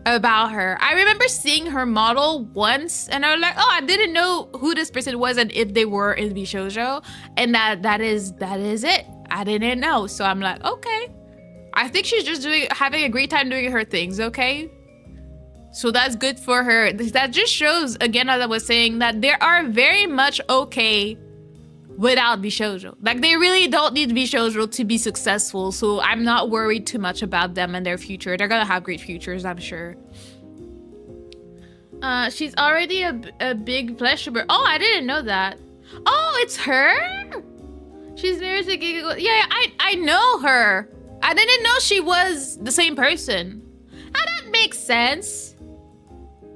about her. I remember seeing her model once and I was like, oh, I didn't know who this person was and if they were in Bishoujo, and that is it. I didn't know. So I'm like, okay. I think she's just having a great time doing her things, okay? So that's good for her. That just shows, again, as I was saying, that they are very much okay without Bishoujo. They really don't need Bishoujo to be successful, so I'm not worried too much about them and their future. They're gonna have great futures, I'm sure. She's already a big pleasure. Oh, I didn't know that. Oh, it's her? She's very sick. Yeah, I know her. I didn't know she was the same person. Ah, that makes sense.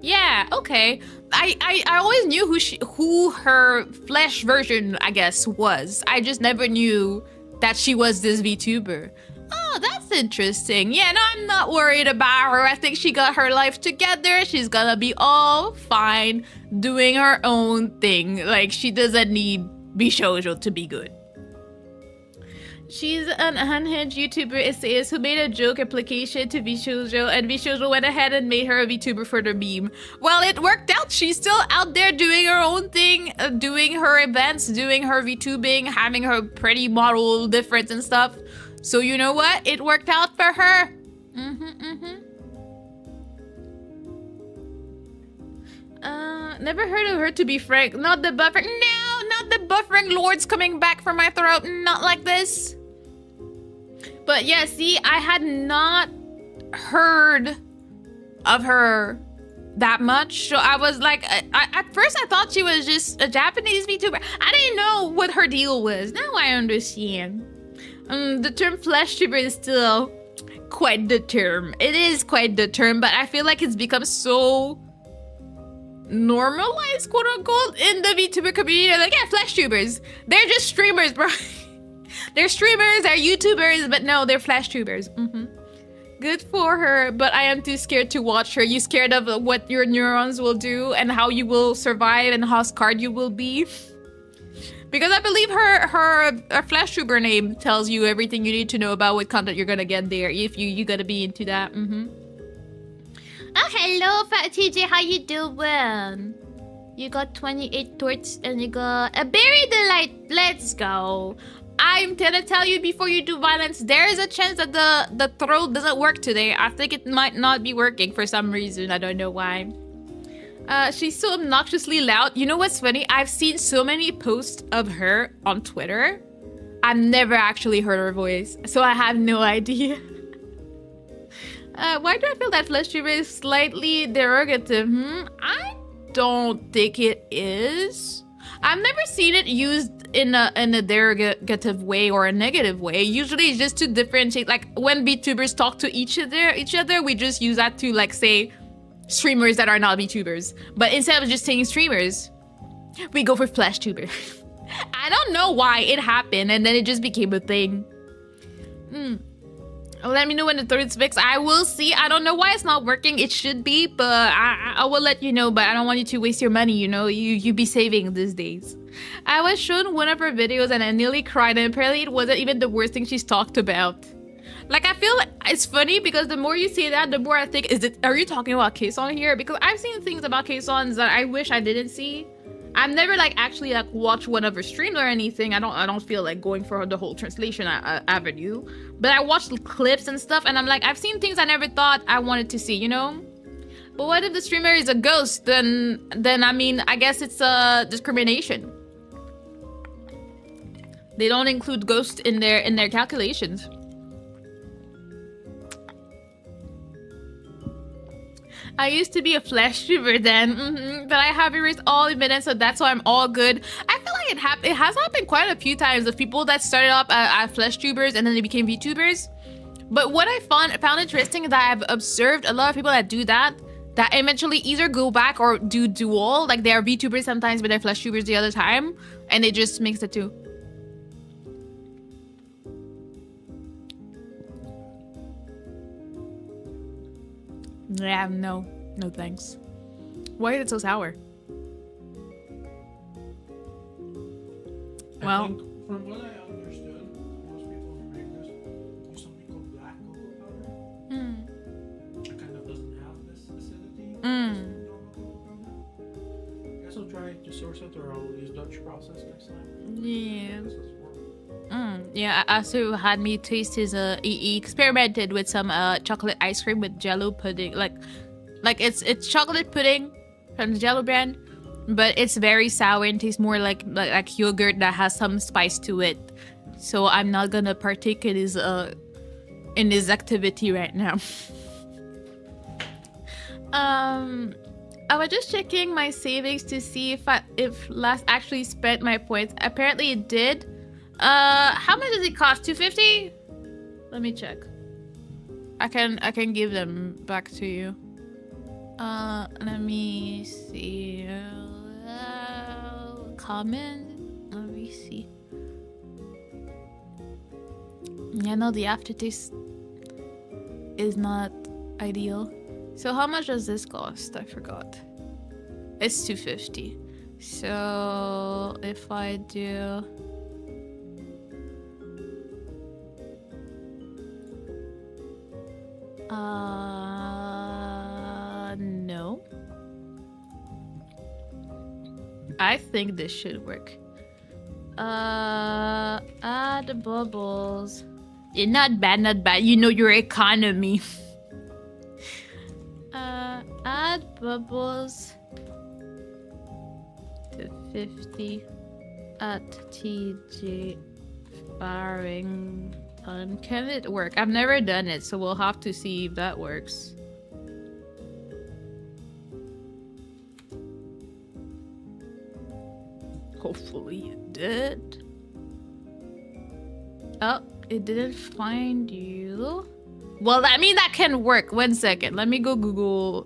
Yeah, okay. I always knew who her flesh version, I guess, was. I just never knew that she was this VTuber. Oh, that's interesting. Yeah, no, I'm not worried about her. I think she got her life together. She's gonna be all fine doing her own thing. She doesn't need Bishoujo to be good. She's an unhinged YouTuber, it says, who made a joke application to VShojo, and VShojo went ahead and made her a VTuber for the meme. Well, it worked out. She's still out there doing her own thing, doing her events, doing her VTubing, having her pretty model difference and stuff. So you know what? It worked out for her. Never heard of her, to be frank. Not the buffering. No, not the buffering lords coming back from my throat. Not like this. But yeah, see, I had not heard of her that much. So I was like, at first I thought she was just a Japanese VTuber. I didn't know what her deal was. Now I understand. The term flesh tuber is still quite the term. It is quite the term, but I feel like it's become so normalized, quote unquote, in the VTuber community. They're like, yeah, flesh tubers. They're just streamers, bro. They're streamers, they're YouTubers, but no, they're flash tubers. Good for her, but I am too scared to watch her. You scared of what your neurons will do and how you will survive and how scarred you will be? Because I believe her flash tuber name tells you everything you need to know about what content you're gonna get there if you gotta be into that. Oh, hello, Fat TJ. How you doing? You got 28 torts and you got a berry delight. Let's go. I'm gonna tell you before you do violence, there is a chance that the throat doesn't work today. I think it might not be working for some reason. I don't know why. She's so obnoxiously loud. You know what's funny? I've seen so many posts of her on Twitter. I've never actually heard her voice, so I have no idea. Why do I feel that flesh tuber is slightly derogative? I don't think it is. I've never seen it used in a derogative way or a negative way. Usually it's just to differentiate. Like when VTubers talk to each other, we just use that to like say streamers that are not VTubers. But instead of just saying streamers, we go for flesh tuber. I don't know why it happened and then it just became a thing. Let me know when the throat's fixed. I will see. I don't know why it's not working. It should be, but I will let you know. But I don't want you to waste your money, you know? You be saving these days. I was shown one of her videos and I nearly cried, and apparently it wasn't even the worst thing she's talked about. Like, I feel like it's funny because the more you say that, the more I think, are you talking about Kason here? Because I've seen things about Kasons that I wish I didn't see. I've never like actually like watched one of her streams or anything. I don't feel like going for the whole translation avenue. But I watched the clips and stuff, and I'm like, I've seen things I never thought I wanted to see, you know? But what if the streamer is a ghost? Then I mean, I guess it's a discrimination. They don't include ghosts in their calculations. I used to be a flesh tuber then, but I have erased all evidence, so that's why I'm all good. I feel like it has happened quite a few times of people that started up as flesh tubers and then they became VTubers. But what I found interesting is that I've observed a lot of people that do that eventually either go back or do dual, like they are VTubers sometimes, but they're flesh tubers the other time, and they just mix the two. Yeah, no thanks. Why is it so sour? Well, I think from what I understood, most people who make this use something called black cocoa powder. It kind of doesn't have this acidity. Normal cocoa powder. I guess I'll try to source it, or I'll use Dutch process next time. Yeah. Yeah, Asu had me taste his he experimented with some chocolate ice cream with Jello pudding, like it's chocolate pudding from the Jello brand, but it's very sour and tastes more like yogurt that has some spice to it. So I'm not gonna partake in his activity right now. I was just checking my savings to see if last actually spent my points. Apparently it did. How much does it cost? 250? Let me check. I can give them back to you. Let me see. Comment. Let me see. Yeah, no, the aftertaste is not ideal. So how much does this cost? I forgot. It's 250. So if I do No. I think this should work. Add bubbles. Yeah, not bad, not bad. You know your economy. Add bubbles to 50 at TJ Barrington. Can it work? I've never done it, so we'll have to see if that works. Hopefully it did. Oh, it didn't find you. Well, I mean that can work. 1 second. Let me go Google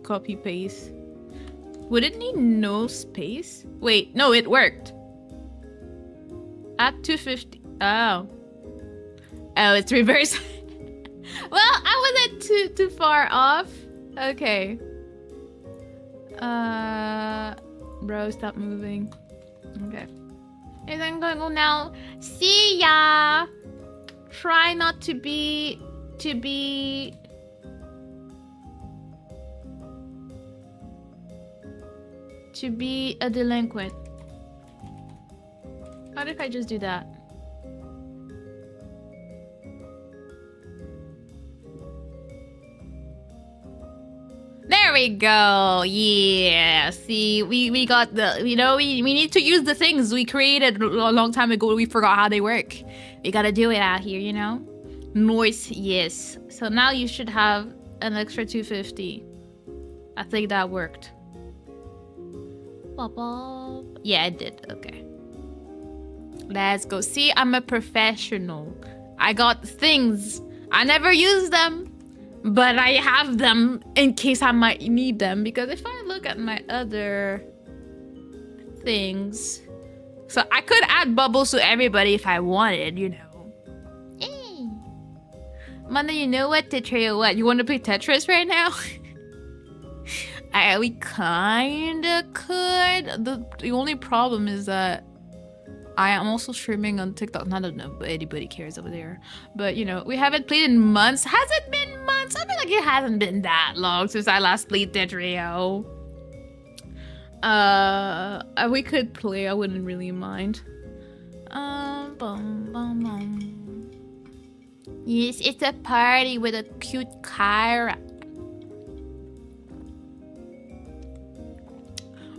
copy paste. Would it need no space? Wait, no, it worked. At 250. Oh. Oh, it's reverse. Well, I wasn't too far off. Okay. Bro, stop moving. Okay. And I'm gonna go now. See ya. Try not to be a delinquent. What if I just do that? There we go. Yeah. See, we got the, you know, we need to use the things we created a long time ago. We forgot how they work. We gotta do it out here, you know? Noise, yes. So now you should have an extra 250. I think that worked. Yeah, it did. Okay. Let's go. See, I'm a professional. I got things. I never use them, but I have them in case I might need them. Because if I look at my other things, so I could add bubbles to everybody if I wanted, you know. Hey. Mana, you know what, Tetris? What? You want to play Tetris right now? We kinda could. The only problem is that I am also streaming on TikTok. I don't know if anybody cares over there. But, you know, we haven't played in months. Has it been months? I feel like it hasn't been that long since I last played Tetris. We could play. I wouldn't really mind. Yes, it's a party with a cute Kyra.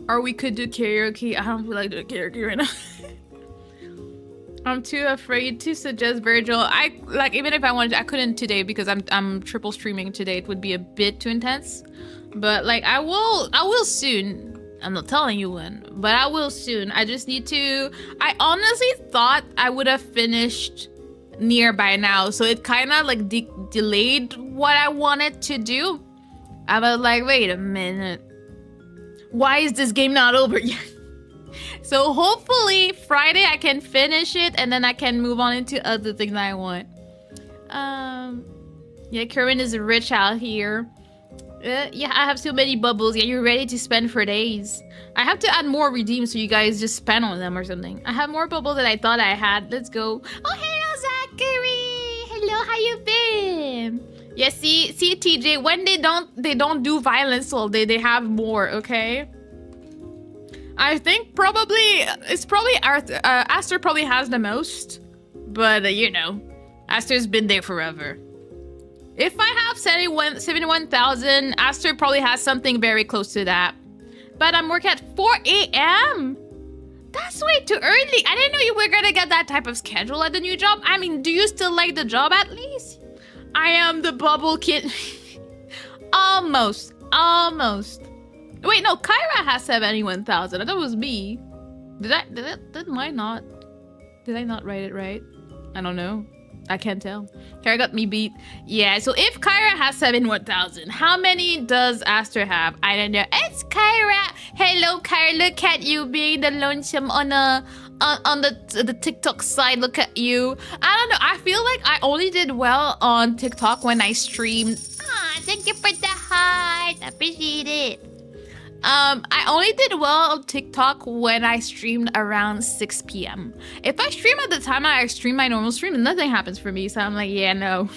Or we could do karaoke. I don't feel like doing karaoke right now. I'm too afraid to suggest Virgil. I like, even if I wanted to, I couldn't today because I'm triple streaming today. It would be a bit too intense. But like I will soon. I'm not telling you when, but I will soon. I just need to. I honestly thought I would have finished nearby now, so it kind of like delayed what I wanted to do. I was like, wait a minute. Why is this game not over yet? So hopefully Friday I can finish it and then I can move on into other things I want. Yeah, Kerwin is rich out here. Yeah, I have so many bubbles. Yeah, you're ready to spend for days. I have to add more redeems so you guys just spend on them or something. I have more bubbles than I thought I had. Let's go. Oh, hello, Zachary. Hello, how you been? Yeah, see, TJ, when they don't do violence all day, they have more, okay? I think it's probably Arthur. Aster probably has the most, but you know, Aster's been there forever. If I have 71,000, Aster probably has something very close to that. But I'm working at 4 a.m. That's way too early. I didn't know you were gonna get that type of schedule at the new job. I mean, do you still like the job at least? I am the bubble kid. Almost. Wait, no, Kyra has 71,000. I thought it was me. Did I not write it right? I don't know. I can't tell. Kyra got me beat. Yeah, so if Kyra has 71,000, how many does Aster have? I don't know. It's Kyra. Hello, Kyra. Look at you being the lonesome on the TikTok side. Look at you. I don't know. I feel like I only did well on TikTok when I streamed. Ah, thank you for the heart. Appreciate it. I only did well on TikTok when I streamed around 6 p.m. If I stream at the time I stream my normal stream, nothing happens for me. So I'm like, yeah, no.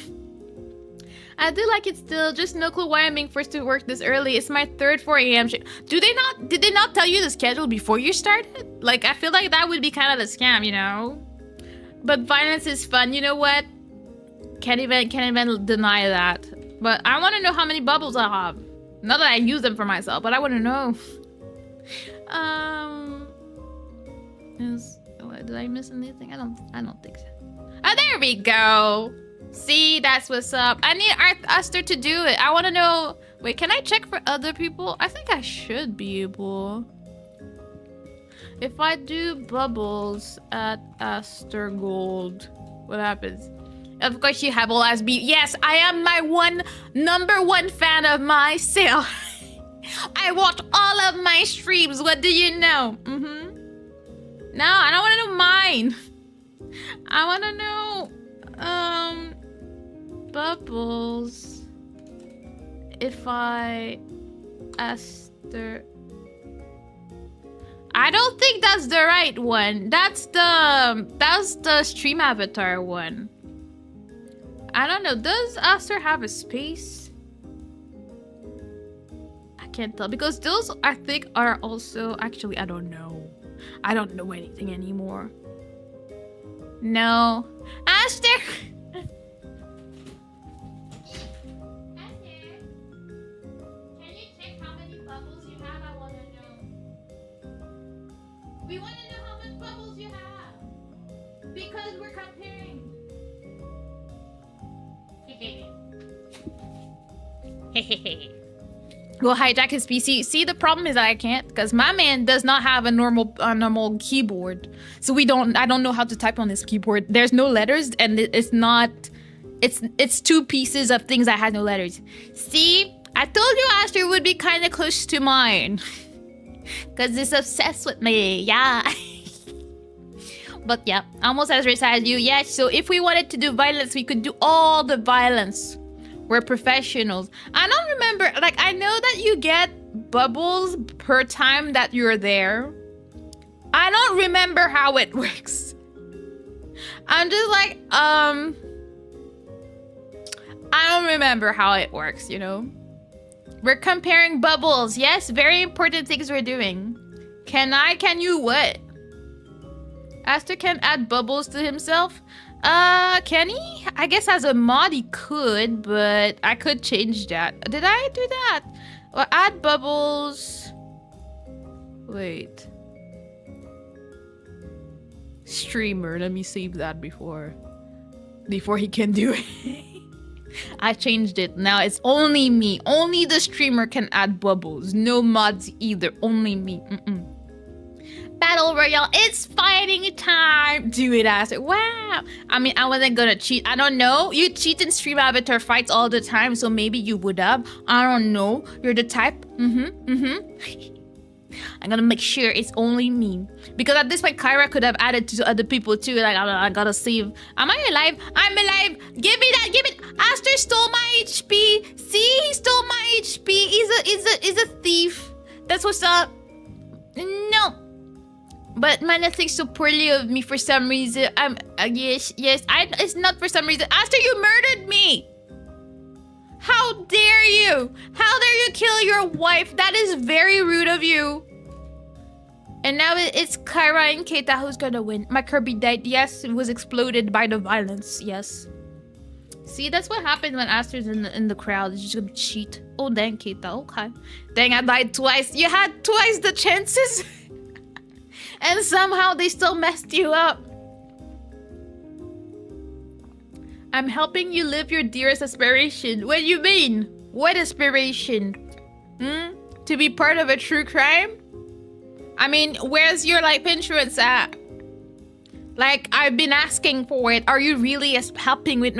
I do like it still. Just no clue why I'm being forced to work this early. It's my third 4 a.m. shift. Did they not tell you the schedule before you started? Like, I feel like that would be kind of a scam, you know? But violence is fun. You know what? Can't even deny that. But I want to know how many bubbles I have. Not that I use them for myself, but I want to know. Did I miss anything? I don't think so. Oh, there we go. See, that's what's up. I need Aster to do it. I want to know. Wait, can I check for other people? I think I should be able. If I do bubbles at Aster Gold, what happens? Of course, you have all as be. Yes, I am my number one fan of myself. I watch all of my streams. What do you know? No, I don't want to know mine. I want to know, bubbles. If I Aster. I don't think that's the right one. That's the stream avatar one. I don't know. Does Aster have a space? I can't tell because those I think are also actually I don't know. I don't know anything anymore. No. Aster! Can you check how many bubbles you have? I want to know. We want to know how many bubbles you have. Because we're comparing. Go hijack his PC. See, the problem is that I can't because my man does not have a normal keyboard. So I don't know how to type on his keyboard. There's no letters and it's two pieces of things that had no letters. See, I told you Aster would be kind of close to mine. Because it's obsessed with me, yeah. But yeah, almost as rich as you. Yeah, so if we wanted to do violence, we could do all the violence. We're professionals. I don't remember, like, I know that you get bubbles per time that you're there. I don't remember how it works. I'm just like, I don't remember how it works, you know? We're comparing bubbles. Yes, very important things we're doing. Can you what? Aster can add bubbles to himself? Can he? I guess as a mod he could, but I could change that. Did I do that? Or add bubbles. Wait. Streamer, let me save that before he can do it. I changed it. Now it's only me. Only the streamer can add bubbles. No mods either. Only me. Battle Royale, it's fighting time. Do it, Aster. Wow. I mean, I wasn't gonna cheat. I don't know. You cheat in stream avatar fights all the time, so maybe you would have. I don't know. You're the type. I'm gonna make sure it's only me. Because at this point, Kyra could have added to other people too. Like, I gotta save. Am I alive? I'm alive. Give me that. Give it. Aster stole my HP. See, he stole my HP. He's a thief. That's what's up. No. But Mana thinks so poorly of me for some reason. Yes. It's not for some reason. Aster, you murdered me. How dare you? How dare you kill your wife? That is very rude of you. And now it's Kyra and Keita who's gonna win. My Kirby died. Yes, it was exploded by the violence. Yes. See, that's what happens when Aster's in the crowd. It's just gonna cheat. Oh, dang, Keita. Okay. Dang, I died twice. You had twice the chances. And somehow they still messed you up. I'm helping you live your dearest aspiration. What do you mean? What aspiration? To be part of a true crime? I mean, where's your life insurance at? Like, I've been asking for it. Are you really helping me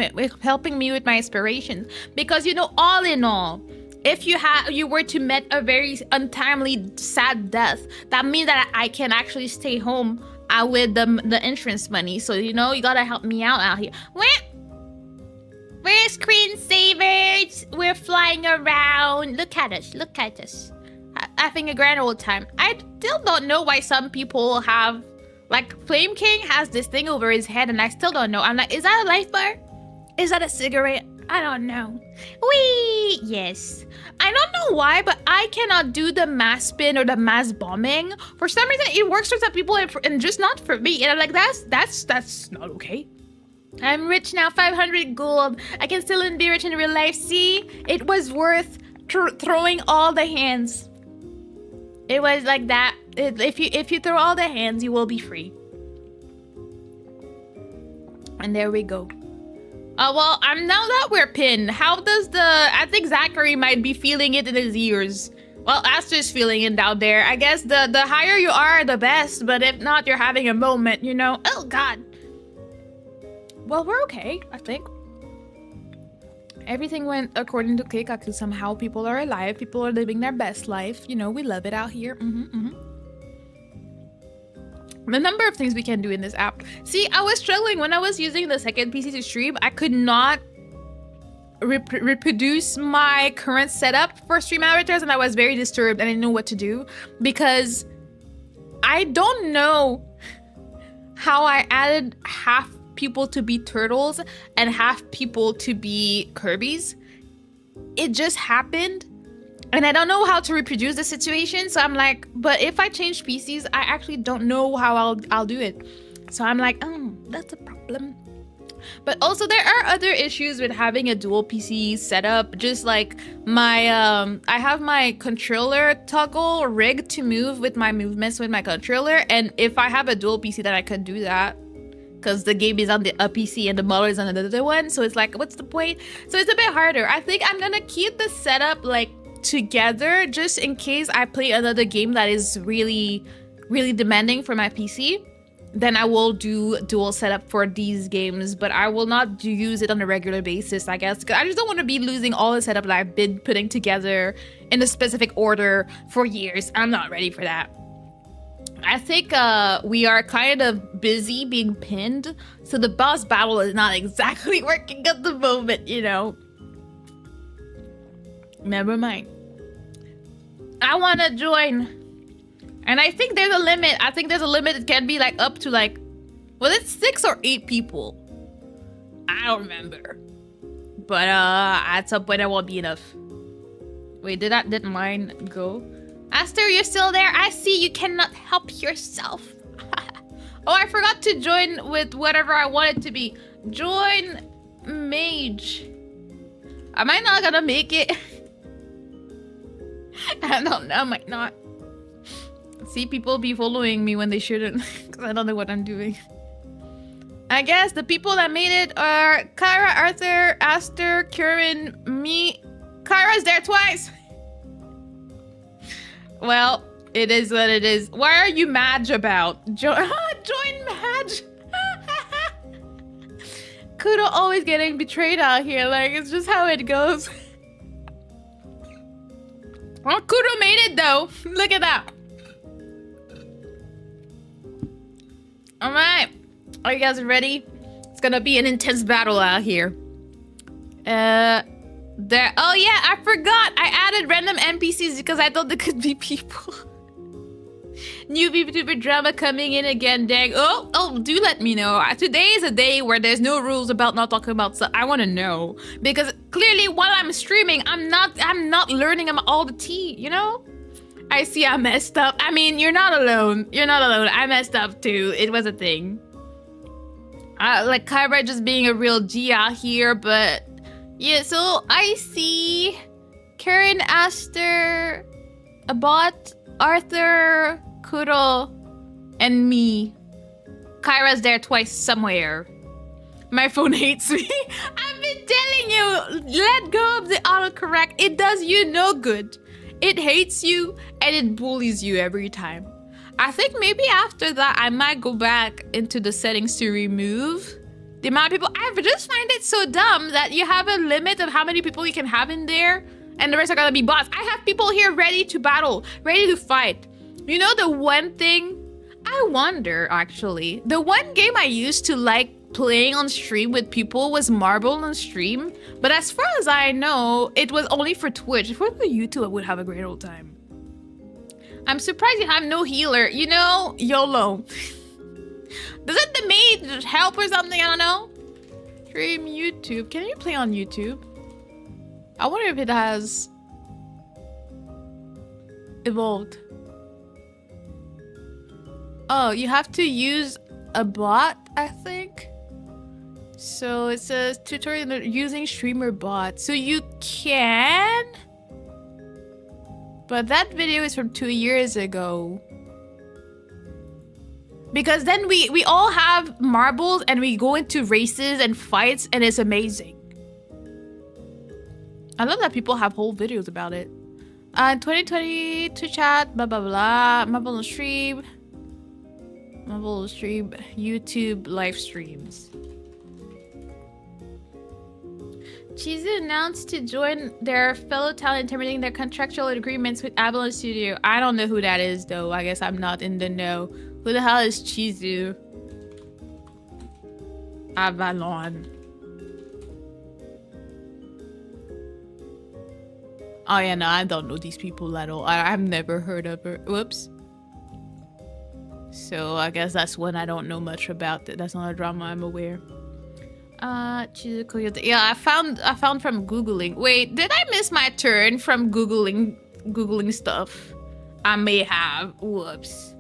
with my aspirations? Because, you know, all in all, if you were to meet a very untimely, sad death, that means that I can actually stay home with the insurance money. So, you know, you gotta help me out here. We're screensavers. We're flying around. Look at us. Having a grand old time. I still don't know why some people have... Like, Flame King has this thing over his head and I still don't know. I'm like, is that a life bar? Is that a cigarette? I don't know. Wee! Yes. I don't know why, but I cannot do the mass spin or the mass bombing. For some reason, it works for some people and just not for me. And I'm like, that's not okay. I'm rich now, 500 gold. I can still be rich in real life. See? It was worth throwing all the hands. It was like that. If you throw all the hands, you will be free. And there we go. Well, now that we're pinned, how does I think Zachary might be feeling it in his ears. Well, Aster's feeling it down there. I guess the higher you are, the best. But if not, you're having a moment, you know? Oh, God. Well, we're okay, I think. Everything went according to Keikaku. Somehow people are alive. People are living their best life. You know, we love it out here. The number of things we can do in this app. See, I was struggling when I was using the second PC to stream. I could not reproduce my current setup for stream avatars, and I was very disturbed. I didn't know what to do because I don't know how I added half people to be turtles and half people to be Kirby's. It just happened. And I don't know how to reproduce the situation, so I'm like, but if I change PCs, I actually don't know how I'll do it. So I'm like, oh, that's a problem. But also there are other issues with having a dual PC setup. Just like my, I have my controller toggle rigged to move with my movements with my controller. And if I have a dual PC, then I could do that. Because the game is on a PC and the model is on another one. So it's like, what's the point? So it's a bit harder. I think I'm gonna keep the setup like together just in case I play another game that is really demanding for my PC. Then I will do dual setup for these games, but I will not use it on a regular basis, I guess, because I just don't want to be losing all the setup that I've been putting together in a specific order for years. I'm not ready for that. I think we are kind of busy being pinned, so the boss battle is not exactly working at the moment, you know. Never mind. I want to join. And I think there's a limit. I think there's a limit. It can be like up to like, well, it's 6 or 8 people. I don't remember. But at some point, it won't be enough. Wait, did mine go? Aster, you're still there? I see you cannot help yourself. Oh, I forgot to join with whatever I wanted to be. Join mage. Am I not gonna make it? I don't know, I might not. See, people be following me when they shouldn't, because I don't know what I'm doing. I guess the people that made it are Kyra, Arthur, Aster, Kieran, me. Kyra's there twice. Well, it is what it is. Why are you Madge about? Join Madge. Kudo always getting betrayed out here. Like, it's just how it goes. Well, Kudo made it though. Look at that. All right. Are you guys ready? It's gonna be an intense battle out here. Oh yeah, I forgot. I added random NPCs because I thought there could be people. New vtuber drama coming in again, dang. Oh, do let me know. Today is a day where there's no rules about not talking about stuff. I want to know because clearly while I'm streaming, I'm not learning all the tea, you know? I see I messed up. I mean, you're not alone. You're not alone. I messed up too. It was a thing. Like Kyra just being a real G out here, but yeah, so I see Karen, Aster, Abot, Arthur, Kuro, and me. Kyra's there twice somewhere. My phone hates me. I've been telling you, let go of the autocorrect. It does you no good. It hates you and it bullies you every time. I think maybe after that, I might go back into the settings to remove the amount of people. I just find it so dumb that you have a limit of how many people you can have in there and the rest are gonna be bots. I have people here ready to battle, ready to fight. You know, the one thing, I wonder actually, the one game I used to like playing on stream with people was Marble on stream. But as far as I know, it was only for Twitch. If it was YouTube, I would have a great old time. I'm surprised you have no healer. You know, YOLO. Doesn't the maid help or something? I don't know. Stream YouTube. Can you play on YouTube? I wonder if it has evolved. Oh, you have to use a bot, I think. So it says tutorial using streamer bot. So you can, but that video is from 2 years ago. Because then we all have marbles and we go into races and fights and it's amazing. I love that people have whole videos about it. 2020 to chat, blah blah blah. Marble stream, YouTube live streams. Cheesy announced to join their fellow talent, terminating their contractual agreements with Avalon Studio. I don't know who that is though. I guess I'm not in the know. Who the hell is Chizu? Avalon. Oh yeah, no, I don't know these people at all. I've never heard of her. Whoops. So I guess that's one I don't know much about. That's not a drama I'm aware. Chizu Coyote. Yeah, I found from Googling. Wait, did I miss my turn from Googling stuff? I may have. Whoops.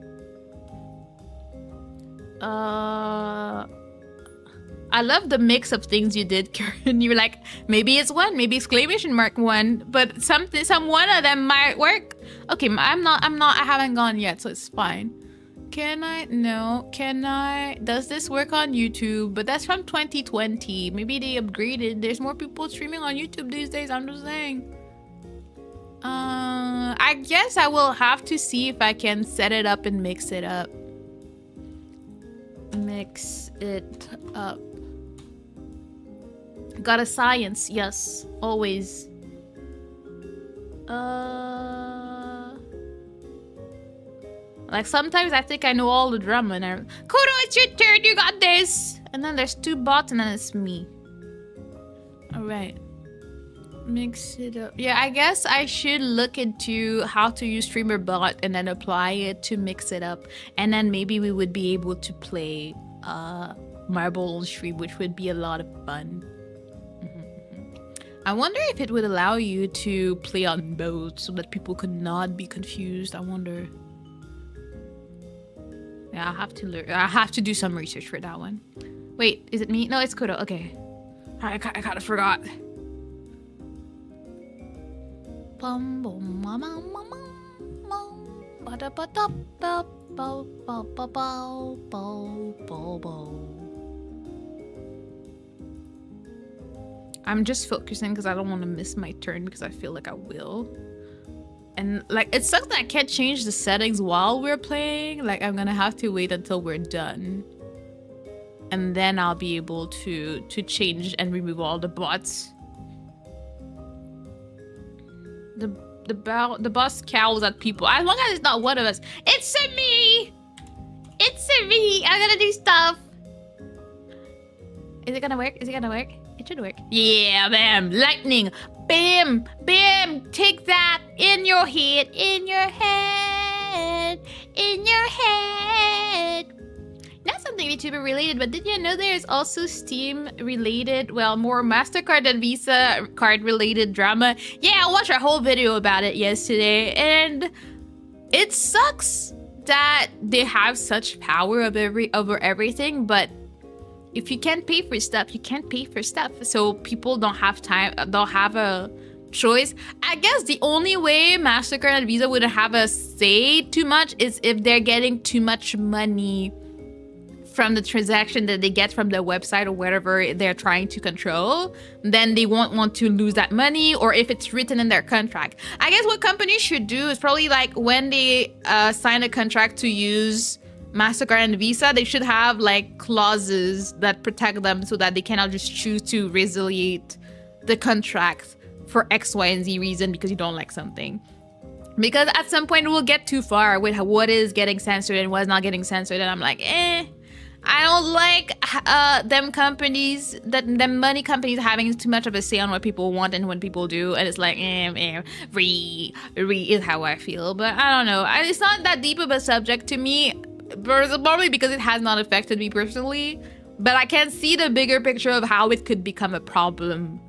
I love the mix of things you did, Karen. You were like, maybe it's one, maybe exclamation mark one, but some one of them might work. Okay, I haven't gone yet, so it's fine. Can I? No. Can I? Does this work on YouTube? But that's from 2020. Maybe they upgraded. There's more people streaming on YouTube these days. I'm just saying. I guess I will have to see if I can set it up and mix it up. Mix it up. Got a science. Yes. Always. Like sometimes I think I know all the drama and Kodo, it's your turn, you got this! And then there's 2 bots and then it's me. Alright. Mix it up. Yeah, I guess I should look into how to use streamer bot and then apply it to mix it up. And then maybe we would be able to play Marble on stream, which would be a lot of fun. I wonder if it would allow you to play on both so that people could not be confused. I wonder. Yeah, I'll have to learn. I have to do some research for that one. Wait, is it me? No, it's Kodo. Okay. I kind of forgot. I'm just focusing because I don't want to miss my turn because I feel like I will. And like it sucks that I can't change the settings while we're playing. Like I'm gonna have to wait until we're done. And then I'll be able to change and remove all the bots. The boss scowls at people. As long as it's not one of us. It's a me! It's a me! I'm gonna do stuff. Is it gonna work? Is it gonna work? It should work. Yeah, bam! Lightning! Bam! Bam! Take that in your head! In your head! In your head! Not something VTuber related, but did you know there's also Steam related, well, more MasterCard and Visa card related drama? Yeah, I watched a whole video about it yesterday, and it sucks that they have such power over everything, but if you can't pay for stuff, you can't pay for stuff. So people don't have time, don't have a choice. I guess the only way MasterCard and Visa would have a say too much is if they're getting too much money from the transaction that they get from the website or whatever they're trying to control, then they won't want to lose that money, or if it's written in their contract. I guess what companies should do is probably like when they sign a contract to use MasterCard and Visa, they should have like clauses that protect them so that they cannot just choose to resiliate the contract for X, Y, and Z reason because you don't like something. Because at some point we'll get too far with what is getting censored and what is not getting censored, and I'm like, I don't like them money companies having too much of a say on what people want and what people do, and it's like, re is how I feel. But I don't know. It's not that deep of a subject to me, probably because it has not affected me personally. But I can see the bigger picture of how it could become a problem.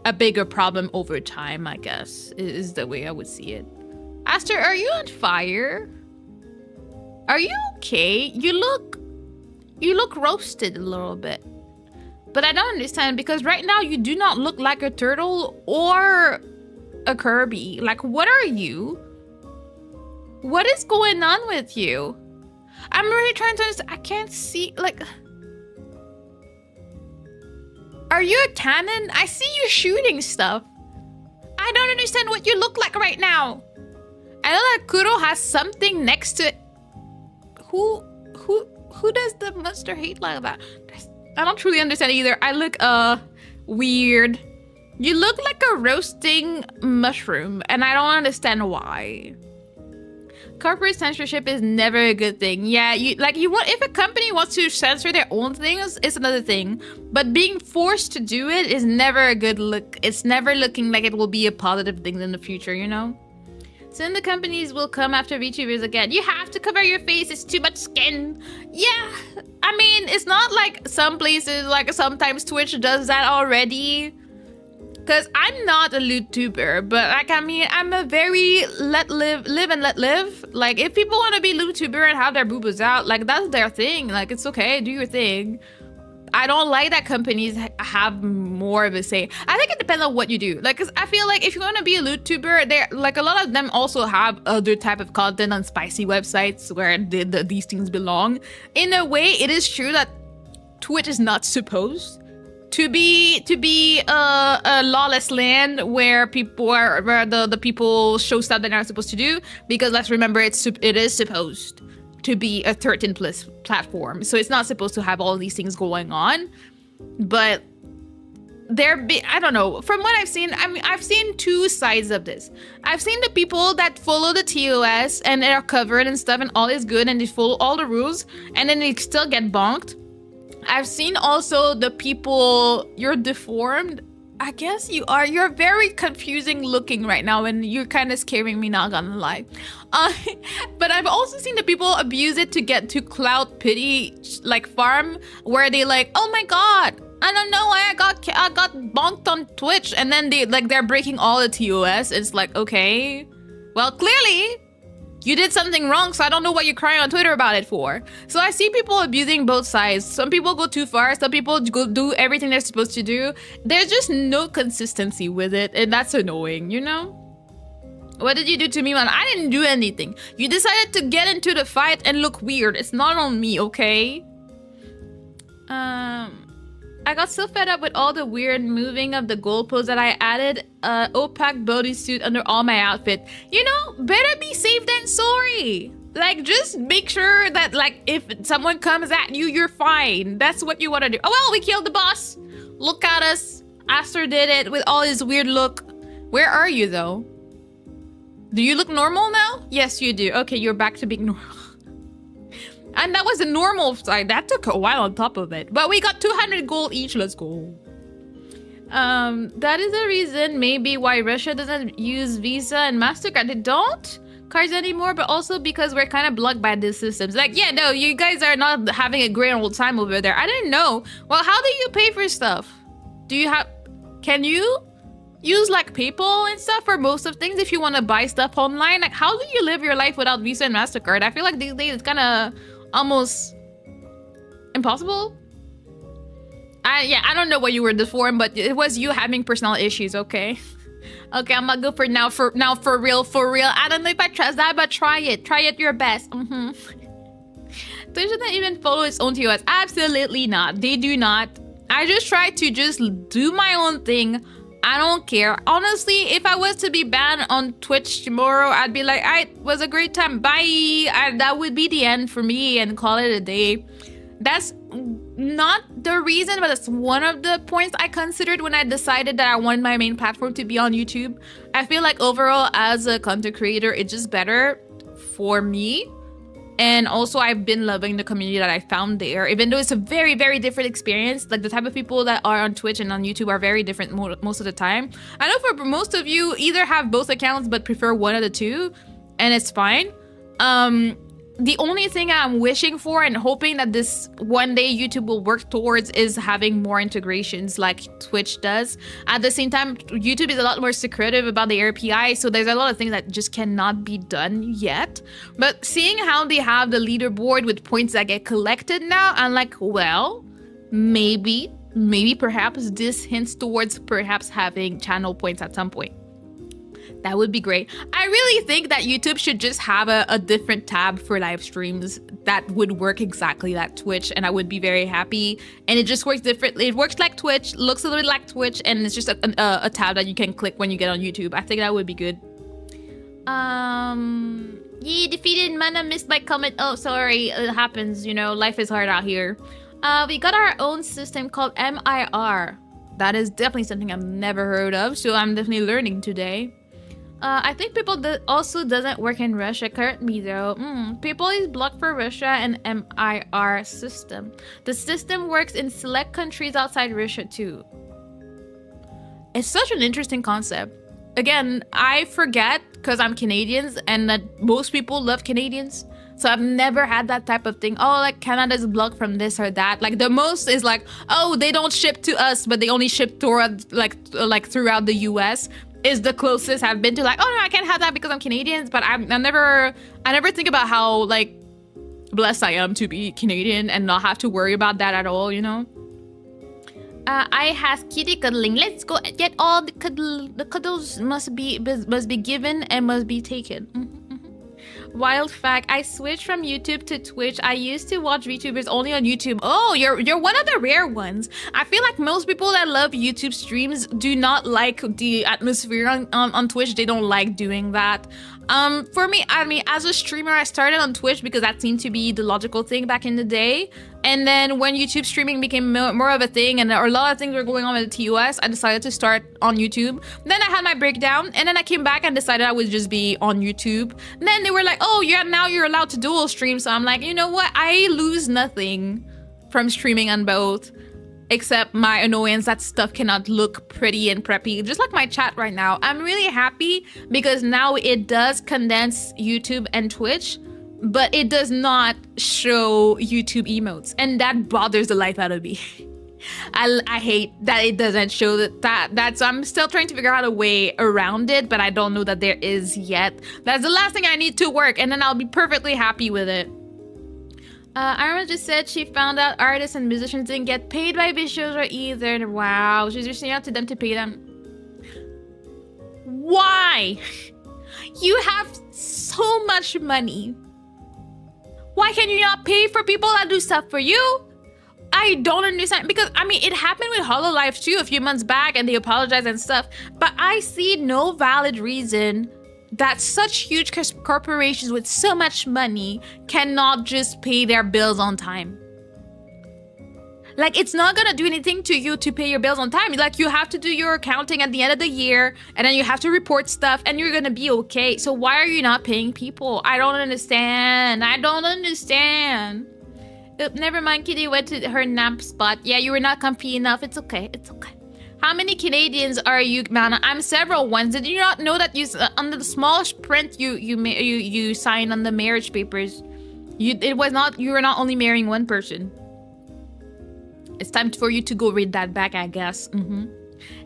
A bigger problem over time, I guess, is the way I would see it. Aster, are you on fire? Are you okay? You look roasted a little bit. But I don't understand, because right now you do not look like a turtle or a Kirby. Like, what are you? What is going on with you? I'm really trying to understand. I can't see, like... Are you a cannon? I see you shooting stuff. I don't understand what you look like right now. I know that Kuro has something next to it. Who does the monster hate like that? I don't truly understand either. I look weird. You look like a roasting mushroom, and I don't understand why. Corporate censorship is never a good thing. Yeah, if a company wants to censor their own things, it's another thing. But being forced to do it is never a good look. It's never looking like it will be a positive thing in the future, you know? Soon the companies will come after VTubers again. You have to cover your face, it's too much skin. Yeah, I mean, it's not like some places, like sometimes Twitch does that already. Because I'm not a YouTuber, but like, I mean, I'm a very live and let live. Like, if people want to be YouTuber and have their boobas out, like, that's their thing. Like, it's okay, do your thing. I don't like that companies have more of a say. I think it depends on what you do. Like, cause I feel like if you want to be a YouTuber, there, like, a lot of them also have other type of content on spicy websites where these things belong. In a way, it is true that Twitch is not supposed to be a lawless land where the people show stuff they're not supposed to do, because let's remember it is supposed to be a 13 plus platform, so it's not supposed to have all these things going on. But I don't know, from what I've seen, I mean, I've seen two sides of this. I've seen the people that follow the TOS and they're covered and stuff and all is good and they follow all the rules and then they still get bonked. I've seen also the people, you're deformed. I guess you are. You're very confusing looking right now and you're kind of scaring me, not gonna lie. But I've also seen the people abuse it to get to clout pity like farm, where they like, oh my god, I don't know why I got bonked on Twitch, and then they're breaking all the TOS. It's like, okay, well, clearly you did something wrong, so I don't know what you're crying on Twitter about it for. So I see people abusing both sides. Some people go too far, some people go do everything they're supposed to do. There's just no consistency with it, and that's annoying, you know? What did you do to me, man? I didn't do anything. You decided to get into the fight and look weird. It's not on me, okay? I got so fed up with all the weird moving of the goalposts that I added opaque bodysuit under all my outfit. You know, better be safe than sorry. Like, just make sure that, like, if someone comes at you, you're fine. That's what you want to do. Oh, well, we killed the boss. Look at us. Aster did it with all his weird look. Where are you, though? Do you look normal now? Yes, you do. Okay, you're back to being normal. And that was the normal side. That took a while on top of it. But we got 200 gold each. Let's go. That is the reason maybe why Russia doesn't use Visa and MasterCard. They don't cards anymore, but also because we're kind of blocked by these systems. Like, yeah, no, you guys are not having a great old time over there. I didn't know. Well, how do you pay for stuff? Do you have... Can you use like PayPal and stuff for most of things if you want to buy stuff online? Like, how do you live your life without Visa and MasterCard? I feel like these days it's kind of almost impossible. I don't know what you were deformed, but it was you having personal issues, okay? Okay, I'm not good for now. For real. I don't know if I trust that, but try it your best. Twitch doesn't even follow its own TOS. Absolutely not. They do not. I just try to just do my own thing. I don't care. Honestly, if I was to be banned on Twitch tomorrow, I'd be like, it was a great time. Bye. That would be the end for me and call it a day. That's not the reason, but that's one of the points I considered when I decided that I wanted my main platform to be on YouTube. I feel like overall, as a content creator, it's just better for me. And also, I've been loving the community that I found there, even though it's a very, very different experience. Like, the type of people that are on Twitch and on YouTube are very different most of the time. I know for most of you, either have both accounts but prefer one of the two, and it's fine. the only thing I'm wishing for and hoping that this one day YouTube will work towards is having more integrations like Twitch does. At the same time, YouTube is a lot more secretive about the API, so there's a lot of things that just cannot be done yet. But seeing how they have the leaderboard with points that get collected now, I'm like, well, maybe perhaps this hints towards perhaps having channel points at some point. That would be great. I really think that YouTube should just have a different tab for live streams that would work exactly like Twitch, and I would be very happy. And it just works differently. It works like Twitch, looks a little bit like Twitch, and it's just a tab that you can click when you get on YouTube. I think that would be good. Yeah, defeated Mana, missed my comment. Oh, sorry, it happens, you know, life is hard out here. We got our own system called MIR. That is definitely something I've never heard of, so I'm definitely learning today. I think people also doesn't work in Russia currently though. People is blocked for Russia and MIR system. The system works in select countries outside Russia too. It's such an interesting concept. Again, I forget because I'm Canadian and that most people love Canadians. So I've never had that type of thing. Oh, like Canada's blocked from this or that. Like the most is like, oh, they don't ship to us, but they only ship toward like throughout the US. Is the closest I've been to like, oh no, I can't have that because I'm Canadian. But I never think about how like blessed I am to be Canadian and not have to worry about that at all, you know. I has kitty cuddling. Let's go get all the cuddle. The cuddles must be given and must be taken. Wild fact, I switched from YouTube to Twitch. I used to watch VTubers only on YouTube. Oh, you're one of the rare ones. I feel like most people that love YouTube streams do not like the atmosphere on Twitch. They don't like doing that. For me, I mean, as a streamer, I started on Twitch because that seemed to be the logical thing back in the day. And then when YouTube streaming became more of a thing and a lot of things were going on with the TOS, I decided to start on YouTube. Then I had my breakdown and then I came back and decided I would just be on YouTube. And then they were like, oh, yeah, now you're allowed to dual stream. So I'm like, you know what? I lose nothing from streaming on both, except my annoyance that stuff cannot look pretty and preppy, just like my chat right now. I'm really happy because now it does condense YouTube and Twitch, but it does not show YouTube emotes, and that bothers the life out of me. I hate that it doesn't show that. So I'm still trying to figure out a way around it, but I don't know that there is yet. That's the last thing I need to work, and then I'll be perfectly happy with it. Irma just said she found out artists and musicians didn't get paid by Bishoja either. Wow, she's reaching out to them to pay them. Why? You have so much money. Why can you not pay for people that do stuff for you? I don't understand, because I mean, it happened with Hololive too a few months back and they apologized and stuff, but I see no valid reason that such huge corporations with so much money cannot just pay their bills on time. Like, it's not gonna do anything to you to pay your bills on time. Like, you have to do your accounting at the end of the year, and then you have to report stuff, and you're gonna be okay. So why are you not paying people? I don't understand. I don't understand. Never mind, Kitty went to her nap spot. Yeah, you were not comfy enough. It's okay. It's okay. How many Canadians are you, Mana? I'm several ones. Did you not know that you under the smallest print you signed on the marriage papers? You were not only marrying one person. It's time for you to go read that back, I guess.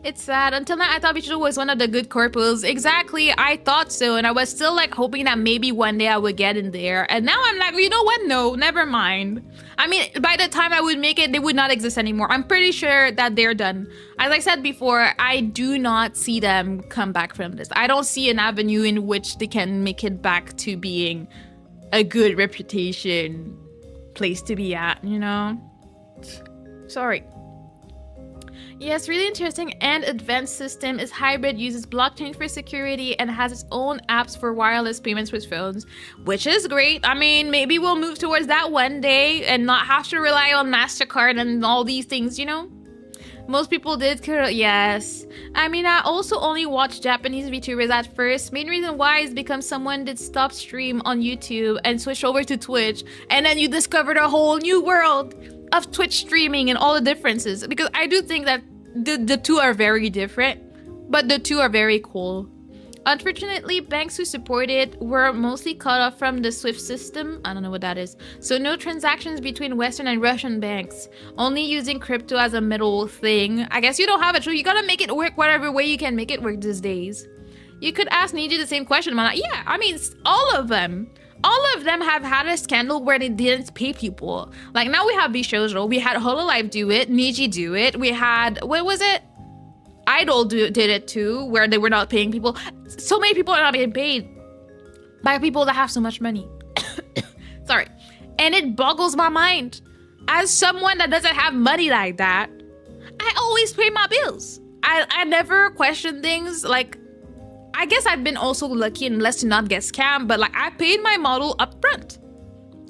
It's sad. Until now, I thought Bicho was one of the good corporals. Exactly, I thought so, and I was still like hoping that maybe one day I would get in there. And now I'm like, you know what? No, never mind. I mean, by the time I would make it, they would not exist anymore. I'm pretty sure that they're done. As I said before, I do not see them come back from this. I don't see an avenue in which they can make it back to being a good reputation place to be at, you know? Sorry. Yes, really interesting and advanced system is hybrid, uses blockchain for security, and has its own apps for wireless payments with phones, which is great. I mean, maybe we'll move towards that one day and not have to rely on MasterCard and all these things, you know? Most people did, yes. I mean, I also only watched Japanese VTubers at first. Main reason why is because someone did stop stream on YouTube and switch over to Twitch, and then you discovered a whole new world of Twitch streaming and all the differences, because I do think that the two are very different, but the two are very cool. Unfortunately, banks who support it were mostly cut off from the SWIFT system. I don't know what that is. So no transactions between Western and Russian banks. Only using crypto as a middle thing. I guess you don't have a choice. You gotta make it work whatever way you can make it work these days. You could ask Niji the same question. Yeah, I mean, all of them. All of them have had a scandal where they didn't pay people. Like now we have Bishojo. We had Hololive do it. Niji do it. We had, what was it? Idol did it too, where they were not paying people. So many people are not getting paid by people that have so much money. Sorry. And it boggles my mind. As someone that doesn't have money like that, I always pay my bills. I never question things. Like, I guess I've been also lucky and blessed to not get scammed, but like I paid my model up front.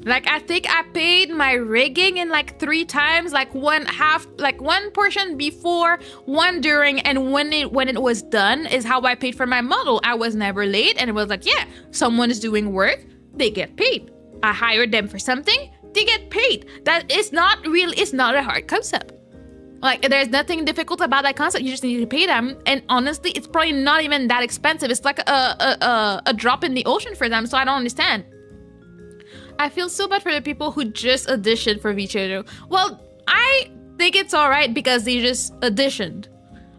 Like I think I paid my rigging in like 3 times, like one portion before, one during, and when it was done is how I paid for my model. I was never late, and it was like, yeah, someone is doing work, they get paid. I hired them for something, they get paid. That is not really, it's not a hard concept. Like there's nothing difficult about that concept. You just need to pay them, and honestly, it's probably not even that expensive. It's like a drop in the ocean for them. So I don't understand. I feel so bad for the people who just auditioned for vtuber. Well, I think it's alright because they just auditioned.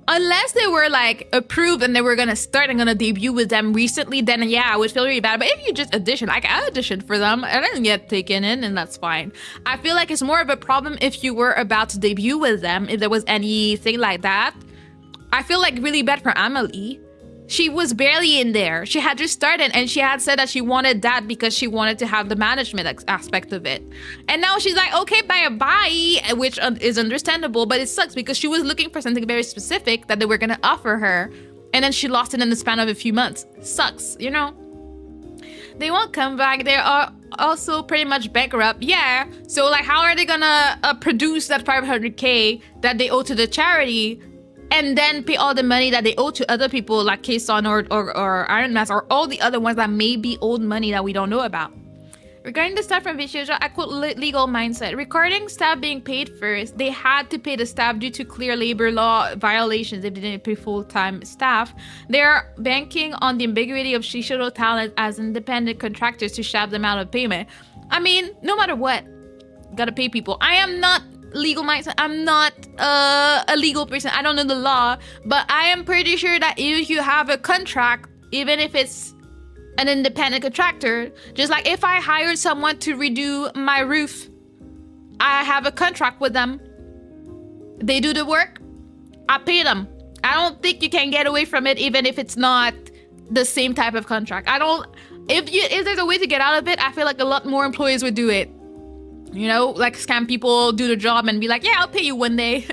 Unless they were like approved and they were gonna start and gonna debut with them recently, then yeah, I would feel really bad. But if you just auditioned, like I auditioned for them, I didn't get taken in, and that's fine. I feel like it's more of a problem if you were about to debut with them, if there was anything like that. I feel like really bad for Amelie. She was barely in there. She had just started, and she had said that she wanted that because she wanted to have the management aspect of it. And now she's like, okay, bye, which is understandable, but it sucks because she was looking for something very specific that they were gonna offer her, and then she lost it in the span of a few months. Sucks, you know? They won't come back. They are also pretty much bankrupt. Yeah, so like how are they gonna produce that 500K that they owe to the charity and then pay all the money that they owe to other people like K-Son or Iron Mask or all the other ones that may be owed money that we don't know about? Regarding the staff from Vituber, I quote legal mindset. Regarding staff being paid first, they had to pay the staff due to clear labor law violations if they didn't pay full-time staff. They are banking on the ambiguity of Shishido talent as independent contractors to shab them out of payment. I mean, no matter what, you gotta pay people. I am not legal mindset. I'm not a legal person. I don't know the law, but I am pretty sure that if you have a contract, even if it's an independent contractor, just like if I hired someone to redo my roof, I have a contract with them. They do the work, I pay them. I don't think you can get away from it even if it's not the same type of contract. If there's a way to get out of it, I feel like a lot more employees would do it. You know, like scam people, do the job and be like, yeah, I'll pay you one day.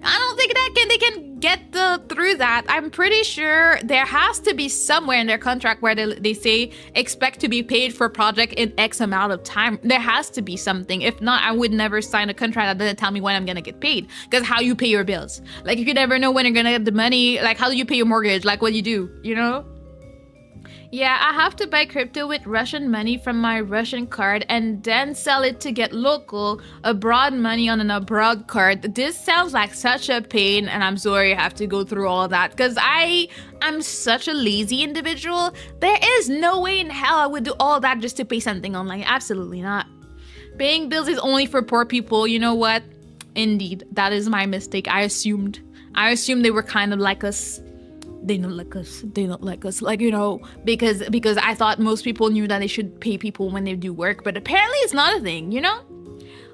I don't think they can get through that. I'm pretty sure there has to be somewhere in their contract where they say expect to be paid for project in X amount of time. There has to be something. If not, I would never sign a contract that doesn't tell me when I'm gonna get paid. Because how you pay your bills? Like if you never know when you're gonna get the money, like how do you pay your mortgage? Like what you do, you know? Yeah, I have to buy crypto with Russian money from my Russian card and then sell it to get local abroad money on an abroad card. This sounds like such a pain, and I'm sorry I have to go through all that because I'm such a lazy individual. There is no way in hell I would do all that just to pay something online. Absolutely not. Paying bills is only for poor people. You know what? Indeed, that is my mistake. I assumed they were kind of like us. They don't like us, like, you know, because I thought most people knew that they should pay people when they do work, but apparently it's not a thing, you know?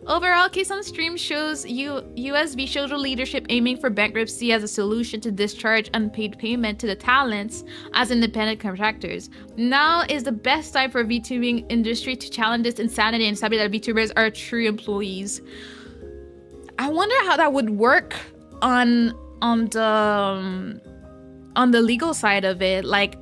Overall, K-Son stream shows US Vtuber leadership aiming for bankruptcy as a solution to discharge unpaid payment to the talents as independent contractors. Now is the best time for VTubing industry to challenge this insanity and establish that VTubers are true employees. I wonder how that would work on the legal side of it. Like,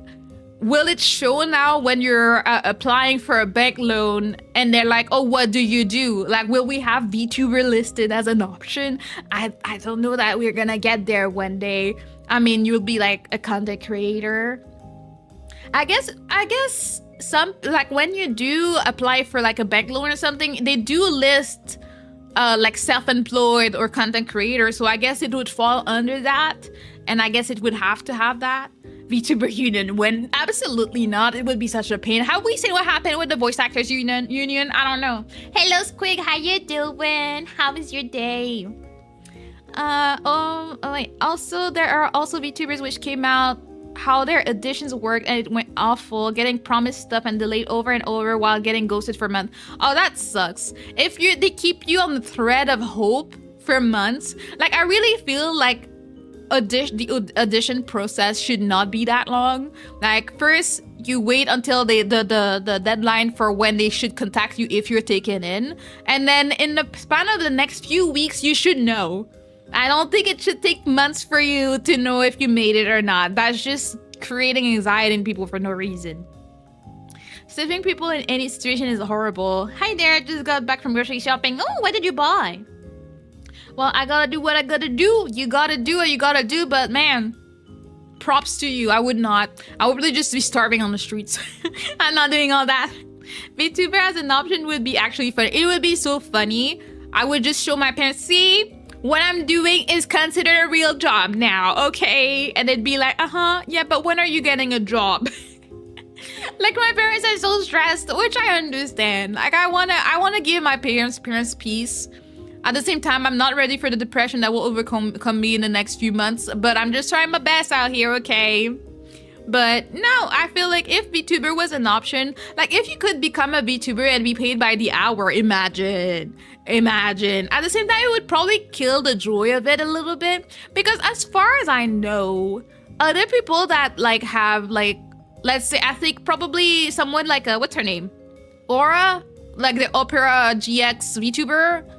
will it show now when you're applying for a bank loan and they're like, oh, what do you do? Like, will we have VTuber listed as an option? I don't know that we're gonna get there one day. I mean, you'll be like a content creator. I guess some, like when you do apply for like a bank loan or something, they do list like self-employed or content creator. So I guess it would fall under that. And I guess it would have to have that. VTuber union when absolutely not. It would be such a pain. Have we seen what happened with the voice actors union? I don't know. Hello Squig, how you doing? How was your day? Wait. Also, there are also VTubers which came out how their auditions worked and it went awful, getting promised stuff and delayed over and over while getting ghosted for months. Oh, that sucks. If they keep you on the thread of hope for months, like I really feel like the audition process should not be that long. Like first you wait until the deadline for when they should contact you if you're taken in, and then in the span of the next few weeks you should know. I don't think it should take months for you to know if you made it or not. That's just creating anxiety in people for no reason. Saving people in any situation is horrible. Hi there, I just got back from grocery shopping. Oh, what did you buy? Well, I gotta do what I gotta do. You gotta do what you gotta do, but man, props to you. I would not. I would really just be starving on the streets. I'm not doing all that. VTuber as an option would be actually fun. It would be so funny. I would just show my parents, see, what I'm doing is considered a real job now, okay? And they'd be like, yeah, but when are you getting a job? Like my parents are so stressed, which I understand. Like I wanna give my parents peace. At the same time, I'm not ready for the depression that will overcome me in the next few months, but I'm just trying my best out here, okay? But no, I feel like if VTuber was an option, like if you could become a VTuber and be paid by the hour, imagine. At the same time, it would probably kill the joy of it a little bit, because as far as I know, other people that like have like, let's say, I think probably someone like, what's her name? Aura? Like the Opera GX VTuber?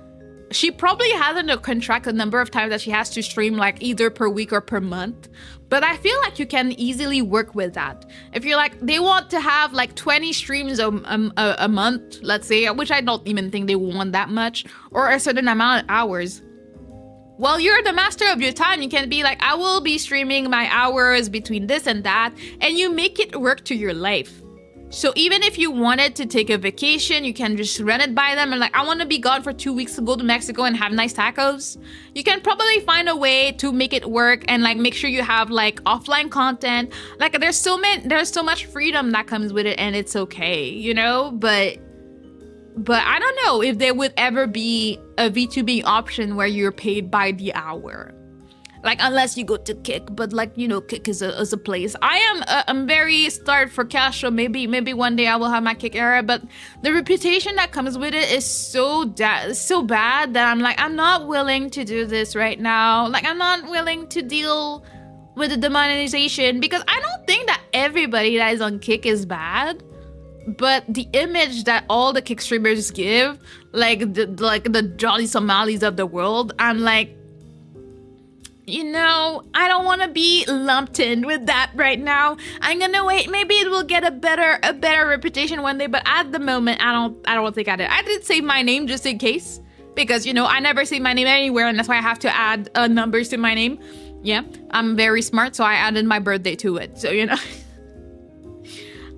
She probably has in the contract a number of times that she has to stream like either per week or per month. But I feel like you can easily work with that. If you're like, they want to have like 20 streams a month, let's say, which I don't even think they want that much, or a certain amount of hours. Well, you're the master of your time. You can be like, I will be streaming my hours between this and that, and you make it work to your life. So even if you wanted to take a vacation, you can just run it by them and like, I want to be gone for 2 weeks to go to Mexico and have nice tacos. You can probably find a way to make it work and like make sure you have like offline content. Like there's so much freedom that comes with it, and it's okay, you know? But I don't know if there would ever be a VTubing option where you're paid by the hour. Like, unless you go to Kick, but like, you know, Kick is a place. I'm very starved for cash, so maybe one day I will have my Kick era, but the reputation that comes with it is so bad that I'm like, I'm not willing to do this right now. Like, I'm not willing to deal with the demonetization, because I don't think that everybody that is on Kick is bad, but the image that all the Kick streamers give, like the Jolly Somalis of the world, I'm like, you know, I don't want to be lumped in with that right now. I'm gonna wait. Maybe it will get a better reputation one day. But at the moment, I don't think I did. I did save my name just in case, because you know I never save my name anywhere, and that's why I have to add numbers to my name. Yeah, I'm very smart, so I added my birthday to it. So you know.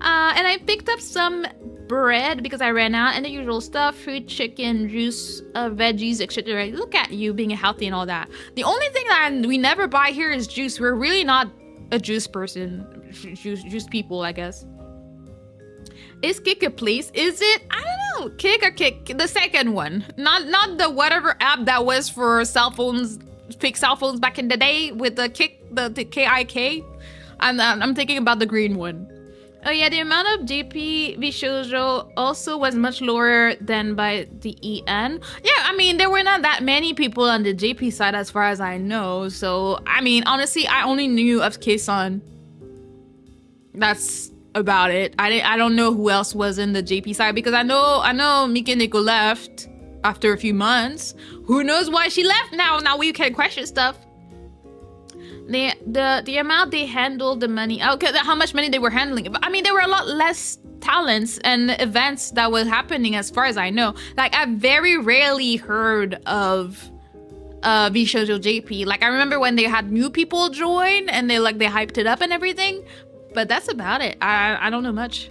And I picked up some bread because I ran out, and the usual stuff: fruit, chicken, juice, veggies, etc. Look at you being healthy and all that. The only thing that we never buy here is juice. We're really not a juice person, juice people, I guess. Is Kick a place? Is it? I don't know. Kick or Kick? The second one, not the whatever app that was for cell phones, fake cell phones back in the day with the Kick, the KIK. I'm thinking about the green one. Oh yeah, the amount of JP Vishojo also was much lower than by the EN. Yeah, I mean, there were not that many people on the JP side as far as I know. So, I mean, honestly, I only knew of K-san. That's about it. I don't know who else was in the JP side, because I know Miki Nico left after a few months. Who knows why she left now? Now we can question stuff. The amount they handled the money, okay, how much money they were handling. I mean, there were a lot less talents and events that was happening as far as I know. Like, I very rarely heard of Vishojo JP. Like, I remember when they had new people join and they hyped it up and everything, but that's about it. I don't know much.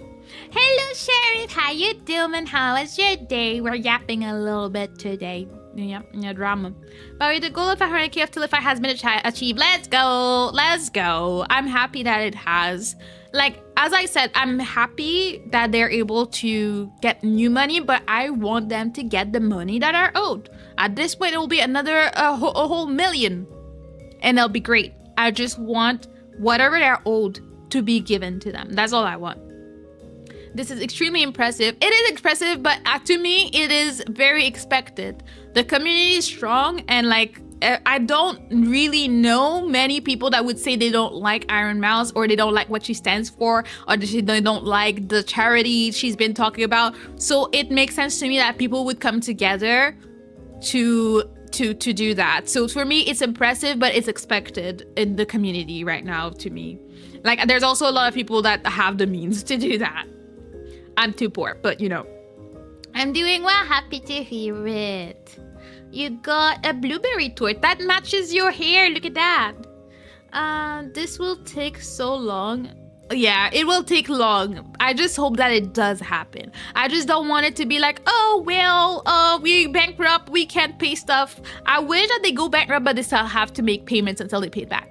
Hello, Sheriff. How you doing? How was your day? We're yapping a little bit today. Yeah, drama. But the goal of 500k of Tilify has been achieved. Let's go. I'm happy that it has. Like, as I said, I'm happy that they're able to get new money, but I want them to get the money that are owed. At this point, it will be another a whole million, and they'll be great. I just want whatever they're owed to be given to them. That's all I want. This is extremely impressive. It is impressive, but to me, it is very expected. The community is strong, and like, I don't really know many people that would say they don't like Iron Mouse, or they don't like what she stands for, or they don't like the charity she's been talking about. So it makes sense to me that people would come together to do that. So for me, it's impressive, but it's expected in the community right now to me. Like, there's also a lot of people that have the means to do that. I'm too poor, but you know. I'm doing well. Happy to hear it. You got a blueberry torte. That matches your hair. Look at that. This will take so long. Yeah, it will take long. I just hope that it does happen. I just don't want it to be like, oh, well, we bankrupt. We can't pay stuff. I wish that they go bankrupt, but they still have to make payments until they pay it back.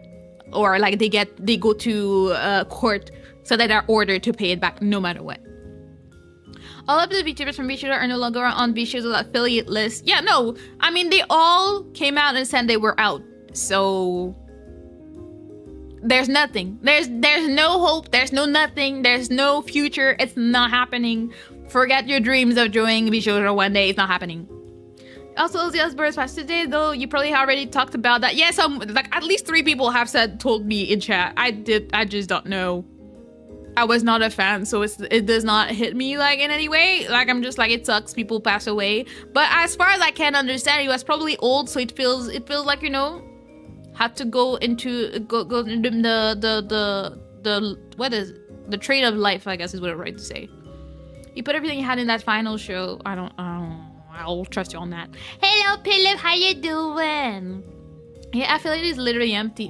Or like they go to court so that they're ordered to pay it back no matter what. All of the VTubers from VTuber are no longer on VTuber's affiliate list. Yeah, no. I mean, they all came out and said they were out. So there's nothing. There's no hope. There's no nothing. There's no future. It's not happening. Forget your dreams of joining VTuber one day. It's not happening. Also, Ozzy's birth past today, though you probably already talked about that. Yeah, like at least 3 people have told me in chat. I just don't know. I was not a fan, so it does not hit me like in any way. Like, I'm just like, it sucks, people pass away. But as far as I can understand, he was probably old, so it feels like, you know, had to go into the what is it? The train of life, I guess is what I'm right to say. You put everything you had in that final show. I'll trust you on that. Hello, Philip, how you doing? Yeah, affiliate is literally empty.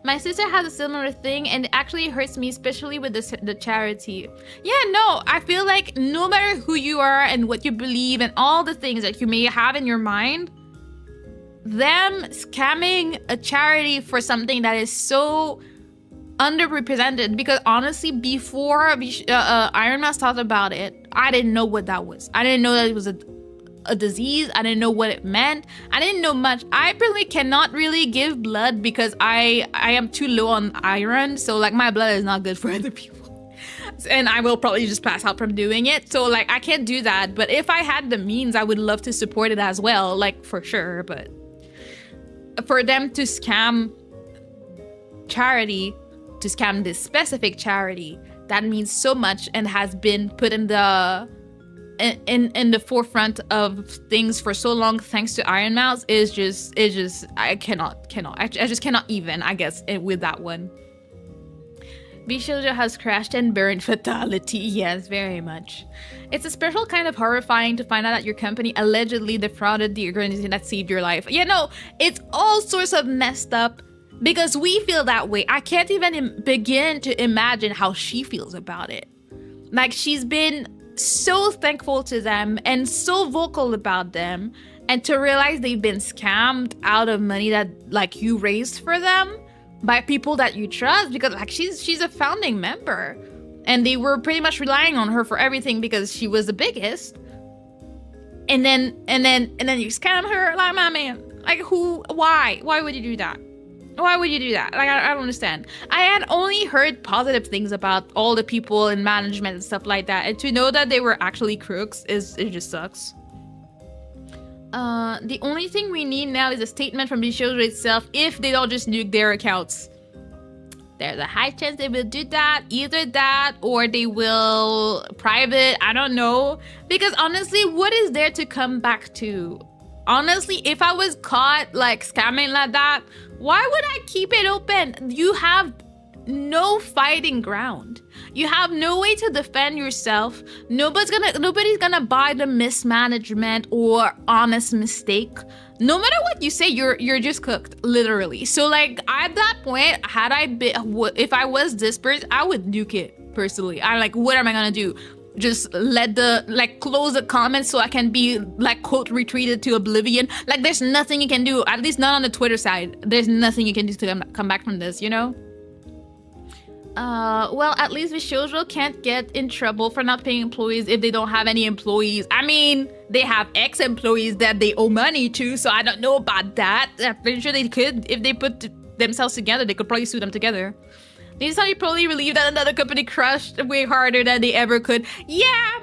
My sister has a similar thing, and it actually hurts me, especially with the charity. Yeah, no, I feel like no matter who you are and what you believe and all the things that you may have in your mind, them scamming a charity for something that is so underrepresented, because honestly, before Iron Mouse talked about it, I didn't know what that was. I didn't know that it was a disease. I didn't know what it meant. I didn't know much. I personally cannot really give blood because I am too low on iron, so like my blood is not good for other people, and I will probably just pass out from doing it. So like I can't do that, but if I had the means, I would love to support it as well, like for sure. But for them to scam charity, to scam this specific charity that means so much and has been put in the forefront of things for so long thanks to Iron Mouse is just I just cannot even, I guess, with that one. Bishoujo has crashed and burned fatality. Yes, very much. It's a special kind of horrifying to find out that your company allegedly defrauded the organization that saved your life. Yeah, no, it's all sorts of messed up because we feel that way. I can't even begin to imagine how she feels about it. Like, she's been so thankful to them and so vocal about them, and to realize they've been scammed out of money that like you raised for them by people that you trust, because like she's a founding member and they were pretty much relying on her for everything because she was the biggest, and then you scam her. Like, my man, like, why would you do that? Why would you do that? Like, I don't understand. I had only heard positive things about all the people in management and stuff like that, and to know that they were actually crooks it just sucks. The only thing we need now is a statement from the show itself if they don't just nuke their accounts. There's a high chance they will do that. Either that or they will private. I don't know. Because honestly, what is there to come back to? Honestly, if I was caught like scamming like that, why would I keep it open? You have no fighting ground. You have no way to defend yourself. Nobody's gonna buy the mismanagement or honest mistake. No matter what you say, you're just cooked, literally. So like, at that point, if I was this person, I would nuke it personally. I'm like, what am I gonna do? just let the like close the comments so I can be like quote retweeted to oblivion. Like there's nothing you can do, at least not on the Twitter side. There's nothing you can do to come back from this, you know? Well, at least Vishojo can't get in trouble for not paying employees if they don't have any employees. I mean, they have ex-employees that they owe money to, so I don't know about that. I'm pretty sure they could. If they put themselves together, they could probably sue them together. These are probably relieved that another company crushed way harder than they ever could. Yeah,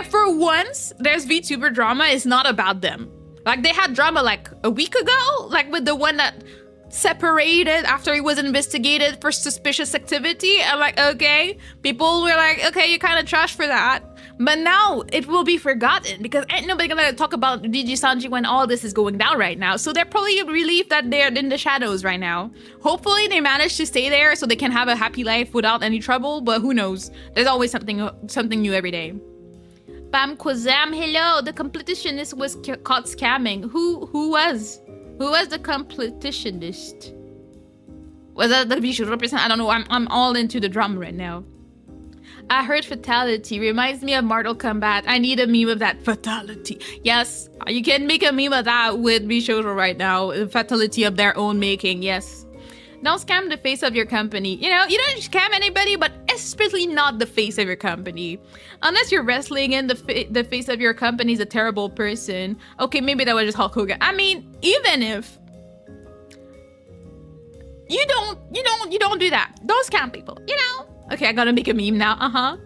for once, there's VTuber drama. It's not about them. Like, they had drama like a week ago, like with the one that separated after he was investigated for suspicious activity. I'm like, okay, people were like, okay, you're kind of trash for that. But now it will be forgotten because ain't nobody gonna talk about DG Sanji when all this is going down right now. So they're probably relieved that they're in the shadows right now. Hopefully they manage to stay there so they can have a happy life without any trouble, but who knows? There's always something new every day. Bam Kwazam, hello. The competitionist was caught scamming. Who was? Who was the competitionist? Was that the visual person? I don't know. I'm all into the drama right now. I heard fatality. Reminds me of Mortal Kombat. I need a meme of that fatality. Yes, you can make a meme of that with Bishojo right now. The fatality of their own making. Yes. Don't scam the face of your company. You know, you don't scam anybody, but especially not the face of your company. Unless you're wrestling in the face of your company is a terrible person. Okay, maybe that was just Hulk Hogan. I mean, even if you don't do that. Don't scam people, you know? Okay, I gotta make a meme now.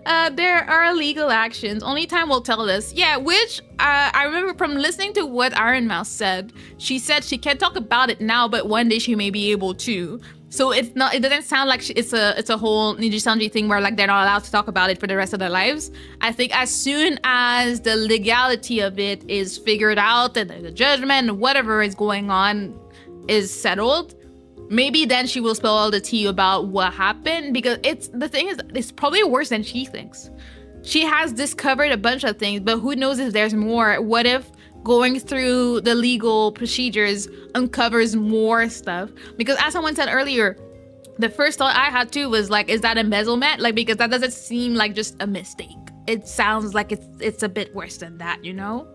There are legal actions. Only time will tell us. Yeah, which I remember from listening to what Iron Mouse said. She said she can't talk about it now, but one day she may be able to. So it's not. It doesn't sound like it's a whole Nijisanji thing where like they're not allowed to talk about it for the rest of their lives. I think as soon as the legality of it is figured out and the judgment and whatever is going on is settled, maybe then she will spill all the tea about what happened, because the thing is, it's probably worse than she thinks. She has discovered a bunch of things, but who knows if there's more? What if going through the legal procedures uncovers more stuff? Because as someone said earlier, the first thought I had too was like, is that embezzlement? Like, because that doesn't seem like just a mistake. It sounds like it's a bit worse than that, you know?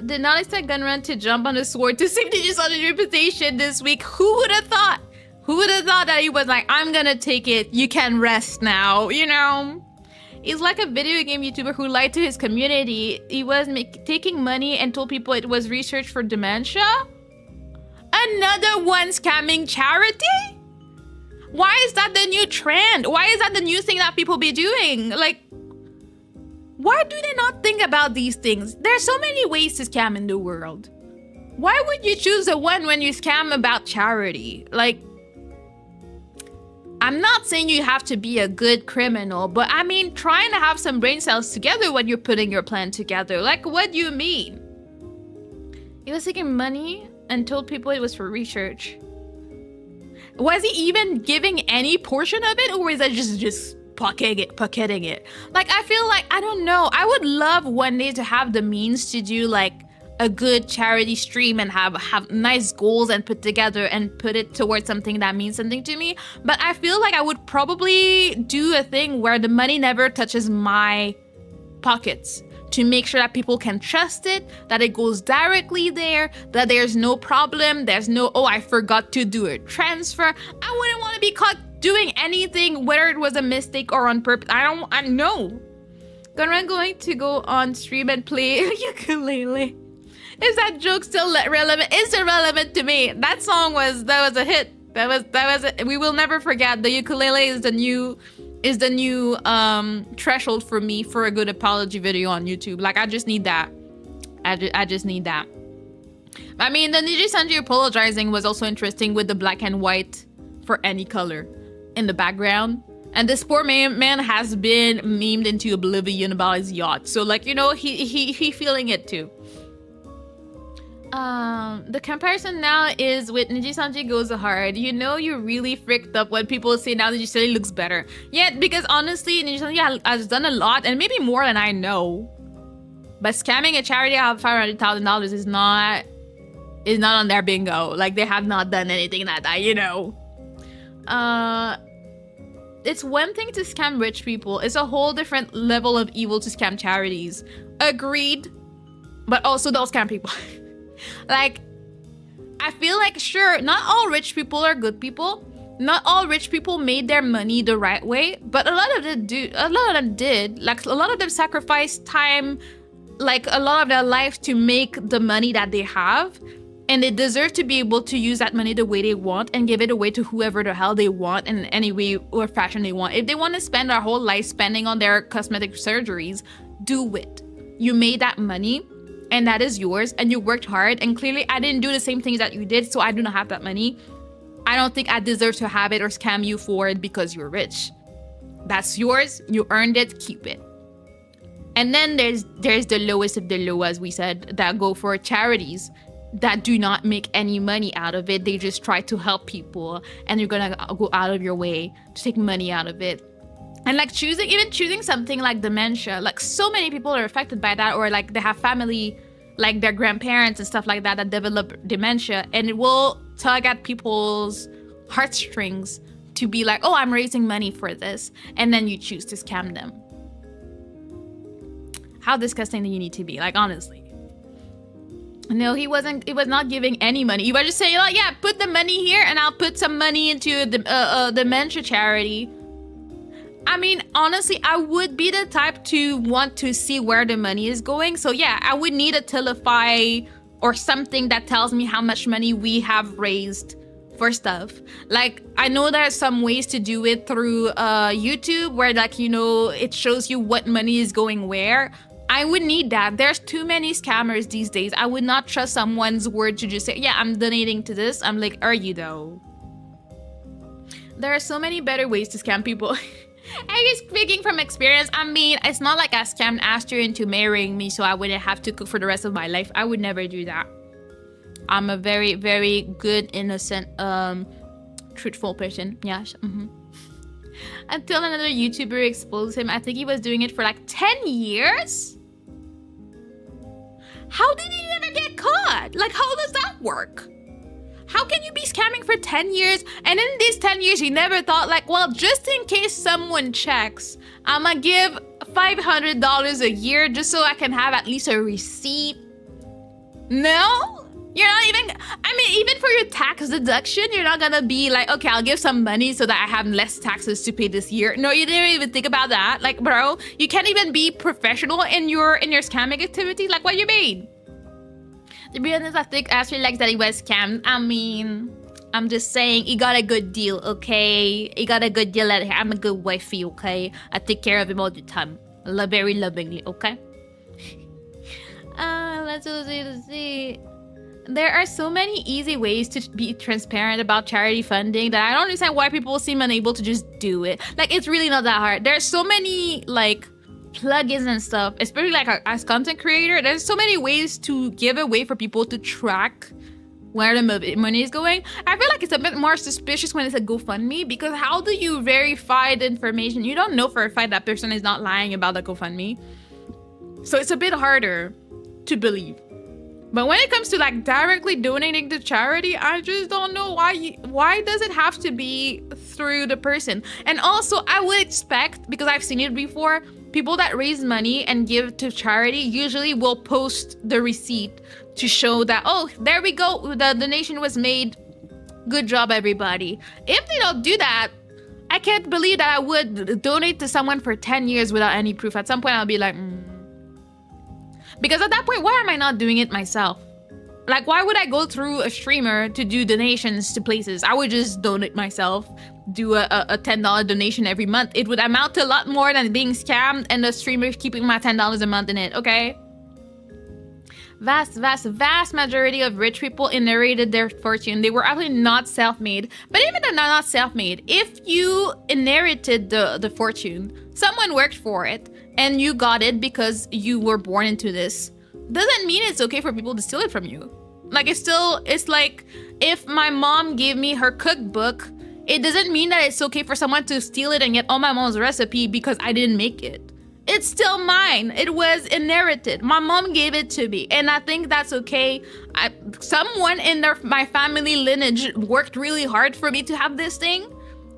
Did not expect Gunrun to jump on the sword to save Nijisanji's reputation this week. Who would have thought? Who would have thought that he was like, I'm gonna take it, you can rest now, you know? He's like a video game YouTuber who lied to his community. He was taking money and told people it was research for dementia? Another one scamming charity? Why is that the new trend? Why is that the new thing that people be doing? Like, why do they not think about these things? There's so many ways to scam in the world. Why would you choose the one when you scam about charity? Like, I'm not saying you have to be a good criminal, but I mean, trying to have some brain cells together when you're putting your plan together. Like, what do you mean? He was taking money and told people it was for research. Was he even giving any portion of it, or was that just pocketing it? Like, I feel like, I don't know. I would love one day to have the means to do like a good charity stream and have nice goals and put together and put it towards something that means something to me. But I feel like I would probably do a thing where the money never touches my pockets, to make sure that people can trust it, that it goes directly there, that there's no problem, there's no, oh, I forgot to do a transfer. I wouldn't want to be caught doing anything, whether it was a mistake or on purpose. I know. Gunrun going to go on stream and play ukulele. Is that joke still relevant? It's irrelevant to me. That song was a hit. We will never forget. The ukulele is the new threshold for me for a good apology video on YouTube. Like, I just need that. I just need that. I mean, the Nijisanji apologizing was also interesting with the black and white for any color in the background. And this poor man has been memed into oblivion about his yacht. So, like, you know, he feeling it too. The comparison now is with Nijisanji goes hard. You know, you're really freaked up when people say now Nijisanji looks better. Yeah, because honestly, Nijisanji has done a lot, and maybe more than I know. But scamming a charity out of $500,000 is not on their bingo. Like, they have not done anything like that, you know. it's one thing to scam rich people. It's a whole different level of evil to scam charities. Agreed. But also don't scam people. Like, I feel like, sure, not all rich people are good people. Not all rich people made their money the right way, but a lot of them did. Like, a lot of them sacrificed time, like a lot of their life to make the money that they have. And they deserve to be able to use that money the way they want and give it away to whoever the hell they want in any way or fashion they want. If they want to spend their whole life spending on their cosmetic surgeries, do it. You made that money and that is yours and you worked hard. And clearly I didn't do the same things that you did, so I do not have that money. I don't think I deserve to have it or scam you for it because you're rich. That's yours. You earned it. Keep it. And then there's the lowest of the low, as we said, that go for charities that do not make any money out of it. They just try to help people and you're gonna go out of your way to take money out of it. And like choosing something like dementia, like so many people are affected by that, or like they have family, like their grandparents and stuff like that that develop dementia, and it will tug at people's heartstrings to be like, oh, I'm raising money for this, and then you choose to scam them. How disgusting do you need to be? Like, honestly. No, he was not giving any money. He was just saying, like, yeah, put the money here and I'll put some money into the dementia charity. I mean, honestly, I would be the type to want to see where the money is going. So yeah, I would need a Telefy or something that tells me how much money we have raised for stuff. Like, I know there are some ways to do it through YouTube where, like, you know, it shows you what money is going where. I would need that. There's too many scammers these days. I would not trust someone's word to just say, yeah, I'm donating to this. I'm like, are you though? There are so many better ways to scam people. I'm just speaking from experience. I mean, it's not like I scammed Astor into marrying me so I wouldn't have to cook for the rest of my life. I would never do that. I'm a very, very good, innocent, truthful person. Yeah. Until another YouTuber exposed him. I think he was doing it for like 10 years? How did he never get caught? Like, how does that work? How can you be scamming for 10 years? And in these 10 years, he never thought, like, well, just in case someone checks, I'm gonna give $500 a year just so I can have at least a receipt. No? You're not even, I mean, even for your tax deduction, you're not gonna be like, okay, I'll give some money so that I have less taxes to pay this year. No, you didn't even think about that. Like, bro, you can't even be professional in your scamming activity. Like, what you mean? To be honest, I think Ashley likes that he was scammed. I mean, I'm just saying, he got a good deal, okay? He got a good deal. I'm a good wifey, okay? I take care of him all the time. Very lovingly, okay? Let's see. There are so many easy ways to be transparent about charity funding that I don't understand why people seem unable to just do it. Like, it's really not that hard. There's so many, like, plugins and stuff, especially like as content creator. There's so many ways to give a way for people to track where the money is going. I feel like it's a bit more suspicious when it's a GoFundMe, because how do you verify the information? You don't know for a fact that person is not lying about the GoFundMe. So it's a bit harder to believe. But when it comes to like directly donating to charity, I just don't know why does it have to be through the person? And also, I would expect, because I've seen it before, people that raise money and give to charity usually will post the receipt to show that, oh, there we go, the donation was made. Good job, everybody. If they don't do that, I can't believe that I would donate to someone for 10 years without any proof. At some point, I'll be like, Because at that point, why am I not doing it myself? Like, why would I go through a streamer to do donations to places? I would just donate myself, do a $10 donation every month. It would amount to a lot more than being scammed and the streamer keeping my $10 a month in it, okay? Vast majority of rich people inherited their fortune. They were actually not self-made. But even if they're not self-made, if you inherited the fortune, someone worked for it, and you got it because you were born into this, doesn't mean it's okay for people to steal it from you. Like, it's like if my mom gave me her cookbook, it doesn't mean that it's okay for someone to steal it and get all my mom's recipe because I didn't make it. It's still mine. It was inherited. My mom gave it to me, and I think that's okay. Someone in my family lineage worked really hard for me to have this thing.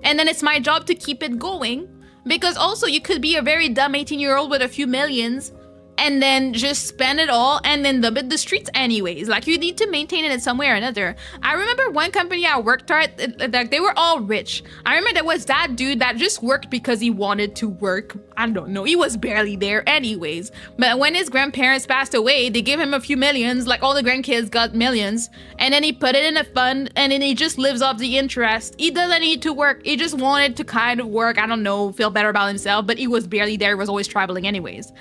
And then it's my job to keep it going. Because also you could be a very dumb 18-year-old with a few millions and then just spend it all and then dump it the streets anyways. Like, you need to maintain it in some way or another. I remember one company I worked at, like, they were all rich. I remember there was that dude that just worked because he wanted to work. I don't know, he was barely there anyways. But when his grandparents passed away, they gave him a few millions, like all the grandkids got millions, and then he put it in a fund and then he just lives off the interest. He doesn't need to work, he just wanted to kind of work, I don't know, feel better about himself, but he was barely there, he was always traveling anyways.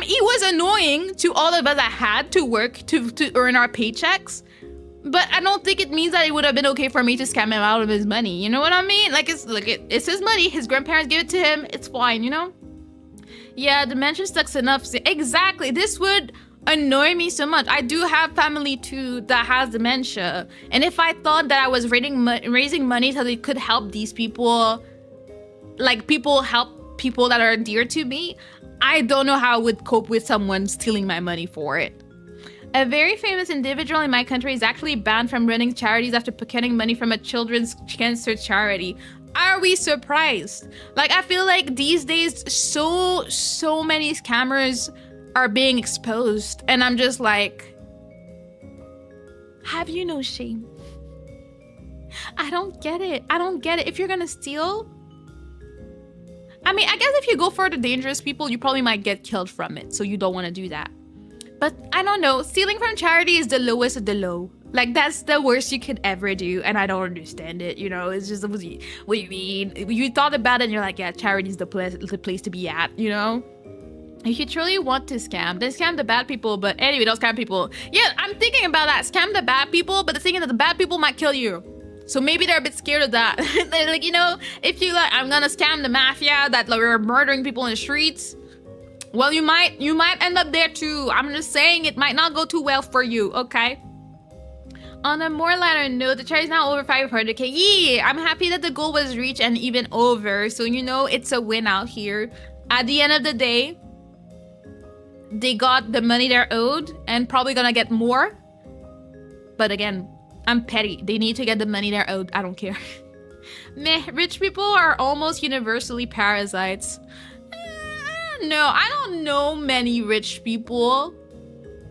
He was annoying to all of us that had to work to earn our paychecks, but I don't think it means that it would have been okay for me to scam him out of his money. You know what I mean? Like, it's his money. His grandparents gave it to him. It's fine, you know? Yeah, dementia sucks enough. Exactly. This would annoy me so much. I do have family too that has dementia, and if I thought that I was raising money so they could help these people, like help people that are dear to me, I don't know how I would cope with someone stealing my money for it. A very famous individual in my country is actually banned from running charities after pocketing money from a children's cancer charity. Are we surprised? Like, I feel like these days so many scammers are being exposed, and I'm just like, have you no shame? I don't get it. I don't get it. If you're gonna steal, I mean, I guess if you go for the dangerous people, you probably might get killed from it, so you don't want to do that. But I don't know, stealing from charity is the lowest of the low. Like, that's the worst you could ever do, and I don't understand it, you know? It's just, what do you mean? You thought about it and you're like, yeah, charity's the place to be at, you know? If you truly want to scam, then scam the bad people, but anyway, don't scam people. Yeah, I'm thinking about that, scam the bad people, but the thing is that the bad people might kill you. So maybe they're a bit scared of that. Like, you know, if you like, I'm gonna scam the mafia that are murdering people in the streets, well, you might end up there too. I'm just saying, it might not go too well for you, okay? On a more lighter note, the charity is now over 500k. Yeah, I'm happy that the goal was reached and even over. So, you know, it's a win out here. At the end of the day, they got the money they're owed and probably gonna get more. But again, I'm petty. They need to get the money they're owed. I don't care. Meh, rich people are almost universally parasites. No, I don't know many rich people,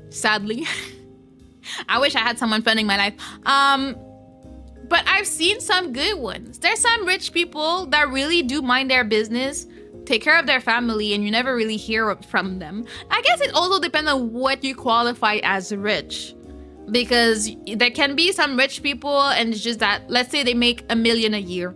sadly. I wish I had someone funding my life. But I've seen some good ones. There's some rich people that really do mind their business, take care of their family, and you never really hear from them. I guess it also depends on what you qualify as rich. Because there can be some rich people and it's just that, let's say they make $1 million a year.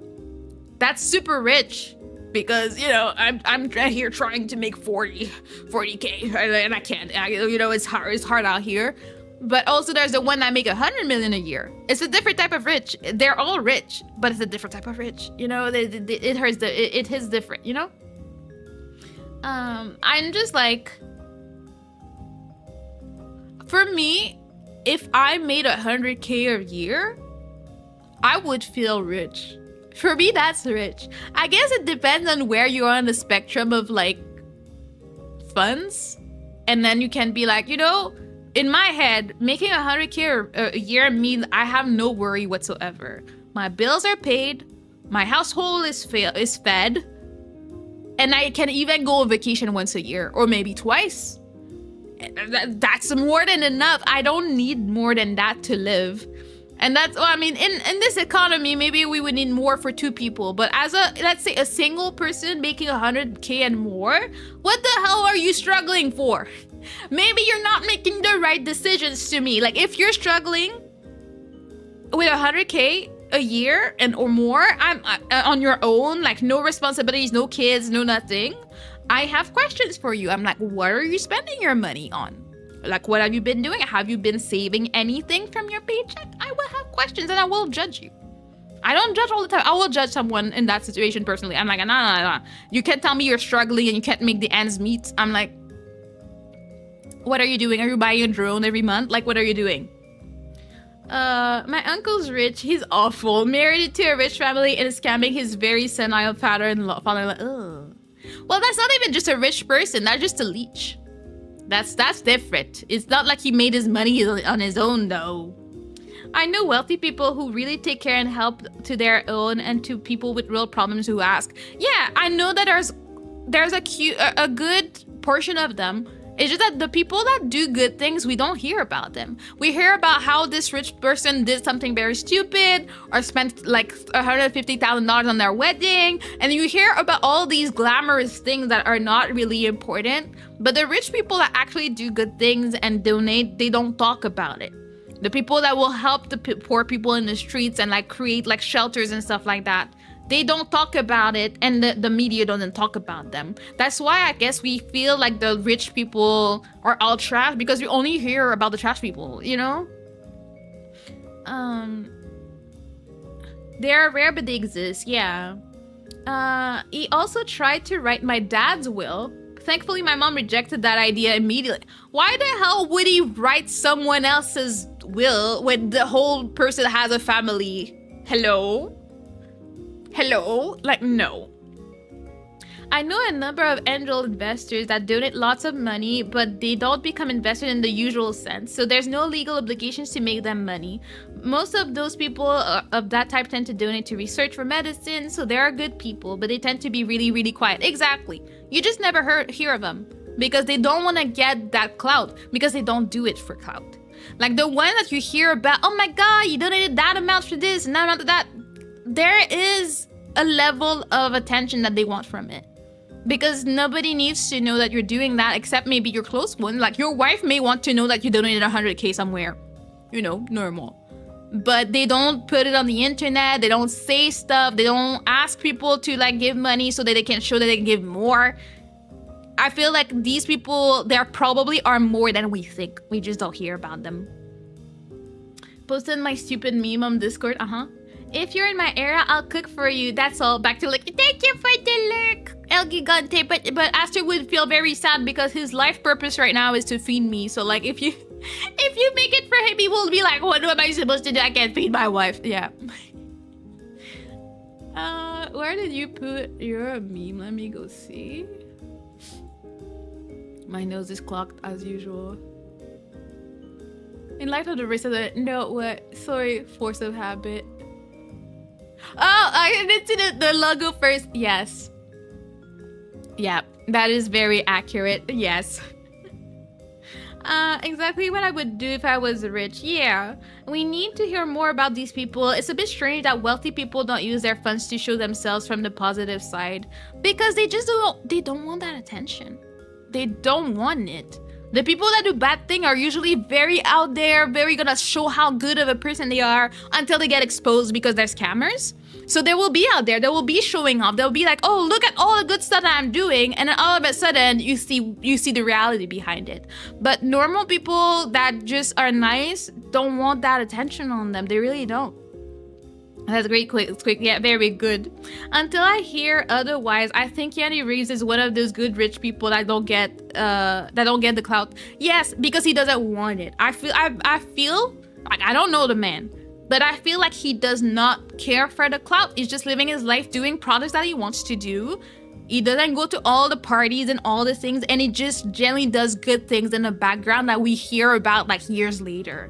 That's super rich. Because, you know, I'm here trying to make 40k and I can't. You know, it's hard out here. But also there's the one that make 100 million a year. It's a different type of rich. They're all rich, but it's a different type of rich. You know, it is different, you know? I'm just like, for me, if I made 100k a year, I would feel rich. For me, that's rich. I guess it depends on where you are on the spectrum of like funds. And then you can be like, you know, in my head, making 100k a year means I have no worry whatsoever. My bills are paid, my household is fed, and I can even go on vacation once a year or maybe twice. That's more than enough. I don't need more than that to live. And that's, I mean, in this economy, maybe we would need more for 2 people. But as let's say a single person making 100k and more, what the hell are you struggling for? Maybe you're not making the right decisions to me. Like, if you're struggling with 100k a year and or more, I'm on your own, like no responsibilities, no kids, no nothing, I have questions for you. I'm like, what are you spending your money on? Like, what have you been doing? Have you been saving anything from your paycheck? I will have questions and I will judge you. I don't judge all the time. I will judge someone in that situation personally. I'm like, nah. You can't tell me you're struggling and you can't make the ends meet. I'm like, what are you doing? Are you buying a drone every month? Like, what are you doing? My uncle's rich. He's awful. Married to a rich family and is scamming his very senile father-in-law. Ugh. Well, that's not even just a rich person. That's just a leech. That's different. It's not like he made his money on his own, though. I know wealthy people who really take care and help to their own and to people with real problems who ask. Yeah, I know that there's a good portion of them. It's just that the people that do good things, we don't hear about them. We hear about how this rich person did something very stupid or spent like $150,000 on their wedding. And you hear about all these glamorous things that are not really important. But the rich people that actually do good things and donate, they don't talk about it. The people that will help the poor people in the streets and like create like shelters and stuff like that, they don't talk about it, and the media doesn't talk about them. That's why I guess we feel like the rich people are all trash, because we only hear about the trash people, you know? They are rare, but they exist, yeah. He also tried to write my dad's will. Thankfully, my mom rejected that idea immediately. Why the hell would he write someone else's will when the whole person has a family? Hello? Like, no. I know a number of angel investors that donate lots of money, but they don't become investors in the usual sense, so there's no legal obligations to make them money. Most of those people of that type tend to donate to research for medicine, so they are good people, but they tend to be really, really quiet. Exactly. You just never hear of them, because they don't want to get that clout, because they don't do it for clout. Like the one that you hear about, oh my god, you donated that amount for this and that amount for that. There is a level of attention that they want from it, because nobody needs to know that you're doing that except maybe your close one. Like your wife may want to know that you donated 100K somewhere, you know, normal. But they don't put it on the internet. They don't say stuff. They don't ask people to like give money so that they can show that they can give more. I feel like these people, there probably are more than we think. We just don't hear about them. Posted my stupid meme on Discord. If you're in my area, I'll cook for you. That's all. Back to like, thank you for the lurk, El Gigante. But Aster would feel very sad because his life purpose right now is to feed me. So like, if you make it for him, he will be like, what am I supposed to do? I can't feed my wife. Yeah. Where did you put your meme? Let me go see. My nose is clogged as usual. In light of the rest of the... No, what? Sorry, force of habit. Oh, I need to do the logo first. Yes. Yeah, that is very accurate. Yes. Exactly what I would do if I was rich. Yeah. We need to hear more about these people. It's a bit strange that wealthy people don't use their funds to show themselves from the positive side, because they just don't want that attention. They don't want it. The people that do bad things are usually very out there, very gonna show how good of a person they are until they get exposed because they're scammers. So they will be out there, they will be showing off, they'll be like, oh, look at all the good stuff that I'm doing, and then all of a sudden you see the reality behind it. But normal people that just are nice don't want that attention on them. They really don't. That's great, quick, yeah, very good. Until I hear otherwise, I think Keanu Reeves is one of those good rich people that don't get the clout. Yes, because he doesn't want it. I feel like, I don't know the man, but I feel like he does not care for the clout. He's just living his life doing products that he wants to do. He doesn't go to all the parties and all the things, and he just generally does good things in the background that we hear about like years later.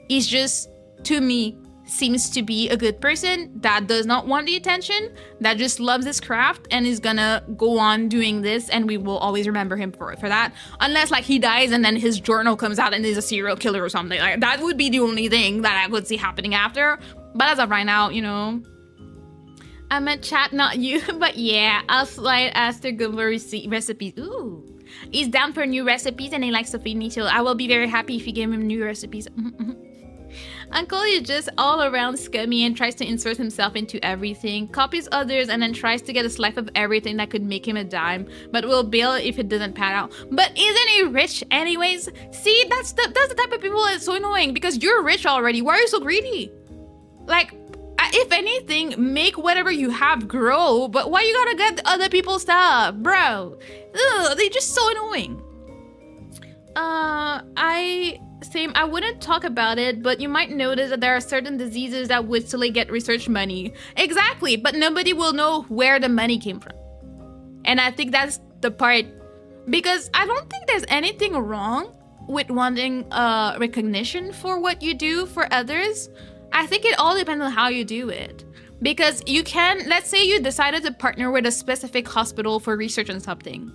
He's just, to me, seems to be a good person that does not want the attention, that just loves his craft and is gonna go on doing this, and we will always remember him for that. Unless like he dies and then his journal comes out and he's a serial killer or something. Like that would be the only thing that I could see happening after. But as of right now, you know. I meant chat, not you. But yeah, I'll slide Aster Goomba recipes. Ooh. He's down for new recipes and he likes to feed me, so I will be very happy if you give him new recipes. Uncle is just all around scummy and tries to insert himself into everything, copies others, and then tries to get a slice of everything that could make him a dime, but will bail if it doesn't pan out. But isn't he rich anyways? See, that's the type of people that's so annoying, because you're rich already. Why are you so greedy? Like, if anything, make whatever you have grow, but why you gotta get other people's stuff, bro? Ugh, they're just so annoying. I wouldn't talk about it, but you might notice that there are certain diseases that would still get research money. Exactly, but nobody will know where the money came from. And I think that's the part, because I don't think there's anything wrong with wanting recognition for what you do for others. I think it all depends on how you do it. Because you can, let's say you decided to partner with a specific hospital for research on something.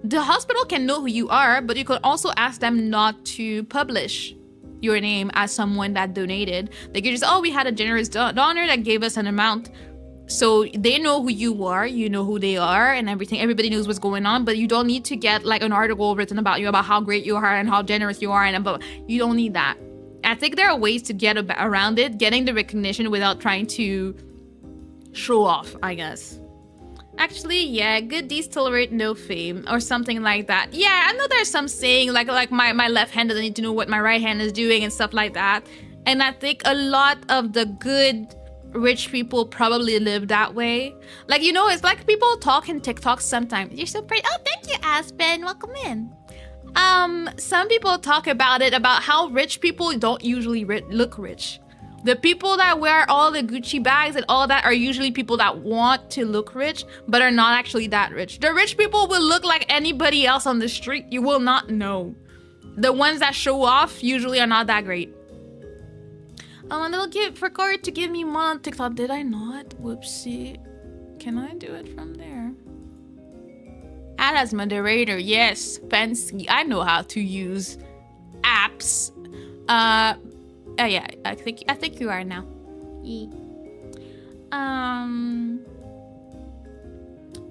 The hospital can know who you are, but you could also ask them not to publish your name as someone that donated. They could just, oh, we had a generous donor that gave us an amount. So they know who you are, you know who they are and everything. Everybody knows what's going on, but you don't need to get like an article written about you, about how great you are and how generous you are. And about, you don't need that. I think there are ways to get around it, getting the recognition without trying to show off, I guess. Actually, yeah, good deeds tolerate no fame or something like that. Yeah, I know there's some saying like my left hand doesn't need to know what my right hand is doing and stuff like that. And I think a lot of the good rich people probably live that way. Like, you know, it's like people talk in TikTok sometimes. You're so pretty. Oh, thank you, Aspen. Welcome in. Some people talk about it, about how rich people don't usually look rich. The people that wear all the Gucci bags and all that are usually people that want to look rich, but are not actually that rich. The rich people will look like anybody else on the street. You will not know. The ones that show off usually are not that great. And they'll forgot to give me more on TikTok. Did I not? Whoopsie. Can I do it from there? Add as moderator. Yes, fancy. I know how to use apps. Oh yeah, I think you are now.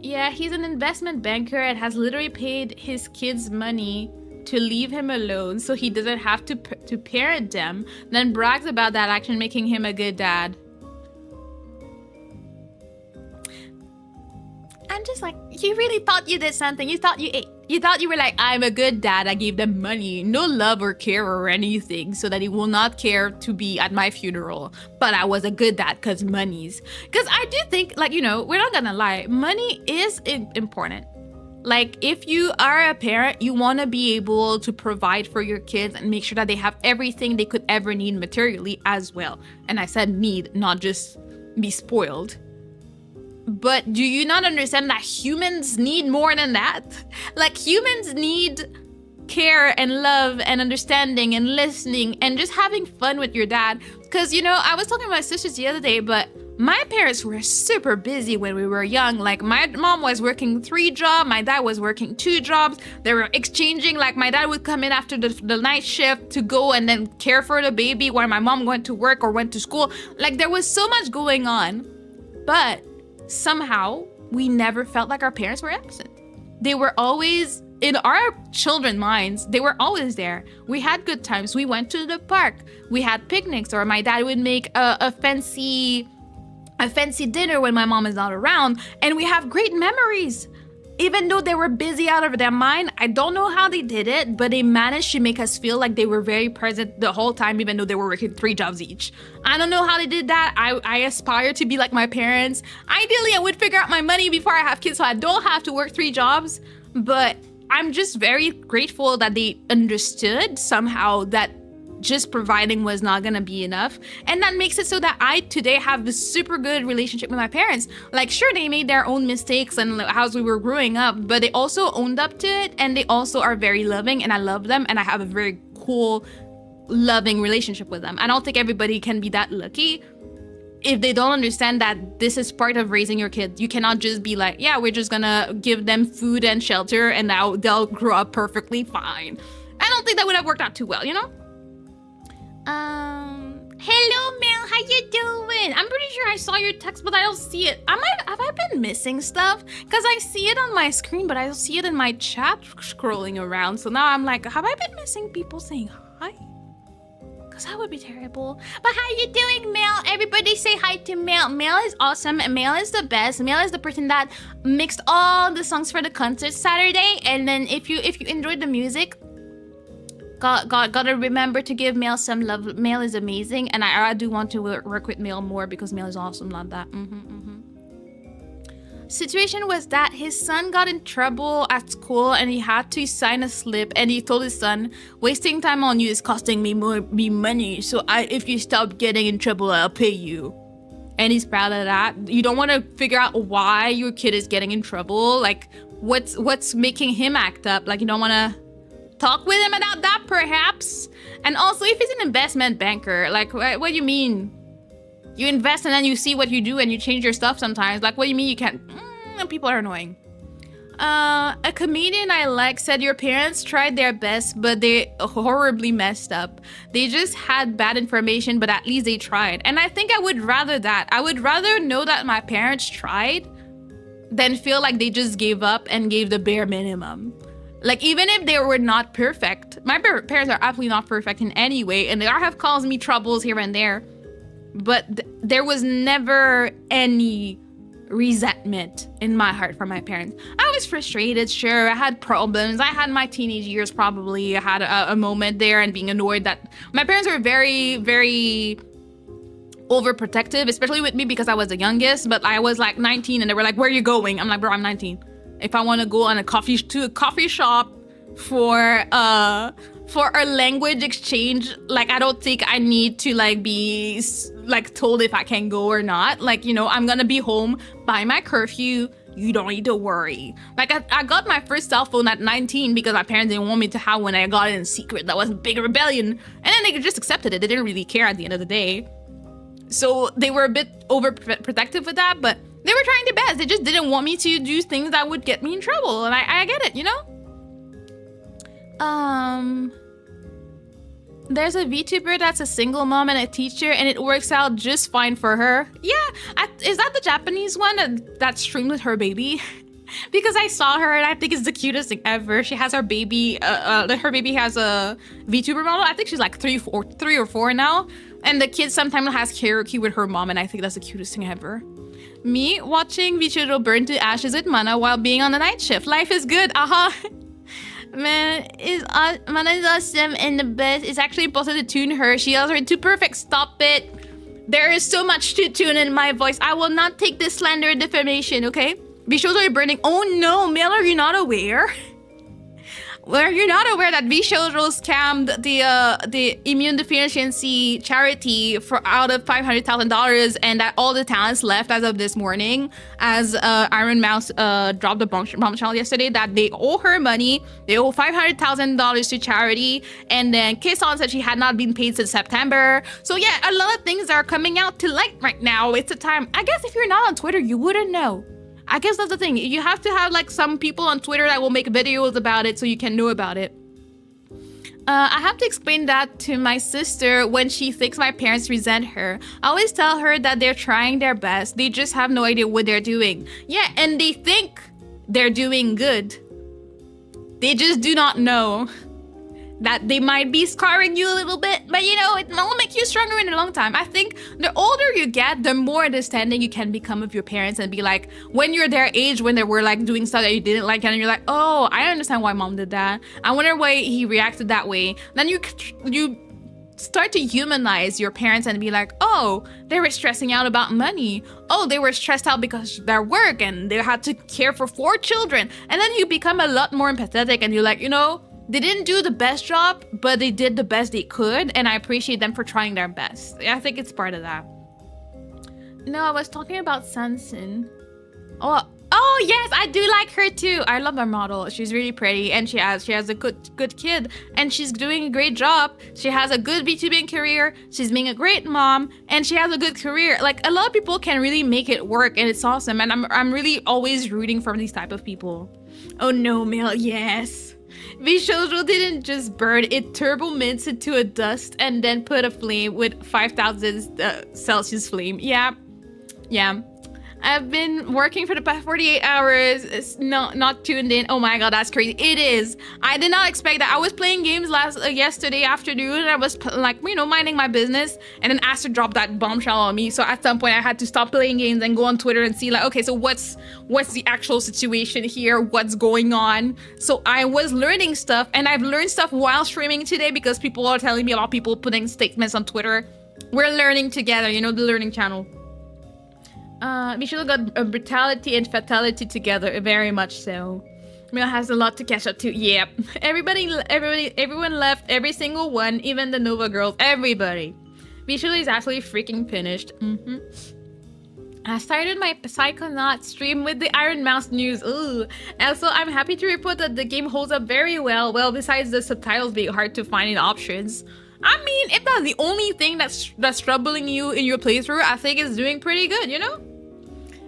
Yeah, he's an investment banker and has literally paid his kids money to leave him alone so he doesn't have to parent them, then brags about that action making him a good dad. I'm just like, you really thought you did something. You thought you were like, I'm a good dad. I gave them money, no love or care or anything, so that he will not care to be at my funeral. But I was a good dad because money's. Because I do think, like, you know, we're not gonna lie, money is important. Like, if you are a parent, you want to be able to provide for your kids and make sure that they have everything they could ever need materially as well. And I said need, not just be spoiled. But do you not understand that humans need more than that? Like, humans need care and love and understanding and listening and just having fun with your dad. Because, you know, I was talking to my sisters the other day, but my parents were super busy when we were young. Like, my mom was working 3 jobs, my dad was working 2 jobs. They were exchanging, like, my dad would come in after the night shift to go and then care for the baby while my mom went to work or went to school. Like, there was so much going on. But somehow, we never felt like our parents were absent. They were always, in our children's minds, they were always there. We had good times. We went to the park. We had picnics, or my dad would make a fancy dinner when my mom is not around, and we have great memories. Even though they were busy out of their mind, I don't know how they did it, but they managed to make us feel like they were very present the whole time, even though they were working 3 jobs each. I don't know how they did that. I aspire to be like my parents. Ideally, I would figure out my money before I have kids so I don't have to work 3 jobs, but I'm just very grateful that they understood somehow that just providing was not gonna be enough. And that makes it so that I today have this super good relationship with my parents. Like, sure, they made their own mistakes and as we were growing up, but they also owned up to it, and they also are very loving, and I love them, and I have a very cool, loving relationship with them. I don't think everybody can be that lucky if they don't understand that this is part of raising your kids. You cannot just be like, yeah, we're just gonna give them food and shelter and now they'll grow up perfectly fine. I don't think that would have worked out too well, you know? Hello, Mel, how you doing? I'm pretty sure I saw your text, but I don't see it. Have I been missing stuff? Because I see it on my screen, but I don't see it in my chat scrolling around. So now I'm like, have I been missing people saying hi? Because that would be terrible. But how you doing, Mel? Everybody say hi to Mel. Mel is awesome. Mel is the best. Mel is the person that mixed all the songs for the concert Saturday. And then if you enjoyed the music, gotta remember to give Mel some love. Mel is amazing, and I do want to work with Mel more because Mel is awesome like that. Situation was that his son got in trouble at school and he had to sign a slip, and he told his son, wasting time on you is costing me money, so if you stop getting in trouble, I'll pay you. And he's proud of that. You don't want to figure out why your kid is getting in trouble, like what's making him act up. Like, you don't want to talk with him about that, perhaps. And also, if he's an investment banker, like, what do you mean? You invest and then you see what you do and you change your stuff sometimes. Like, what do you mean you can't? People are annoying. A comedian I like said your parents tried their best, but they horribly messed up. They just had bad information, but at least they tried. And I think I would rather that. I would rather know that my parents tried than feel like they just gave up and gave the bare minimum. Like, even if they were not perfect, my parents are absolutely not perfect in any way, and they have caused me troubles here and there, but there was never any resentment in my heart for my parents. I was frustrated, sure. I had problems. I had my teenage years, probably. I had a moment there and being annoyed that my parents were very, very overprotective, especially with me because I was the youngest. But I was like 19 and they were like, where are you going? I'm like, bro, I'm 19. If I want to go on a coffee shop for a language exchange, like, I don't think I need to like be like told if I can go or not. Like, you know, I'm gonna be home by my curfew. You don't need to worry. Like, I got my first cell phone at 19 because my parents didn't want me to have one. I got it in secret. That was a big rebellion. And then they just accepted it. They didn't really care at the end of the day. So they were a bit overprotective with that, but they were trying their best. They just didn't want me to do things that would get me in trouble. And I get it, you know? There's a VTuber that's a single mom and a teacher, and it works out just fine for her. Yeah, is that the Japanese one that streamed with her baby? Because I saw her and I think it's the cutest thing ever. She has her baby, her baby has a VTuber model. I think she's like 3 or 4 now. And the kid sometimes has karaoke with her mom, and I think that's the cutest thing ever. Me watching VTuber burn to ashes with Mana while being on the night shift. Life is good, Man, Mana is awesome and the best. It's actually impossible to tune her. She has her too perfect. Stop it. There is so much to tune in my voice. I will not take this slander and defamation, okay? V-Shows are burning. Oh no, Mel, are you not aware? Well, you're not aware that V-Shows scammed the immune deficiency charity for out of $500,000, and that all the talents left as of this morning, as Iron Mouse dropped a bombshell yesterday that they owe her money. They owe $500,000 to charity, and then Kason said she had not been paid since September. So yeah, a lot of things are coming out to light right now. It's a time. I guess if you're not on Twitter, you wouldn't know. I guess that's the thing. You have to have like some people on Twitter that will make videos about it so you can know about it. I have to explain that to my sister when she thinks my parents resent her. I always tell her that they're trying their best. They just have no idea what they're doing. Yeah, and they think they're doing good. They just do not know that they might be scarring you a little bit, but you know, it will make you stronger in a long time. I think the older you get, the more understanding you can become of your parents and be like, when you're their age, when they were like doing stuff that you didn't like, and you're like, oh, I understand why mom did that. I wonder why he reacted that way. Then you start to humanize your parents and be like, oh, they were stressing out about money. Oh, they were stressed out because of their work and they had to care for 4 children. And then you become a lot more empathetic and you're like, you know, they didn't do the best job, but they did the best they could, and I appreciate them for trying their best. I think it's part of that. No, I was talking about Sanson. Oh yes, I do like her too. I love her model. She's really pretty, and she has a good kid, and she's doing a great job. She has a good VTubing career. She's being a great mom, and she has a good career. Like, a lot of people can really make it work, and it's awesome. And I'm really always rooting for these type of people. Oh no, Mel, yes. V-Shoujo didn't just burn, it turbo mints it to a dust and then put a flame with 5,000 Celsius flame. Yeah. I've been working for the past 48 hours. It's not tuned in. Oh my god, that's crazy. It is. I did not expect that. I was playing games yesterday afternoon, and I was like, you know, minding my business, and then Aster dropped that bombshell on me. So at some point I had to stop playing games and go on Twitter and see like, okay, so what's the actual situation here? What's going on? So I was learning stuff, and I've learned stuff while streaming today because people are telling me about people putting statements on Twitter. We're learning together, you know, the learning channel. We should have got brutality and fatality together, very much so. Mil has a lot to catch up to. Yep. Everyone left, every single one, even the Nova girls, everybody. Visually is absolutely freaking finished. I started my Psychonaut stream with the Iron Mouse news. Ooh. Also, I'm happy to report that the game holds up very well. Well, besides the subtitles being hard to find in options. I mean, if that's the only thing that's troubling you in your playthrough, I think it's doing pretty good, you know?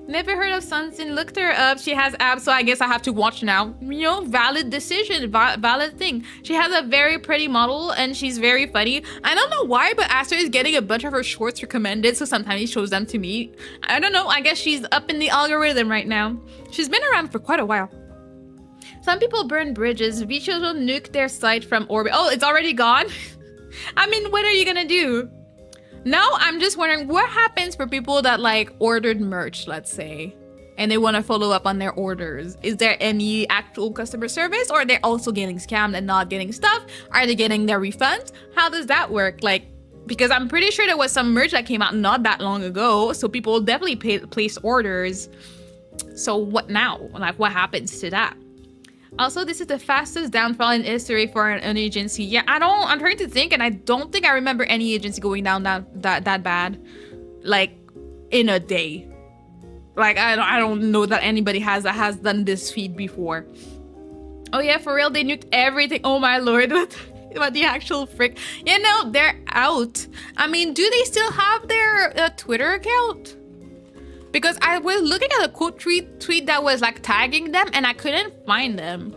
Never heard of Sunsin. Looked her up. She has abs, so I guess I have to watch now. You know, valid decision, valid thing. She has a very pretty model, and she's very funny. I don't know why, but Aster is getting a bunch of her shorts recommended, so sometimes he shows them to me. I don't know. I guess she's up in the algorithm right now. She's been around for quite a while. Some people burn bridges. VTubers will nuke their site from orbit. Oh, it's already gone? I mean, what are you gonna do? Now, I'm just wondering what happens for people that like ordered merch, let's say, and they want to follow up on their orders. Is there any actual customer service, or are they also getting scammed and not getting stuff? Are they getting their refunds? How does that work? Like, because I'm pretty sure there was some merch that came out not that long ago, so people definitely place orders. So what now? Like, what happens to that? Also, this is the fastest downfall in history for an agency. Yeah, I'm trying to think, and I don't think I remember any agency going down that bad, like, in a day. Like, I don't know that anybody has done this feat before. Oh yeah, for real, they nuked everything. Oh my lord, what the actual frick? Yeah, no, they're out. I mean, do they still have their Twitter account? Because I was looking at a quote tweet that was like tagging them, and I couldn't find them.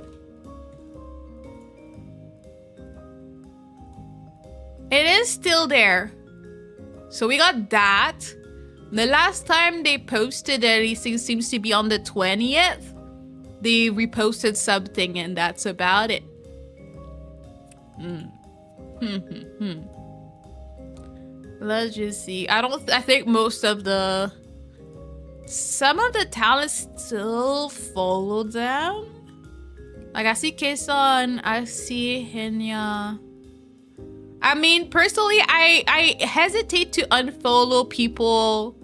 It is still there. So we got that. The last time they posted anything seems to be on the 20th. They reposted something, and that's about it. Let's just see. I think most of the... Some of the talents still follow them. Like, I see Kason, I see Henya. I mean, personally, I hesitate to unfollow people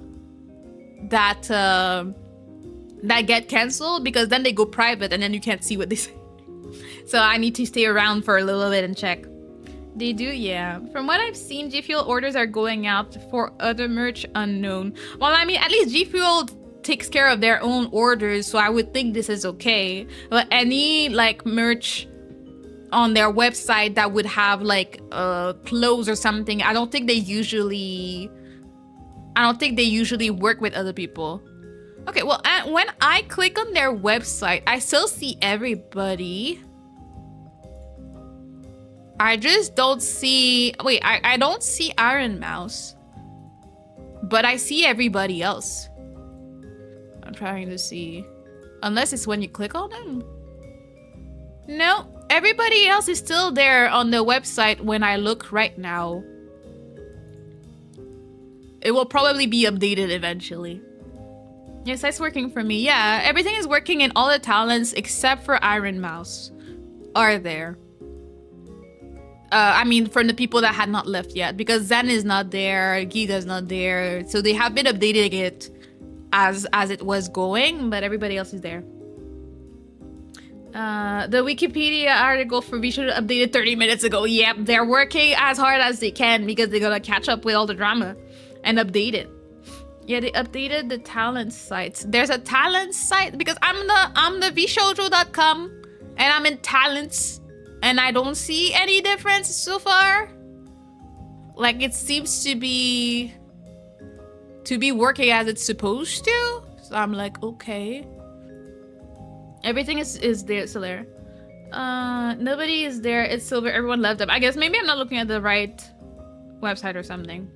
that get canceled, because then they go private and then you can't see what they say. So I need to stay around for a little bit and check. They do, yeah. From what I've seen, G Fuel orders are going out. For other merch, unknown. Well, I mean, at least G Fuel takes care of their own orders, so I would think this is okay. But any like merch on their website that would have like clothes or something, I don't think they usually work with other people. Okay, well, when I click on their website, I still see everybody. I just don't see... Wait, I don't see Iron Mouse. But I see everybody else. I'm trying to see. Unless it's when you click on them. No, everybody else is still there on the website when I look right now. It will probably be updated eventually. Yes, that's working for me. Yeah, everything is working in all the talents except for Iron Mouse are there. I mean, for the people that had not left yet, because Zen is not there, Giga's not there, so they have been updating it as it was going, but everybody else is there. The Wikipedia article for V should have updated 30 minutes ago. Yep, they're working as hard as they can because they're gonna catch up with all the drama and update it. Yeah, they updated the talent sites. There's a talent site because I'm the vshoujo.com and I'm in talents. And I don't see any difference so far. Like, it seems to be working as it's supposed to. So I'm like, okay. Everything is there, still there. Nobody is there. It's silver. Everyone left them. I guess maybe I'm not looking at the right website or something.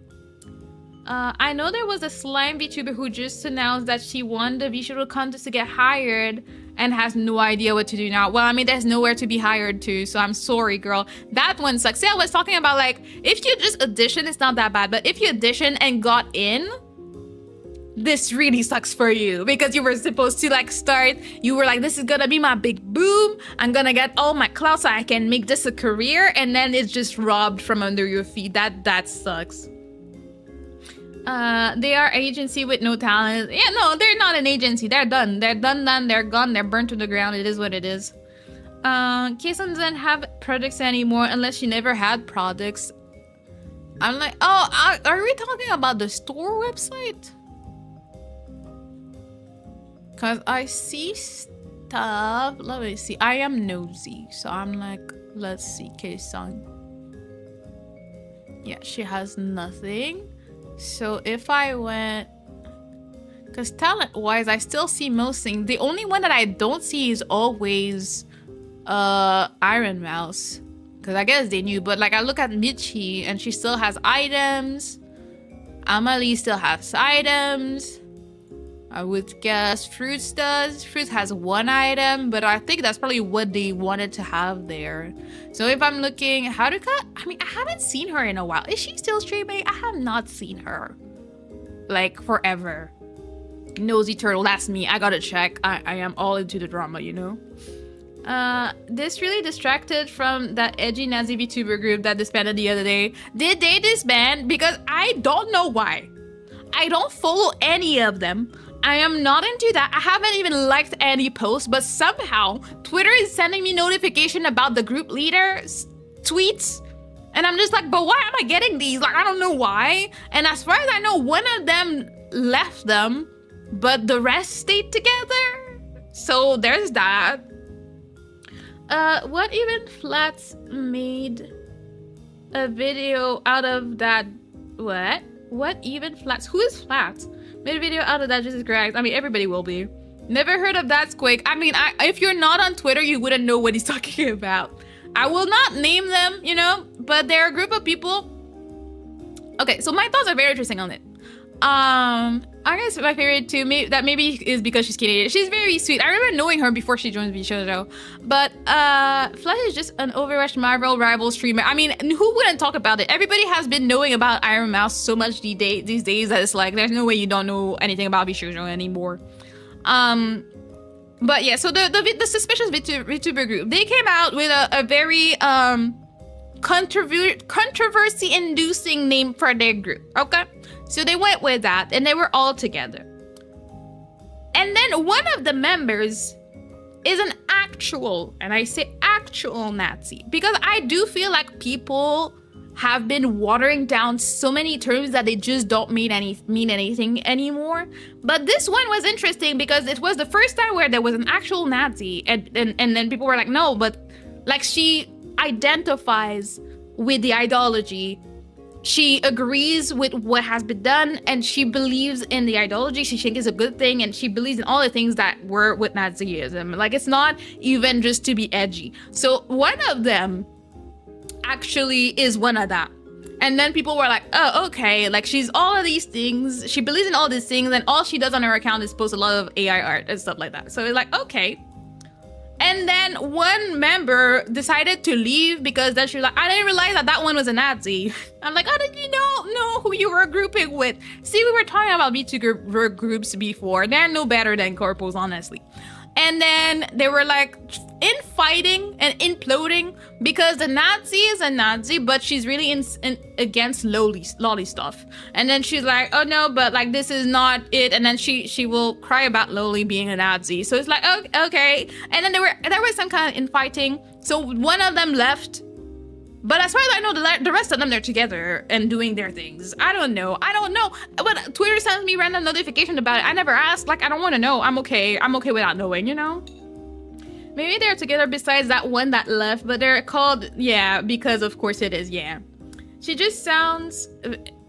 I know there was a slime VTuber who just announced that she won the VTuber contest to get hired and has no idea what to do now. Well, I mean, there's nowhere to be hired to, so I'm sorry, girl. That one sucks. See, I was talking about, like, if you just audition, it's not that bad. But if you audition and got in, this really sucks for you. Because you were supposed to, like, start. You were like, this is gonna be my big boom. I'm gonna get all my clout so I can make this a career. And then it's just robbed from under your feet. That sucks. They are agency with no talent. Yeah, no, they're not an agency. They're done. They're done. They're gone. They're burnt to the ground. It is what it is. Kason doesn't have products anymore unless she never had products. I'm like, oh, are we talking about the store website? Cause I see stuff. Let me see. I am nosy, so I'm like, let's see, K-Sung. Yeah, she has nothing. So if I went, cause talent-wise, I still see most things. The only one that I don't see is always Iron Mouse. Cause I guess they knew, but like I look at Michi and she still has items. Amalie still has items. I would guess Fruits does. Fruits has one item, but I think that's probably what they wanted to have there. So if I'm looking, Haruka, I mean, I haven't seen her in a while. Is she still streaming? I have not seen her. Like, forever. Nosy Turtle, that's me. I gotta check. I am all into the drama, you know? This really distracted from that edgy Nazi VTuber group that disbanded the other day. Did they disband? Because I don't know why. I don't follow any of them. I am not into that. I haven't even liked any posts, but somehow Twitter is sending me notification about the group leader's tweets. And I'm just like, but why am I getting these? Like, I don't know why. And as far as I know, one of them left them, but the rest stayed together. So there's that. What even Flats made a video out of that? What even Flats? Who is Flats? Made a video out of that just as correct. I mean, everybody will be. Never heard of that Squig. I mean, if you're not on Twitter, you wouldn't know what he's talking about. I will not name them, you know, but they're a group of people. Okay, so my thoughts are very interesting on it. I guess my favorite too, maybe is because she's Canadian. She's very sweet. I remember knowing her before she joined VShojo. But Flash is just an Overwatch Marvel rival streamer. I mean, who wouldn't talk about it? Everybody has been knowing about Iron Mouse so much these days that it's like there's no way you don't know anything about VShojo anymore. But yeah, so the suspicious VTuber group, they came out with a very controversy-inducing name for their group. Okay. So they went with that, and they were all together. And then one of the members is an actual, and I say actual Nazi, because I do feel like people have been watering down so many terms that they just don't mean anything anymore. But this one was interesting because it was the first time where there was an actual Nazi, and then people were like, no, but like she identifies with the ideology. She agrees with what has been done, and she believes in the ideology. She thinks it's a good thing, and she believes in all the things that were with Nazism. Like, it's not even just to be edgy. So one of them actually is one of that. And then people were like, oh, okay, like she's all of these things. She believes in all these things, and all she does on her account is post a lot of AI art and stuff like that. So it's like, okay. And then one member decided to leave because then she was like, I didn't realize that one was a Nazi. I'm like, how did you know who you were grouping with? See, we were talking about VTuber groups before. They're no better than corpos, honestly. And then they were like infighting and imploding because the Nazi is a Nazi, but she's really against lolly stuff. And then she's like, oh no, but like this is not it. And then she will cry about Loli being a Nazi. So it's like, okay. And then there was some kind of infighting. So one of them left. But as far as I know, the rest of them, they're together and doing their things. I don't know. But Twitter sends me random notification about it. I never asked. Like, I don't want to know. I'm okay without knowing, you know? Maybe they're together besides that one that left, but they're called, yeah, because of course it is, yeah. She just sounds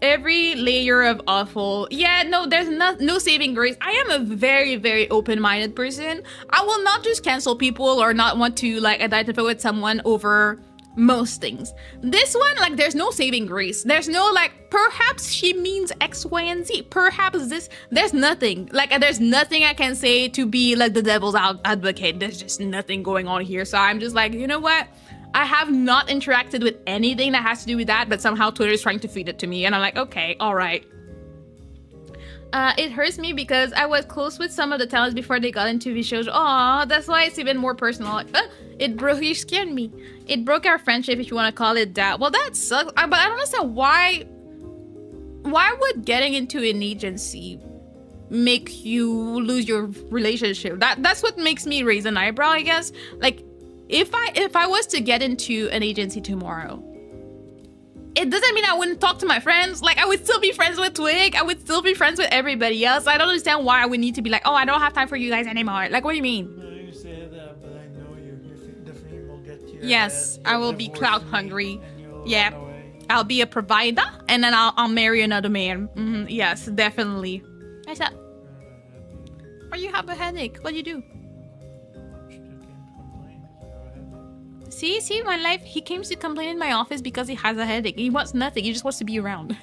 every layer of awful. Yeah, no, there's no saving grace. I am a very, very open-minded person. I will not just cancel people or not want to, like, identify with someone over most things. This one, like, there's no saving grace. There's no, like, perhaps she means X, Y, and Z. Perhaps this, there's nothing. Like, there's nothing I can say to be, like, the devil's advocate. There's just nothing going on here. So I'm just like, you know what? I have not interacted with anything that has to do with that, but somehow Twitter is trying to feed it to me. And I'm like, okay, all right. It hurts me because I was close with some of the talents before they got into VShojo. Aw, that's why it's even more personal. Like, you scared me. It broke our friendship, if you want to call it that. Well, that sucks. But I don't understand why would getting into an agency make you lose your relationship? That's what makes me raise an eyebrow, I guess. Like, if I was to get into an agency tomorrow, it doesn't mean I wouldn't talk to my friends. Like, I would still be friends with Twig. I would still be friends with everybody else. I don't understand why I would need to be like, oh, I don't have time for you guys anymore. Like, what do you mean? No, you say that, but I know the fame will get to your Yes, head. I You'll will be divorce clout me, hungry. and you'll Yeah. run away. I'll be a provider, and then I'll marry another man. Yes, definitely. What's up? Or you have a headache. What do you do? See, my life. He came to complain in my office because he has a headache. He wants nothing. He just wants to be around.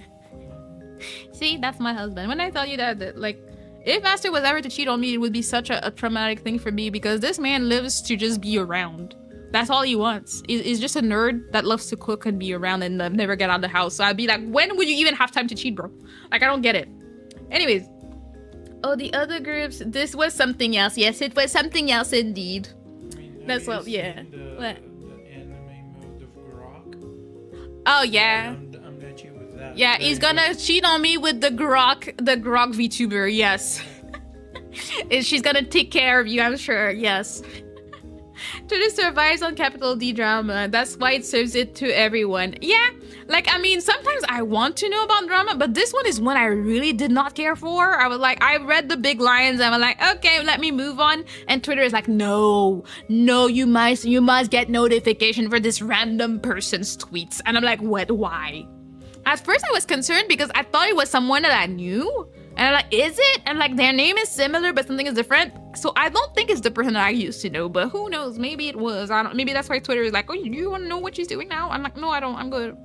See, that's my husband. When I tell you that, like, if Master was ever to cheat on me, it would be such a traumatic thing for me because this man lives to just be around. That's all he wants. He's just a nerd that loves to cook and be around and never get out of the house. So I'd be like, when would you even have time to cheat, bro? Like, I don't get it. Anyways. Oh, the other groups. This was something else. Yes, it was something else indeed. That's what, yeah. What? The anime mode of Grok. Oh, yeah. I'm gonna cheat with that. Yeah, he's gonna cheat on me with the Grok VTuber, yes. And she's gonna take care of you, I'm sure, yes. Twitter survives on capital D drama. That's why it serves it to everyone. Yeah, like, I mean, sometimes I want to know about drama, but this one is one I really did not care for. I was like, I read the big lines and I was like, okay, let me move on. And Twitter is like, no, you must get notification for this random person's tweets. And I'm like, what, why? At first I was concerned because I thought it was someone that I knew. And I'm like, is it? And like, their name is similar, but something is different. So I don't think it's the person that I used to know, but who knows? Maybe it was. I don't. Maybe that's why Twitter is like, oh, you want to know what she's doing now? I'm like, no, I don't. I'm good.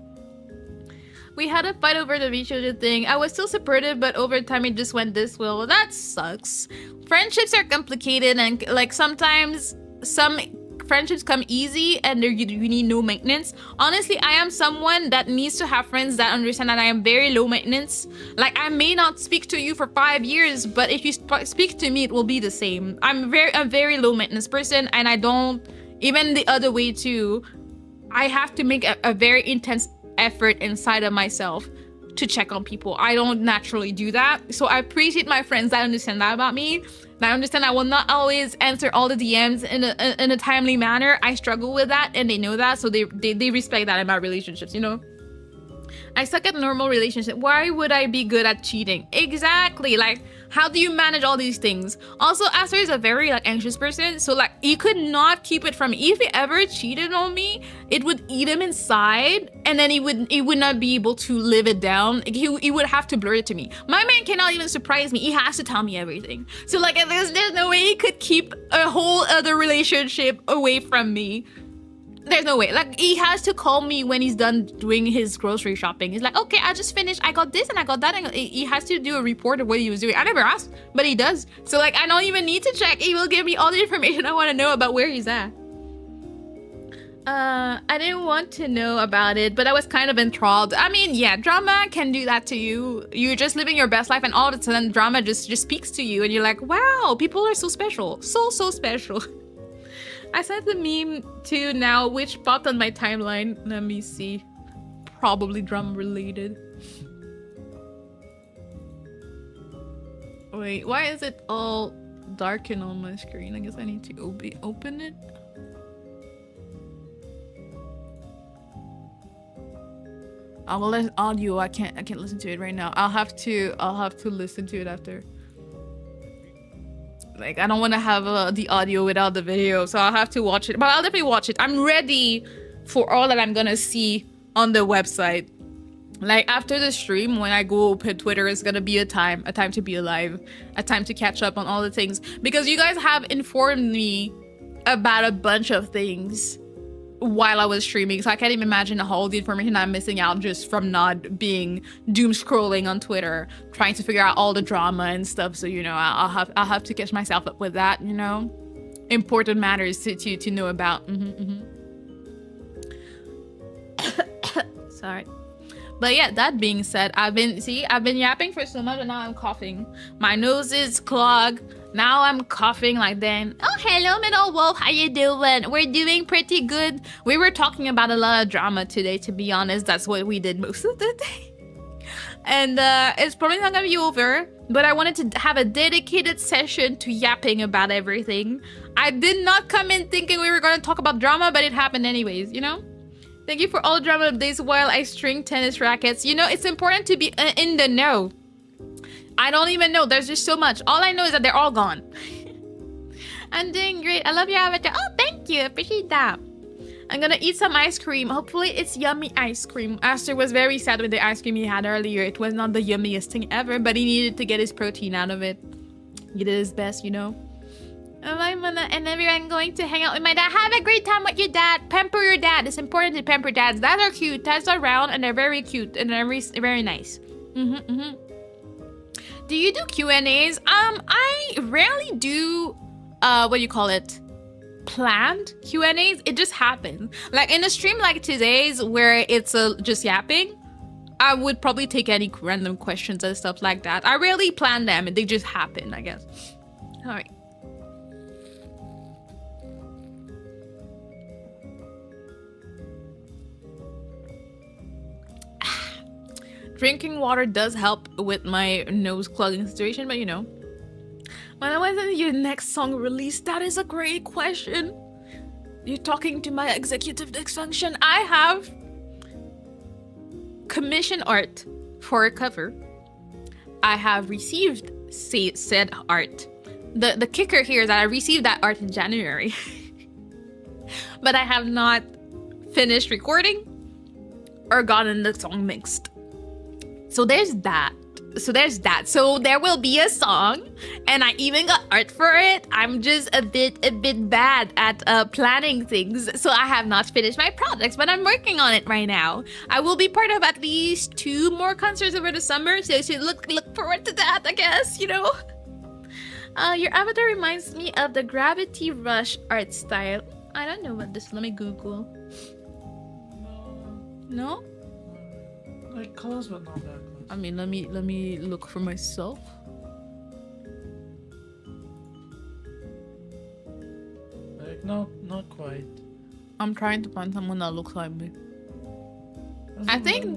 We had a fight over the VTuber thing. I was still supportive, but over time it just went this way. Well, that sucks. Friendships are complicated, and like sometimes some friendships come easy and you need no maintenance. Honestly, I am someone that needs to have friends that understand that I am very low maintenance. Like, I may not speak to you for 5 years, but if you speak to me, it will be the same. I'm a very low maintenance person, and I don't, even the other way too, I have to make a very intense effort inside of myself to check on people. I don't naturally do that. So I appreciate my friends that understand that about me. And I understand I will not always answer all the DMs in a timely manner. I struggle with that, and they know that, so they respect that in my relationships, you know? I suck at normal relationship. Why would I be good at cheating? Exactly. Like, how do you manage all these things? Also, Aster is a very like anxious person, so like he could not keep it from me. If he ever cheated on me, it would eat him inside, and then he would not be able to live it down. He would have to blur it to me. My man cannot even surprise me. He has to tell me everything. So like, there's no way he could keep a whole other relationship away from me. There's no way. Like, he has to call me when he's done doing his grocery shopping. He's like, okay, I just finished. I got this and I got that. And he has to do a report of what he was doing. I never asked, but he does. So like, I don't even need to check. He will give me all the information I want to know about where he's at. I didn't want to know about it, but I was kind of enthralled. I mean, yeah, drama can do that to you. You're just living your best life, and all of a sudden drama just speaks to you, and you're like, wow, people are so special. So special. I sent the meme too now, which popped on my timeline. Let me see. Probably drum related. Wait, why is it all darkened on my screen? I guess I need to open it. Oh, well, there's audio. I can't listen to it right now. I'll have to listen to it after. Like, I don't want to have the audio without the video, so I'll have to watch it. But I'll definitely watch it. I'm ready for all that I'm gonna see on the website. Like, after the stream, when I go open Twitter, it's gonna be a time to be alive, a time to catch up on all the things. Because you guys have informed me about a bunch of things while I was streaming, so I can't even imagine all the information I'm missing out just from not being doom scrolling on Twitter, trying to figure out all the drama and stuff. So, you know, I'll have to catch myself up with that, you know? Important matters to know about. Sorry. But yeah, that being said, I've been yapping for so much, and now I'm coughing. My nose is clogged. Now I'm coughing like then. Oh, hello, Middle Wolf. How you doing? We're doing pretty good. We were talking about a lot of drama today, to be honest. That's what we did most of the day. And it's probably not gonna be over, but I wanted to have a dedicated session to yapping about everything. I did not come in thinking we were gonna talk about drama, but it happened anyways, you know? Thank you for all the drama updates while I string tennis rackets. You know, it's important to be in the know. I don't even know. There's just so much. All I know is that they're all gone. I'm doing great. I love your avatar. Oh, thank you. Appreciate that. I'm gonna eat some ice cream. Hopefully it's yummy ice cream. Aster was very sad with the ice cream he had earlier. It was not the yummiest thing ever, but he needed to get his protein out of it. He did his best, you know. And everyone going to hang out with my dad. Have a great time with your dad. Pamper your dad. It's important to pamper dads. Dads are cute. Dads are round and they're very cute and they're very nice. Do you do Q&As? I rarely do what do you call it? Planned Q&As. It just happens. Like in a stream like today's where it's just yapping, I would probably take any random questions and stuff like that. I rarely plan them and they just happen, I guess. All right. Drinking water does help with my nose clogging situation, but you know. When is your next song released? That is a great question. You're talking to my executive dysfunction. I have commission art for a cover. I have received said art. The kicker here is that I received that art in January. But I have not finished recording or gotten the song mixed. So there's that. So there will be a song, and I even got art for it. I'm just a bit bad at planning things, so I have not finished my projects, but I'm working on it right now. I will be part of at least 2 more concerts over the summer, so you should look forward to that, I guess, you know. Your avatar reminds me of the Gravity Rush art style. I don't know what this. Let me Google. No? Like close, but not that close. I mean, let me look for myself. Like not quite. I'm trying to find someone that looks like me. I think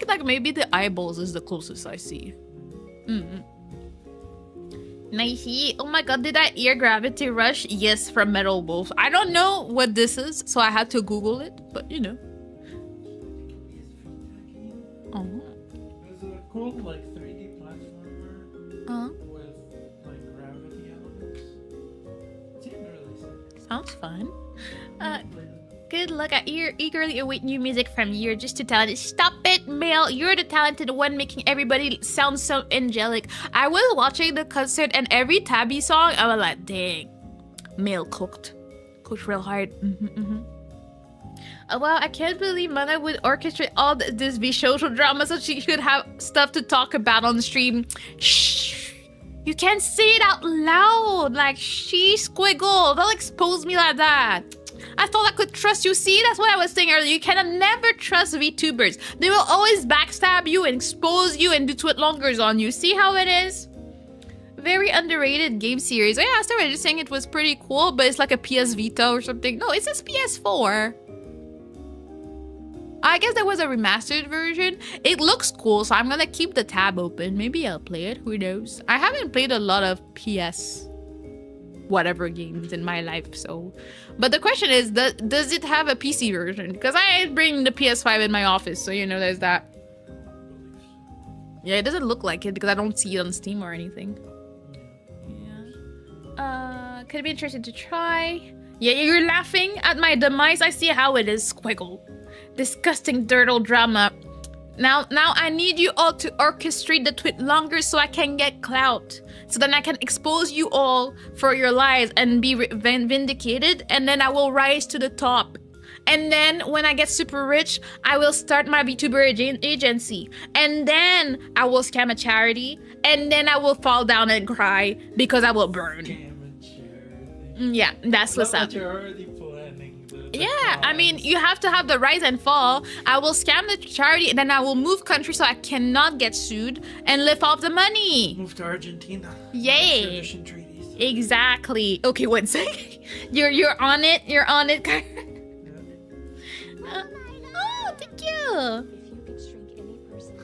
like maybe the eyeballs is the closest I see. Nicey. Oh my god, did I hear Gravity Rush? Yes, from Metal Wolf. I don't know what this is, so I had to Google it, but you know. Oh. There's a cool like 3D platformer with like gravity elements. It seemed really sick. Sounds fun. Good luck. I eagerly await new music from you. Just too talented. Stop it, Mel. You're the talented one making everybody sound so angelic. I was watching the concert and every Tabby song, I was like, dang. Mel cooked real hard. Wow, I can't believe Mana would orchestrate all this be social drama so she could have stuff to talk about on the stream. Shh. You can't say it out loud. Like, she squiggle. Don't expose me like that. I thought I could trust you. See, that's what I was saying earlier. You cannot never trust VTubers. They will always backstab you and expose you and do twit-longers on you. See how it is? Very underrated game series. Oh yeah, I started just saying it was pretty cool, but it's like a PS Vita or something. No, it says PS4. I guess there was a remastered version. It looks cool, so I'm gonna keep the tab open. Maybe I'll play it. Who knows? I haven't played a lot of PS whatever games in my life, so. But the question is, does it have a PC version? Because I bring the PS5 in my office, so you know there's that. Yeah, it doesn't look like it because I don't see it on Steam or anything. Yeah. Could be interesting to try. Yeah, you're laughing at my demise. I see how it is, Squiggle. Disgusting dirtle drama. Now I need you all to orchestrate the tweet longer so I can get clout. So then I can expose you all for your lies and be vindicated, and then I will rise to the top. And then when I get super rich, I will start my VTuber agency. And then I will scam a charity. And then I will fall down and cry because I will burn. Yeah, that's what's up. You're already planning the yeah, I mean, you have to have the rise and fall. I will scam the charity and then I will move country so I cannot get sued and live off the money. Move to Argentina. Yay. Exactly. Okay, one sec. You're on it. You're on it. Oh, thank you. If you could shrink any person.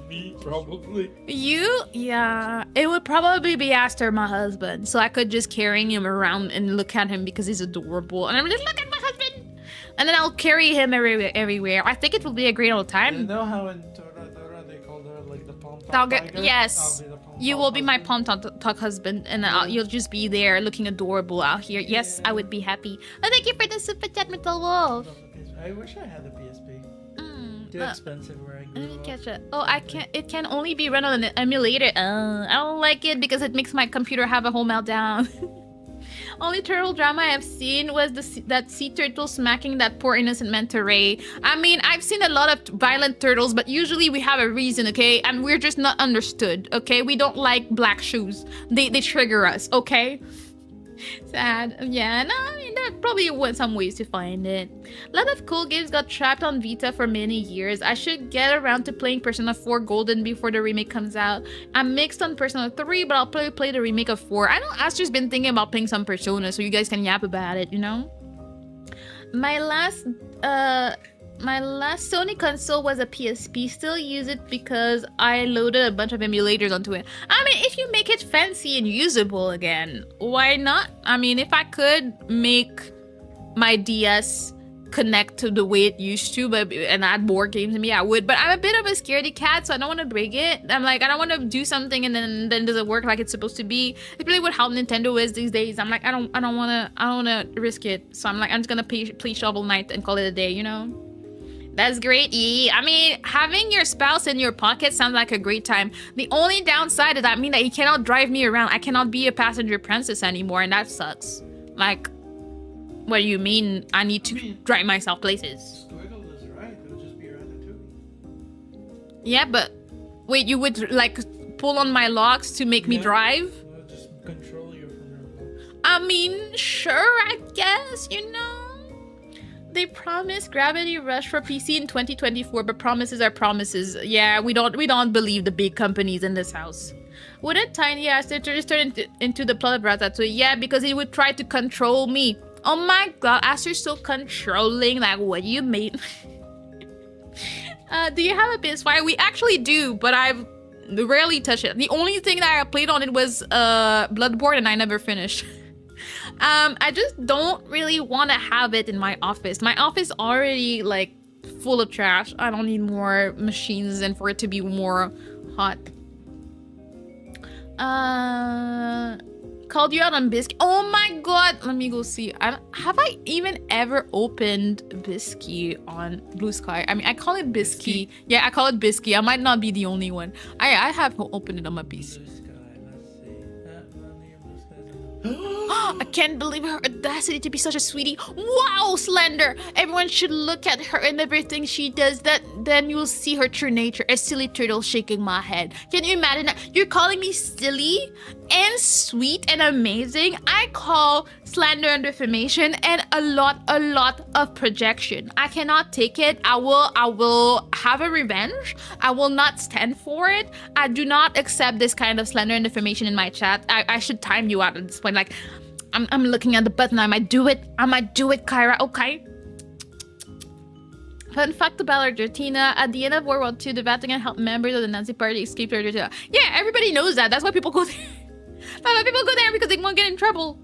Me, probably. Yeah, it would probably be Aster, my husband, so I could just carry him around and look at him because he's adorable, and I'm just look at my husband, and then I'll carry him everywhere. I think it will be a great old You time. know how in Tora they call her like the pom pom tiger? Yes, I'll be the pom-pom you will be my husband. pom talk husband, and you'll just be there looking adorable out here. Yes, I would be happy. Oh, thank you for the super chat, Metal Wolf. I wish I had a PSP. Too uh, expensive where I Let grew me up. catch it. Oh, I can't. It can only be run on an emulator. I don't like it because it makes my computer have a whole meltdown. Only turtle drama I've seen was that sea turtle smacking that poor innocent manta ray. I mean, I've seen a lot of violent turtles, but usually we have a reason, okay? And we're just not understood, okay? We don't like black shoes. They trigger us, okay? Sad. Yeah, no, I mean, there probably was some ways to find it. A lot of cool games got trapped on Vita for many years. I should get around to playing Persona 4 Golden before the remake comes out. I'm mixed on Persona 3, but I'll probably play the remake of 4. I know Aster's been thinking about playing some Persona, so you guys can yap about it, you know? My last Sony console was a PSP. Still use it because I loaded a bunch of emulators onto it. I mean, if you make it fancy and usable again, why not? I mean, if I could make my DS connect to the way it used to, and add more games, maybe I would. But I'm a bit of a scaredy cat, so I don't want to break it. I'm like, I don't want to do something and then it doesn't work like it's supposed to be. It's really what how Nintendo is these days. I'm like, I don't wanna risk it. So I'm like, I'm just gonna play Shovel Knight and call it a day, you know? That's great, E. I mean, having your spouse in your pocket sounds like a great time. The only downside is that means that he cannot drive me around. I cannot be a passenger princess anymore, and that sucks. Like, what do you mean I need to drive myself places? Squiggle is right. It'll just be Ratatouille. Yeah, but wait, you would like pull on my locks to make me drive? It'll just control you from your remote. I mean, sure, I guess, you know. They promised Gravity Rush for PC in 2024, but promises are promises. Yeah, we don't believe the big companies in this house. Wouldn't Tiny Aster just turn into the plot of Ratatouille? Yeah, because he would try to control me. Oh my god, Aster's so controlling. Like, what do you mean? Do you have a PS5? We actually do, but I've rarely touched it. The only thing that I played on it was Bloodborne, and I never finished. I just don't really want to have it in my office. My office already like full of trash. I don't need more machines and for it to be more hot. Called you out on Biscuit. Oh my god, let me go see. Have I even ever opened Biscuit on Blue Sky? I mean, I call it Biscuit. Yeah, I call it Biscuit. I might not be the only one. I have opened it on my PC. Blue sky, let's see. None of blue skies I can't believe her audacity to be such a sweetie. Wow, Slender! Everyone should look at her and everything she does. Then you'll see her true nature. A silly turtle shaking my head. Can you imagine that? You're calling me silly and sweet and amazing? I call slander and defamation and a lot of projection. I cannot take it. I will have a revenge. I will not stand for it. I do not accept this kind of slander and defamation in my chat. I should time you out at this point. Like, I'm looking at the button. I might do it, Kyra. Okay. Fun fact about Argentina. At the end of World War II, the Vatican helped members of the Nazi party escape to Argentina. Yeah, everybody knows that. That's why people go there. That's why people go there, because they won't get in trouble.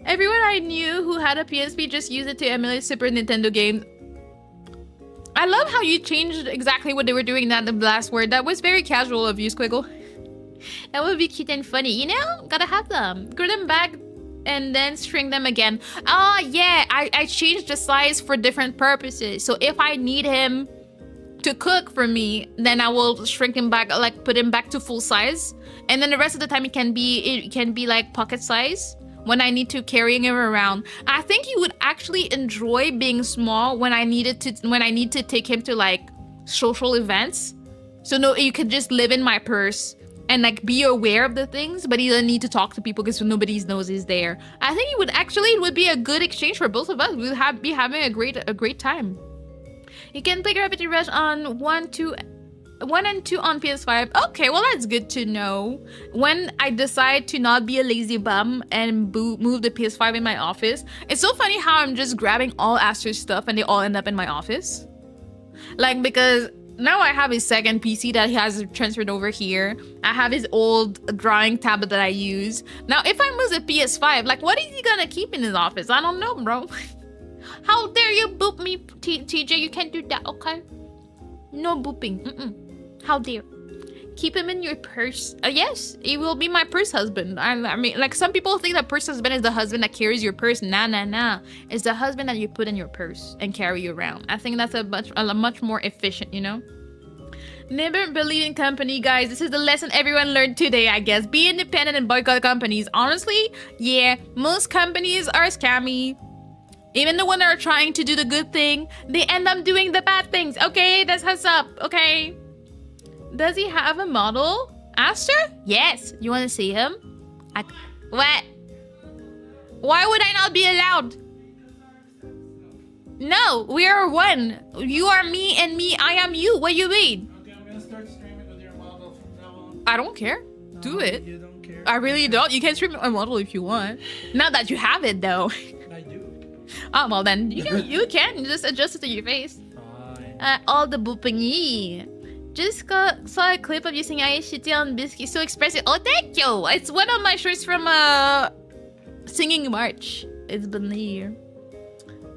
Everyone I knew who had a PSP just used it to emulate Super Nintendo games. I love how you changed exactly what they were doing in the last word. That was very casual of you, Squiggle. That would be cute and funny. You know? Gotta have them. Glue them back and then string them again. Ah, yeah. I changed the size for different purposes. So if I need him to cook for me, then I will shrink him back, like put him back to full size. And then the rest of the time it can be like pocket size when I need to carry him around. I think he would actually enjoy being small when I need to take him to like social events. So no, you could just live in my purse and like be aware of the things, but he doesn't need to talk to people because nobody knows he's there. I think it would be a good exchange for both of us. We would be having a great time. You can play Gravity Rush on 1 and 2 on PS5. Okay, well that's good to know. When I decide to not be a lazy bum and move the PS5 in my office, it's so funny how I'm just grabbing all Aster's stuff and they all end up in my office. Like, because now I have his second PC that he has transferred over here. I have his old drawing tablet that I use. Now, if I lose a PS5, like, what is he gonna keep in his office? I don't know, bro. How dare you boop me, TJ? You can't do that, okay? No booping. How dare. Keep him in your purse. Yes, he will be my purse husband. I mean, like, some people think that purse husband is the husband that carries your purse. Nah. It's the husband that you put in your purse and carry you around. I think that's a much more efficient, you know? Never believe in company, guys. This is the lesson everyone learned today, I guess. Be independent and boycott companies. Honestly, yeah, most companies are scammy. Even the ones that are trying to do the good thing, they end up doing the bad things. Okay, that's what's up, okay? Does he have a model? Aster? Yes. You want to see him? What? Why would I not be allowed? No, we are one. You are me and me, I am you. What do you mean? Okay, I'm gonna start streaming with your model from now on. I don't care. Do it. You don't care? I really don't. You can stream my model if you want. Now that you have it, though. I do. Oh, well then, you can just adjust it to your face. Fine. All the booping. Just saw a clip of you singing ISHT on Biscuit. So expressive. Oh, thank you. It's one of my shirts from Singing March. It's been here.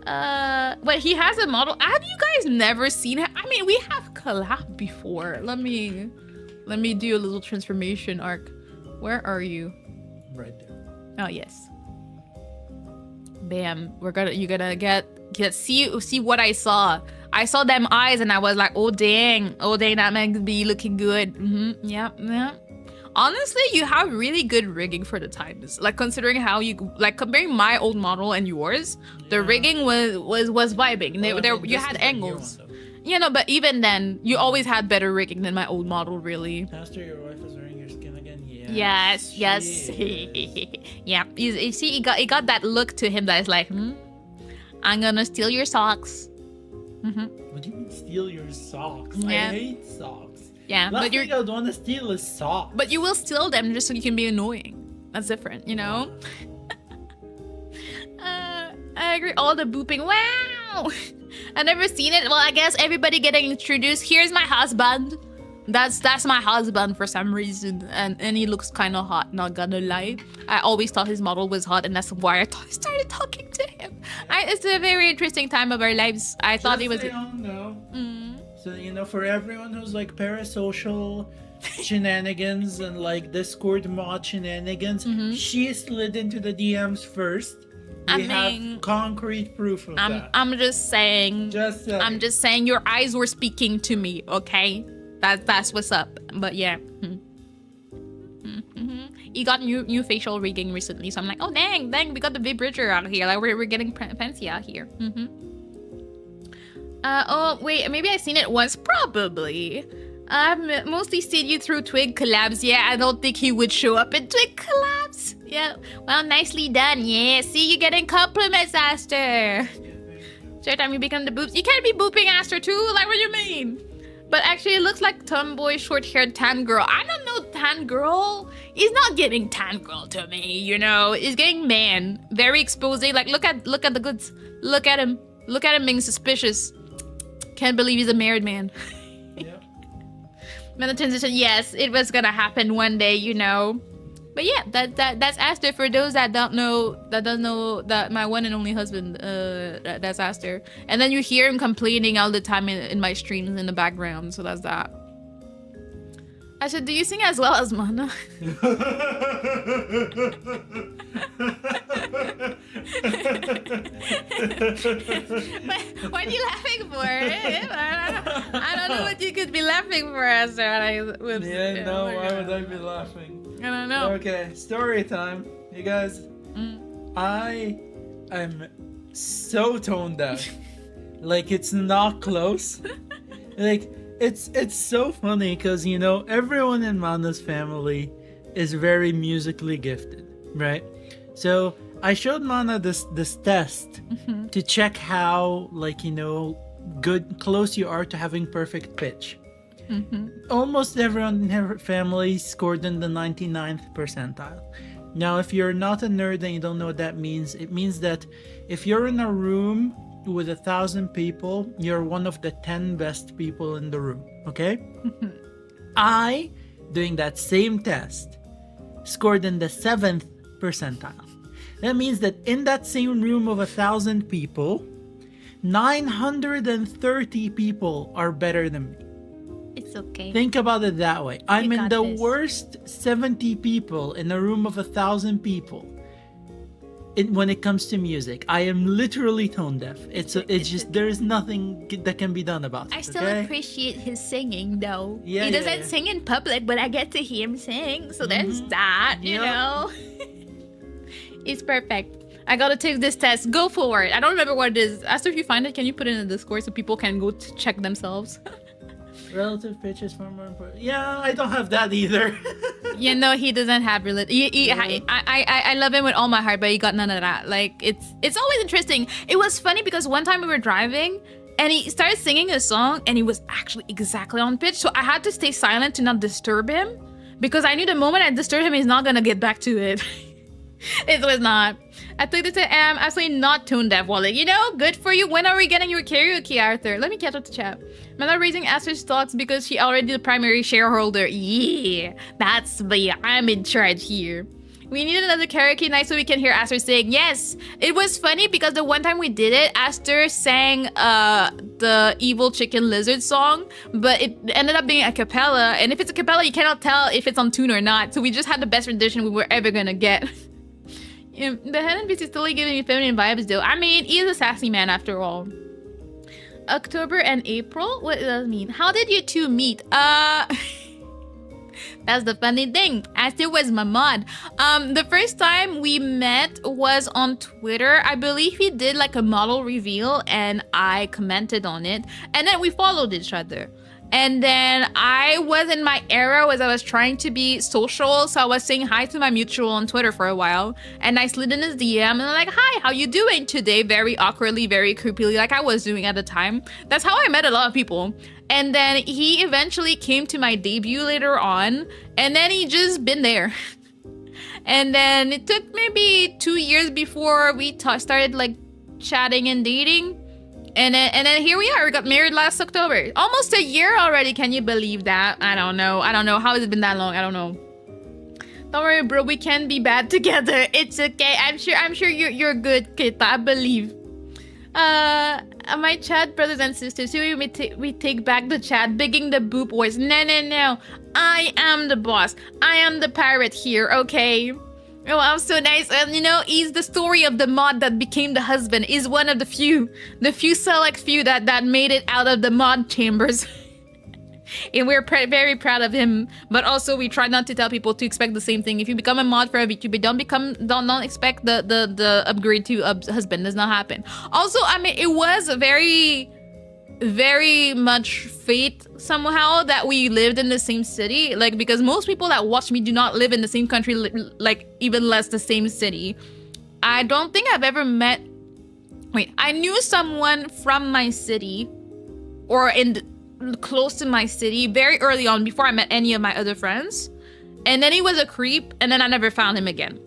But he has a model. Have you guys never seen it? I mean, we have collabed before. Let me do a little transformation arc. Where are you? Right there. Oh yes. Bam. You're gonna get see what I saw. I saw them eyes and I was like, oh dang, that man be looking good. Yeah. Honestly, you have really good rigging for the times. Like, considering how you, like, comparing my old model and yours, the rigging was vibing. You had angles. Yeah, no, but even then, you always had better rigging than my old model, really. Pastor, your wife is wearing your skin again? Yes. Yeah. You see, he got that look to him that is like, I'm gonna steal your socks. What do you mean steal your socks? Yeah. I hate socks. Yeah, Last but thing I would want to steal is socks. But you will steal them just so you can be annoying. That's different, you know? I agree. All the booping. Wow! I've never seen it. Well, I guess everybody getting introduced. Here's my husband. That's my husband for some reason. And he looks kind of hot, not gonna lie. I always thought his model was hot, and that's why I started talking to him. It's a very interesting time of our lives. I thought it was... So, you know, for everyone who's like parasocial shenanigans and like Discord mod shenanigans, she slid into the DMs first. We have concrete proof of that. I'm just saying. I'm just saying your eyes were speaking to me, okay? That's what's up. But yeah. He got new facial rigging recently, so I'm like, oh dang, we got the big bridger out here. Like we're getting fancy out here. Oh wait, maybe I've seen it once, probably. I've mostly seen you through Twig collabs. Yeah, I don't think he would show up in Twig collabs. Yeah, well, nicely done. Yeah, see, you getting compliments, Aster. So time you become the boops. You can't be booping Aster too. Like, what do you mean? But actually, it looks like tomboy, short-haired tan girl. I don't know tan girl. He's not giving tan girl to me, you know. He's getting man. Very exposing. Like, look at the goods. Look at him. Look at him being suspicious. Can't believe he's a married man. Yep. Man, the transition, yes, it was gonna happen one day, you know. But yeah, that's Aster. For those that don't know that my one and only husband, that's Aster. And then you hear him complaining all the time in my streams in the background, so that's that. I said, do you sing as well as Mana? What are you laughing for? I don't know what you could be laughing for, Aster. Why would I be laughing? I don't know. Okay, story time. You guys, I am so toned down. Like, it's not close. Like, it's so funny because, you know, everyone in Mana's family is very musically gifted, right? So I showed Mana this test to check how, like, you know, close you are to having perfect pitch. Almost everyone in her family scored in the 99th percentile. Now, if you're not a nerd and you don't know what that means, it means that if you're in a room with 1,000 people, you're one of the 10 best people in the room, okay? I, doing that same test, scored in the 7th percentile. That means that in that same room of 1,000 people, 930 people are better than me. It's okay. Think about it that way. I'm in got the this. worst 70 people in a room of 1,000 people. When it comes to music, I am literally tone deaf. It's just there is nothing that can be done about it. I still okay? appreciate his singing, though. Yeah, he yeah, doesn't yeah. sing in public, but I get to hear him sing. So there's that, you Yep. know? It's perfect. I gotta take this test. Go for it. I don't remember what it is. After if you find it, can you put it in the Discord so people can go to check themselves? Relative pitch is far more important. Yeah, I don't have that either. You know, he doesn't have I love him with all my heart, but he got none of that. Like, it's always interesting. It was funny because one time we were driving and he started singing a song and he was actually exactly on pitch. So I had to stay silent to not disturb him because I knew the moment I disturbed him, he's not gonna get back to it. It was not. I took this to am absolutely not tone deaf, Wally. You know, good for you. When are we getting your karaoke, Arthur? Let me catch up the chat. I'm not raising Esther's stocks because she already the primary shareholder. Yeah, that's me. I'm in charge here. We need another karaoke night so we can hear Aster sing. Yes, it was funny because the one time we did it, Aster sang the Evil Chicken Lizard song, but it ended up being a cappella. And if it's a cappella, you cannot tell if it's on tune or not. So we just had the best rendition we were ever gonna get. The Helen Beast is still giving me feminine vibes though. I mean, he is a sassy man after all. October and April? What does that mean? How did you two meet? That's the funny thing. Aster was my mod. The first time we met was on Twitter. I believe he did like a model reveal and I commented on it. And then we followed each other. And then I was in my era as I was trying to be social. So I was saying hi to my mutual on Twitter for a while. And I slid in his DM and I'm like, hi, how you doing today? Very awkwardly, very creepily, like I was doing at the time. That's how I met a lot of people. And then he eventually came to my debut later on. And then he just been there. And then it took maybe 2 years before we started like chatting and dating. And then here we are. We got married last October. Almost a year already. Can you believe that? I don't know. How has it been that long? I don't know. Don't worry, bro. We can be bad together. It's okay. I'm sure you're good, Kita. I believe. My chat brothers and sisters. So we take back the chat, bigging the boop boys. No. I am the boss. I am the pirate here. Okay. Oh, I'm so nice. And you know, he's the story of the mod that became the husband. He's one of the few select few that made it out of the mod chambers. And we're very proud of him. But also, we try not to tell people to expect the same thing. If you become a mod for a VTuber, don't expect the upgrade to a husband. Does not happen. Also, I mean, it was very much fate somehow that we lived in the same city, like because most people that watch me do not live in the same country, like even less the same city. I don't think I've ever met I knew someone from my city or close to my city very early on before I met any of my other friends, and then he was a creep and then I never found him again.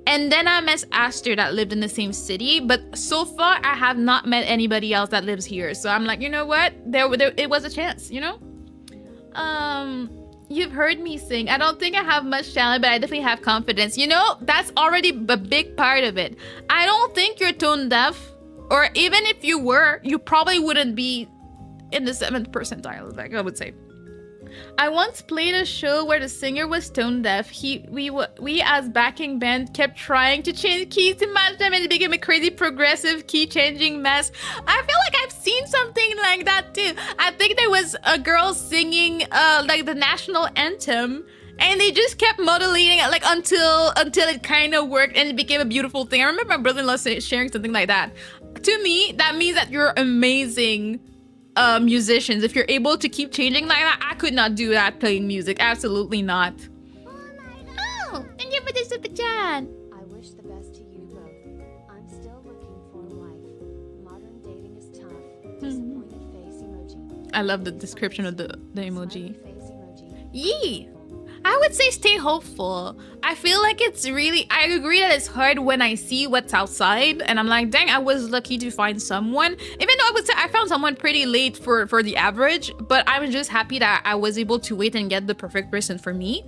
And then I met Aster that lived in the same city, but so far I have not met anybody else that lives here. So I'm like, you know what? It was a chance, you know? You've heard me sing. I don't think I have much talent, but I definitely have confidence. You know, that's already a big part of it. I don't think you're tone deaf, or even if you were, you probably wouldn't be in the 7th percentile, like I would say. I once played a show where the singer was tone deaf. We as backing band kept trying to change keys to match them and it became a crazy progressive key changing mess. I feel like I've seen something like that too. I think there was a girl singing like the national anthem and they just kept modulating it like until it kind of worked and it became a beautiful thing. I remember my brother-in-law sharing something like that. To me, that means that you're amazing musicians. If you're able to keep changing like that, I could not do that playing music. Absolutely not. Oh my god! Oh, thank you for the super chat. I wish the best to you both. I'm still looking for a wife. Modern dating is tough. Disappointed face emoji. I love the description of the emoji. Smiley face emoji. Yee! I would say stay hopeful. I feel like it's really, I agree that it's hard when I see what's outside and I'm like, dang, I was lucky to find someone. Even though I would say I found someone pretty late for the average, but I'm just happy that I was able to wait and get the perfect person for me.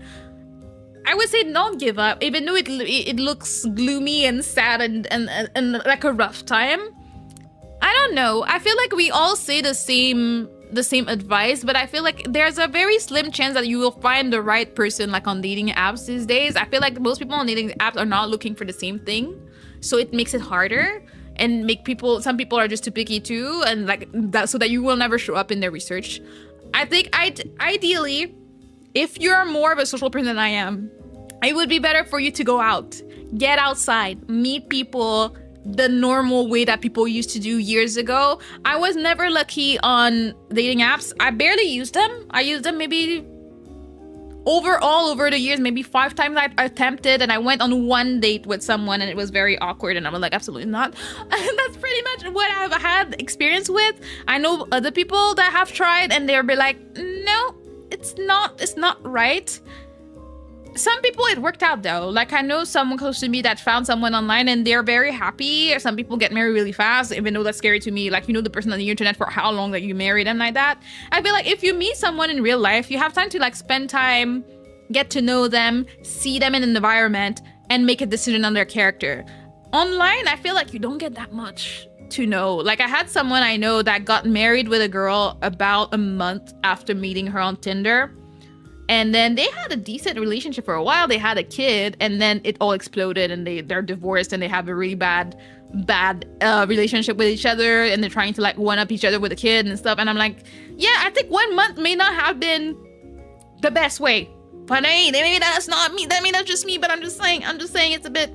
I would say don't give up, even though it looks gloomy and sad and like a rough time. I don't know. I feel like we all say the same advice, but I feel like there's a very slim chance that you will find the right person like on dating apps these days. I feel like most people on dating apps are not looking for the same thing, so it makes it harder and some people are just too picky too, and like that, so that you will never show up in their research. I think ideally, if you're more of a social person than I am, it would be better for you to go out, get outside, meet people the normal way that people used to do years ago. I was never lucky on dating apps. I barely used them. I used them maybe over the years, maybe 5 times I attempted, and I went on one date with someone and it was very awkward and I was like, absolutely not. And that's pretty much what I've had experience with. I know other people that have tried and they'll be like, no, it's not right. Some people it worked out though. Like I know someone close to me that found someone online and they're very happy. Some people get married really fast, even though that's scary to me. Like, you know, the person on the internet for how long that you married them like that. I feel like if you meet someone in real life, you have time to like spend time, get to know them, see them in an environment, and make a decision on their character. Online, I feel like you don't get that much to know. Like I had someone I know that got married with a girl about a month after meeting her on Tinder. And then they had a decent relationship for a while. They had a kid, and then it all exploded, and they're divorced, and they have a really bad relationship with each other, and they're trying to like one up each other with a kid and stuff. And I'm like, yeah, I think 1 month may not have been the best way, but hey, maybe that's not me. That may that's just me. But I'm just saying it's a bit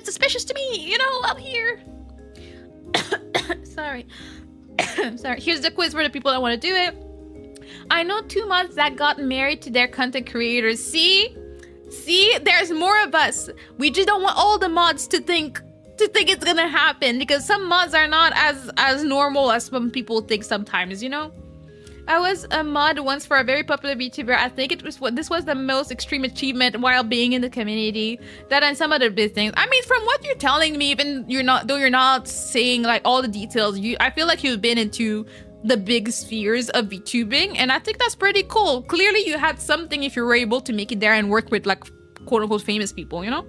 suspicious to me, you know, out here. Sorry. Here's the quiz for the people that want to do it. I know 2 mods that got married to their content creators. See, there's more of us. We just don't want all the mods to think it's gonna happen, because some mods are not as normal as some people think sometimes, you know. I was a mod once for a very popular VTuber. I think this was the most extreme achievement while being in the community. That and some other big things. I mean, from what you're telling me, even you're not saying like all the details, I feel like you've been into the big spheres of VTubing, and I think that's pretty cool. Clearly you had something if you were able to make it there and work with like quote-unquote famous people, you know.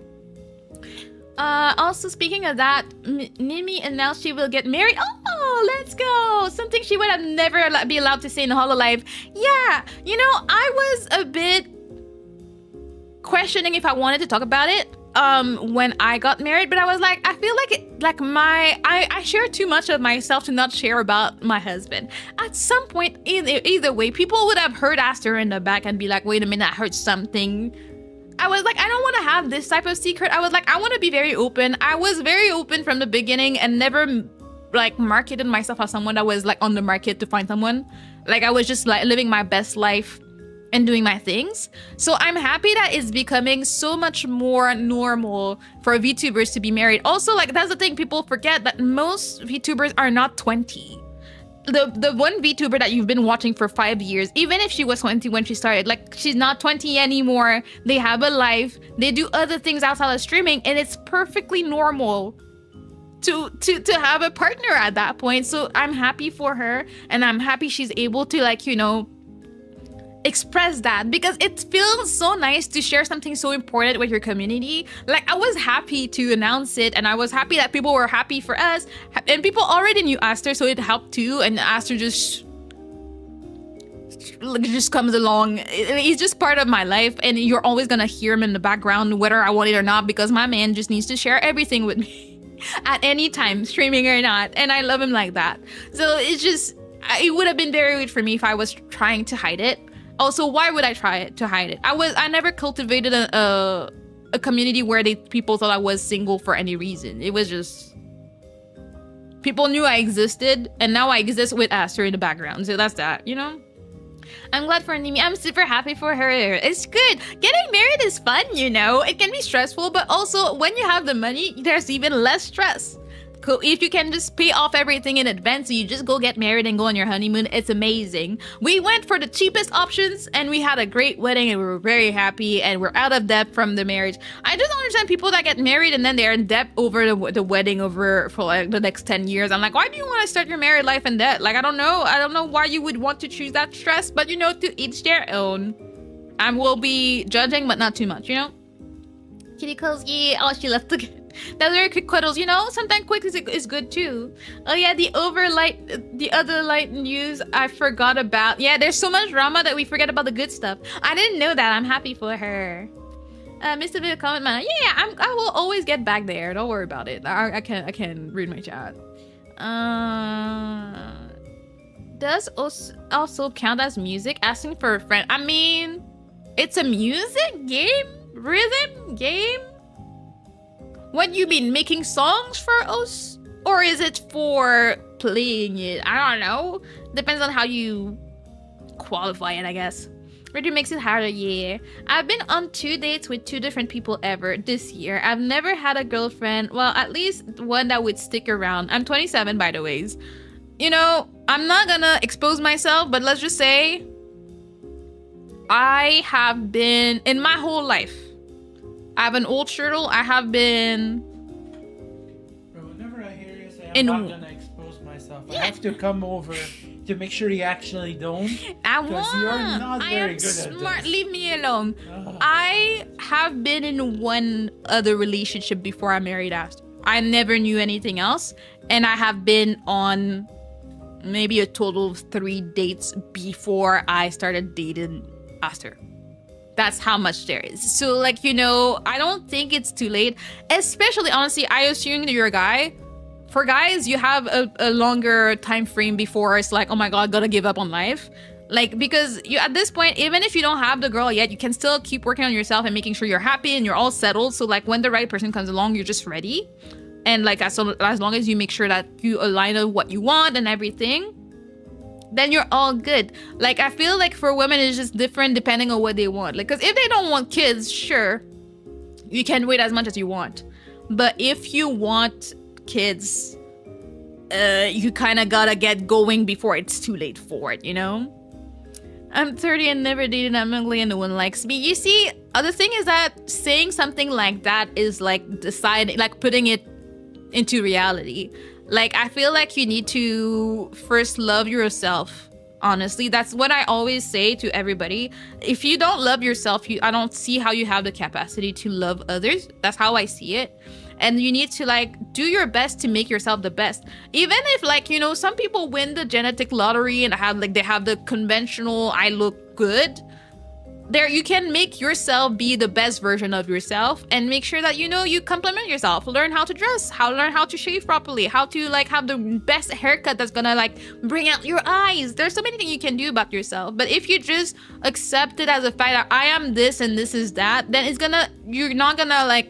Also, speaking of that, Nimi announced she will get married. Oh, let's go. Something she would have never be allowed to say in Hololive. Yeah, you know, I was a bit questioning if I wanted to talk about it when I got married, but I was like, I feel like I share too much of myself to not share about my husband. At some point, either way, people would have heard Aster in the back and be like, wait a minute, I heard something. I was like, I don't want to have this type of secret. I was like, I want to be very open. I was very open from the beginning and never like marketed myself as someone that was like on the market to find someone. Like I was just like living my best life and doing my things. So I'm happy that it's becoming so much more normal for VTubers to be married. Also, like that's the thing, people forget that most VTubers are not 20. The one VTuber that you've been watching for 5 years, even if she was 20 when she started, like she's not 20 anymore. They have a life, they do other things outside of streaming, and it's perfectly normal to have a partner at that point. So I'm happy for her, and I'm happy she's able to, like, you know, express that, because it feels so nice to share something so important with your community. Like I was happy to announce it, and I was happy that people were happy for us, and people already knew Aster, so it helped too. And Aster just comes along. He's just part of my life, and you're always gonna hear him in the background whether I want it or not, because my man just needs to share everything with me at any time, streaming or not, and I love him like that. So it's just, it would have been very weird for me if I was trying to hide it. Also, why would I try to hide it? I never cultivated a community where people thought I was single for any reason. It was just, people knew I existed, and now I exist with Aster in the background. So that's that, you know? I'm glad for Nimi. I'm super happy for her. It's good. Getting married is fun, you know? It can be stressful, but also when you have the money, there's even less stress. cool. If you can just pay off everything in advance, so you just go get married and go on your honeymoon, it's amazing. We went for the cheapest options and we had a great wedding and we were very happy and we're out of debt from the marriage. I just don't understand people that get married and then they're in debt over the wedding over for like the next 10 years. I'm like, why do you want to start your married life in debt? Like, I don't know why you would want to choose that stress, but to each their own. I will be judging, but not too much, Kitty calls, yeah. Oh, she left again. That's very quick cuddles, sometimes quick is good too. Oh yeah, the other light news I forgot about. Yeah, there's so much drama that we forget about the good stuff. I didn't know that. I'm happy for her. Mr. Bit comment man. Yeah, I will always get back there. Don't worry about it. I can read my chat. Does also count as music? Asking for a friend. I mean, it's a music game, rhythm game. What you mean, making songs for us? Or is it for playing it? I don't know. Depends on how you qualify it, I guess. Radio makes it harder, yeah. I've been on 2 dates with 2 different people ever this year. I've never had a girlfriend. Well, at least one that would stick around. I'm 27, by the way. I'm not gonna expose myself, but let's just say I have been, in my whole life, I have an old turtle. I have been. Whenever I hear you say I'm not gonna expose myself, I have to come over to make sure you actually don't. Because you're not very good smart. At this. Leave me alone. I have been in one other relationship before I married Aster. I never knew anything else, and I have been on maybe a total of 3 dates before I started dating Aster. That's how much there is. So, I don't think it's too late. Especially, honestly, I assume that you're a guy. For guys, you have a longer time frame before it's like, oh my god, gotta give up on life. Because you at this point, even if you don't have the girl yet, you can still keep working on yourself and making sure you're happy and you're all settled. So, when the right person comes along, you're just ready. And, as long as you make sure that you align with what you want and everything, then you're all good. I feel like for women it's just different depending on what they want. Because if they don't want kids, sure, you can wait as much as you want. But if you want kids, you kind of gotta get going before it's too late for it, I'm 30 and never dated. I'm ugly and no one likes me. You see, the thing is that saying something like that is deciding, putting it into reality. I feel like you need to first love yourself. Honestly, that's what I always say to everybody. If you don't love yourself, I don't see how you have the capacity to love others. That's how I see it. And you need to do your best to make yourself the best. Even if some people win the genetic lottery and they have the conventional I look good. There you can make yourself be the best version of yourself and make sure that you compliment yourself. Learn how to dress, learn how to shave properly, how to have the best haircut that's gonna bring out your eyes. There's so many things you can do about yourself. But if you just accept it as a fact that I am this and this is that, then you're not gonna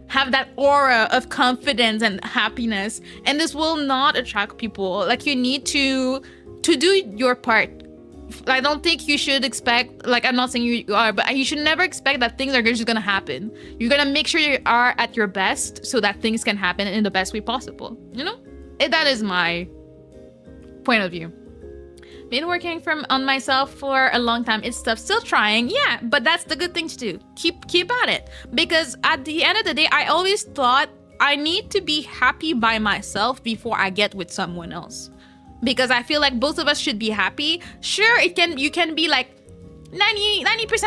have that aura of confidence and happiness, and this will not attract people. You need to do your part. I don't think you should expect, I'm not saying you are, but you should never expect that things are just gonna happen. You're gonna make sure you are at your best so that things can happen in the best way possible. That is my point of view. Been working on myself for a long time. It's tough. Still trying, yeah, but that's the good thing to do. Keep at it. Because at the end of the day, I always thought I need to be happy by myself before I get with someone else. Because I feel like both of us should be happy. Sure, you can be 90%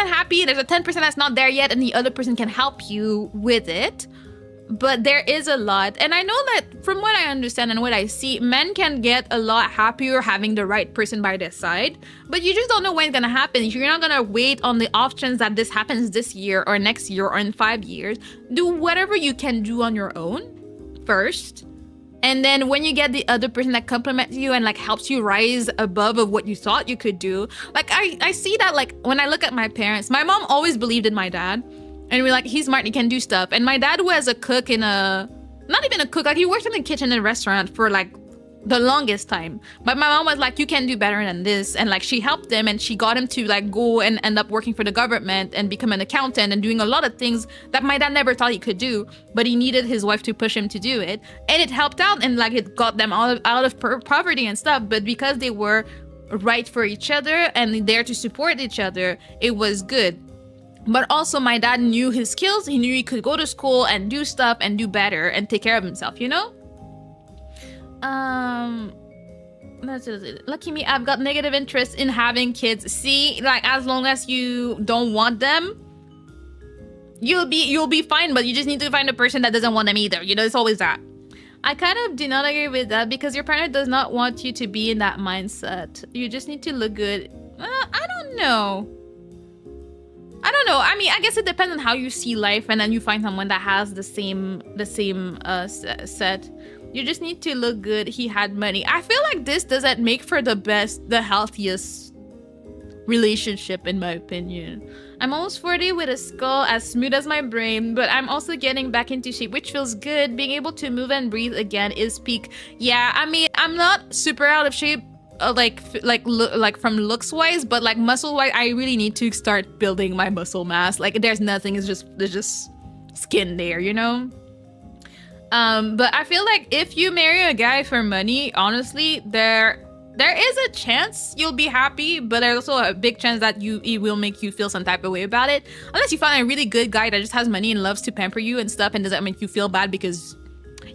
happy. There's a 10% that's not there yet, and the other person can help you with it. But there is a lot. And I know that from what I understand and what I see, men can get a lot happier having the right person by their side. But you just don't know when it's going to happen. You're not going to wait on the options that this happens this year or next year or in 5 years. Do whatever you can do on your own first. And then when you get the other person that compliments you and helps you rise above of what you thought you could do. I see that when I look at my parents, my mom always believed in my dad. And we're he's smart, he can do stuff. And my dad was a cook not even a cook, he worked in the kitchen in a restaurant for the longest time. But my mom was like, you can do better than this. And like she helped him and she got him to like go and end up working for the government and become an accountant and doing a lot of things that my dad never thought he could do, but he needed his wife to push him to do it. And it helped out and like it got them out of poverty and stuff. But because they were right for each other and there to support each other, it was good. But also my dad knew his skills. He knew he could go to school and do stuff and do better and take care of himself, you know? That's it. Lucky me, I've got negative interest in having kids. See, like as long as you don't want them, you'll be fine, but you just need to find a person that doesn't want them either. You know, it's always that. I kind of do not agree with that because your partner does not want you to be in that mindset. You just need to look good. I don't know. I mean, I guess it depends on how you see life, and then you find someone that has the same set. You just need to look good. He had money. I feel like this doesn't make for the healthiest relationship, in my opinion. I'm almost 40 with a skull as smooth as my brain, but I'm also getting back into shape, which feels good. Being able to move and breathe again is peak. Yeah, I mean, I'm not super out of shape, like from looks wise, but like muscle wise, I really need to start building my muscle mass. Like there's nothing. There's just skin there, you know. But I feel like if you marry a guy for money, honestly, there is a chance you'll be happy, but there's also a big chance that it will make you feel some type of way about it. Unless you find a really good guy that just has money and loves to pamper you and stuff and doesn't make you feel bad because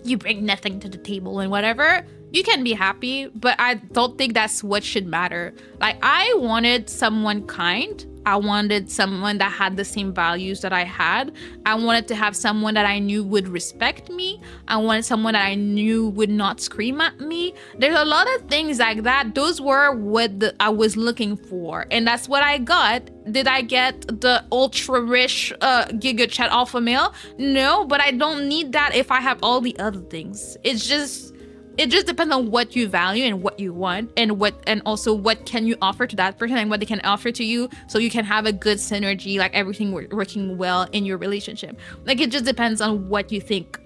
you bring nothing to the table and whatever. You can be happy, but I don't think that's what should matter. Like, I wanted someone kind. I wanted someone that had the same values that I had. I wanted to have someone that I knew would respect me. I wanted someone that I knew would not scream at me. There's a lot of things like that. Those were what I was looking for, and that's what I got. Did I get the ultra rich giga chat alpha male? No, but I don't need that if I have all the other things. It just depends on what you value and what you want, and also what can you offer to that person and what they can offer to you, so you can have a good synergy, like everything working well in your relationship. Like, it just depends on what you think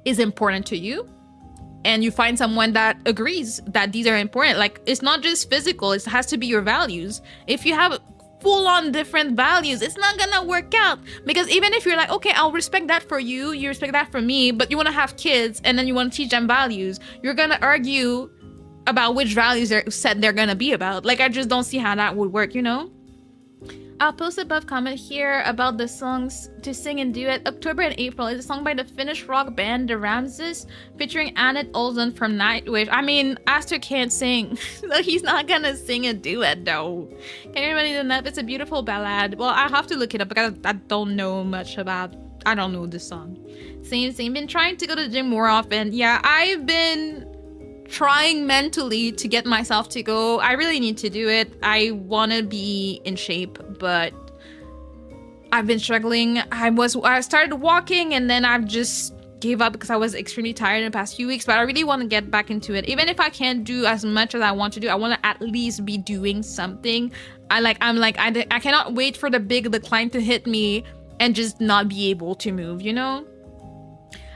is important to you, and you find someone that agrees that these are important. Like, it's not just physical, it has to be your values. If you have full-on different values, it's not gonna work out, because even if you're like, okay, I'll respect that for you, you respect that for me, but you want to have kids and then you want to teach them values, you're gonna argue about which values they're gonna be about. Like, I just don't see how that would work, you know. I'll post above comment here about the songs to sing and duet. October and April is a song by the Finnish rock band The Ramses featuring Annette Olsen from Nightwish. I mean, Aster can't sing, so he's not gonna sing a duet though. Can everybody know that? It's a beautiful ballad. Well, I have to look it up because I don't know much about. I don't know this song. Same. Been trying to go to the gym more often. Yeah, I've been trying mentally to get myself to go. I really need to do it. I want to be in shape, but I've been struggling. I started walking and then I've just gave up because I was extremely tired in the past few weeks, but I really want to get back into it. Even if I can't do as much as I want to do, I want to at least be doing something. I cannot wait for the big decline to hit me and just not be able to move, you know?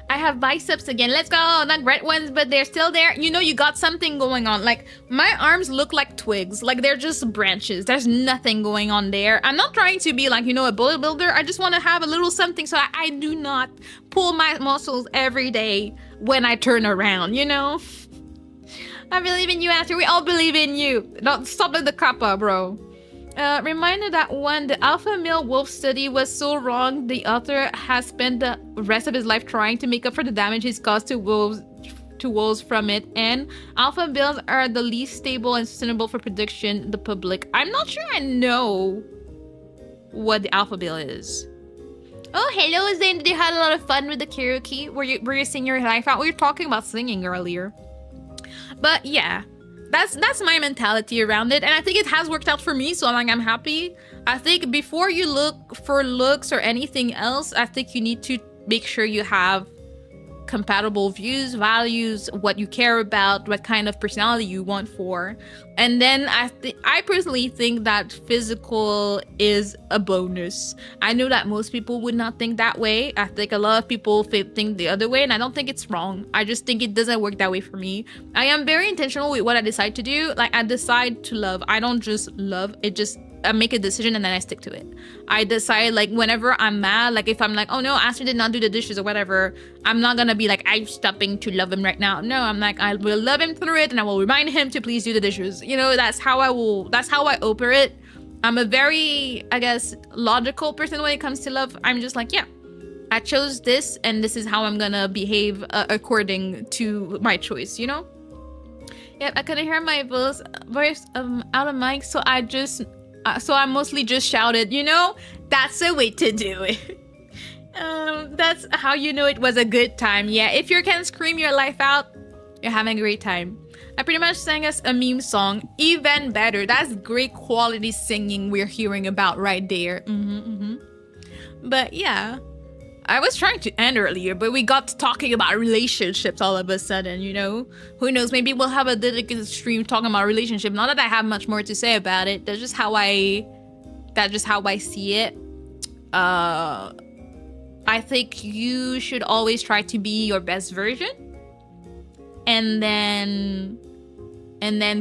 I have biceps again. Let's go. Not great ones, but they're still there. You know, you got something going on. Like, my arms look like twigs. Like, they're just branches. There's nothing going on there. I'm not trying to be like, you know, a bodybuilder. I just want to have a little something so I do not pull my muscles every day when I turn around, you know? I believe in you, Asher. We all believe in you. Don't stop at the kappa, bro. Reminder that when the alpha male wolf study was so wrong, the author has spent the rest of his life trying to make up for the damage he's caused to wolves from it, and alpha males are the least stable and sustainable for prediction the public. I'm not sure I know what the alpha male is. Oh, hello, Zane. Did you have a lot of fun with the karaoke? Were you singing your life out? We were talking about singing earlier. But yeah. That's my mentality around it, and I think it has worked out for me, so I'm happy. I think before you look for looks or anything else, I think you need to make sure you have compatible views, values, what you care about, what kind of personality you want for. And then I personally think that physical is a bonus. I know that most people would not think that way. I think a lot of people think the other way, and I don't think it's wrong. I just think it doesn't work that way for me. I am very intentional with what I decide to do. Like, I decide to love. I don't just love, I make a decision and then I stick to it. I decide, like, whenever I'm mad, like if I'm like, oh no, Astrid did not do the dishes or whatever, I'm not gonna be like, I'm stopping to love him right now. No, I'm like, I will love him through it and I will remind him to please do the dishes. You know, that's how I operate. I'm a very, I guess, logical person when it comes to love. I'm just like, yeah, I chose this and this is how I'm gonna behave according to my choice, you know? Yep, I couldn't hear my voice out of mic, so I mostly just shouted, you know? That's a way to do it. That's how you know it was a good time. Yeah, if you can scream your life out, you're having a great time. I pretty much sang us a meme song. Even better. That's great quality singing we're hearing about right there. But yeah, I was trying to end earlier, but we got to talking about relationships all of a sudden, you know? Who knows, maybe we'll have a dedicated stream talking about relationship. Not that I have much more to say about it. That's just how I see it. I think you should always try to be your best version. And then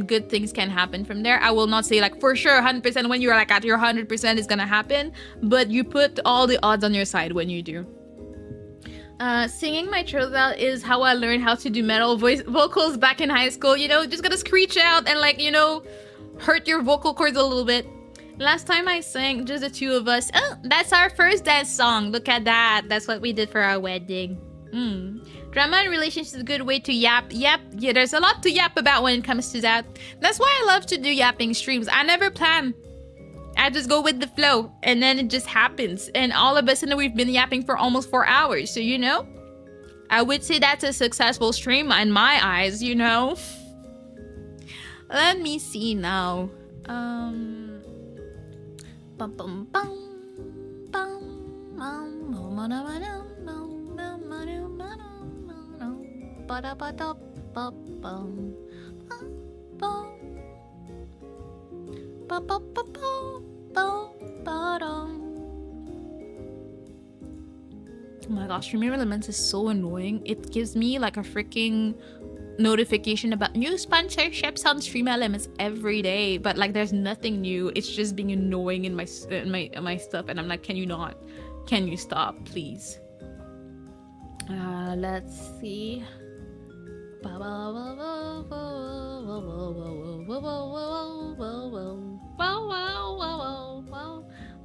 good things can happen from there. I will not say like for sure 100% when you're like at your 100% is gonna happen, but you put all the odds on your side when you do. Singing my throat out is how I learned how to do metal vocals back in high school. You know, just gotta screech out and, like, you know, hurt your vocal cords a little bit. Last time I sang, just the two of us. Oh, that's our first dance song. Look at that. That's what we did for our wedding. Drama and relationships is a good way to yap. Yep, yeah, there's a lot to yap about when it comes to that. That's why I love to do yapping streams. I never plan. I just go with the flow, and then it just happens. And all of a sudden, we've been yapping for almost 4 hours. So, you know, I would say that's a successful stream in my eyes, you know. Let me see now. Bum, bum, bum, Oh my gosh, Streamer Elements is so annoying. It gives me like a freaking notification about new sponsorships on Stream Elements every day, but like there's nothing new. It's just being annoying in my stuff, and I'm like, can you stop, please? Let's see.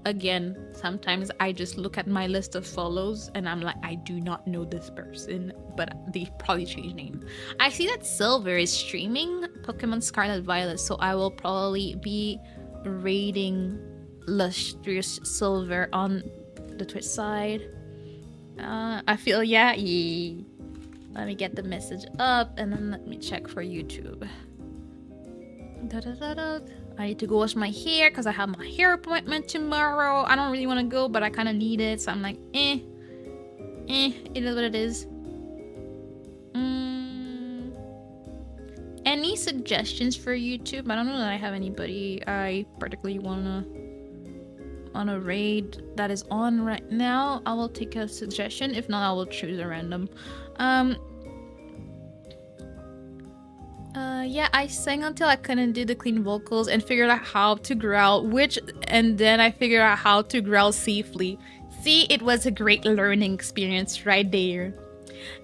Again, sometimes I just look at my list of follows and I'm like, I do not know this person, but they probably changed name. I see that Silver is streaming Pokemon Scarlet Violet, so I will probably be raiding Lustrous Silver on the Twitch side. I feel, yeah. Let me get the message up and then let me check for YouTube. I need to go wash my hair because I have my hair appointment tomorrow. I don't really want to go, but I kind of need it, so I'm like, it is what it is. Any suggestions for YouTube? I don't know that I have anybody I particularly wanna raid that is on right now. I will take a suggestion. If not, I will choose a random. Yeah, I sang until I couldn't do the clean vocals and figured out how to growl, and then I figured out how to growl safely. See, it was a great learning experience right there.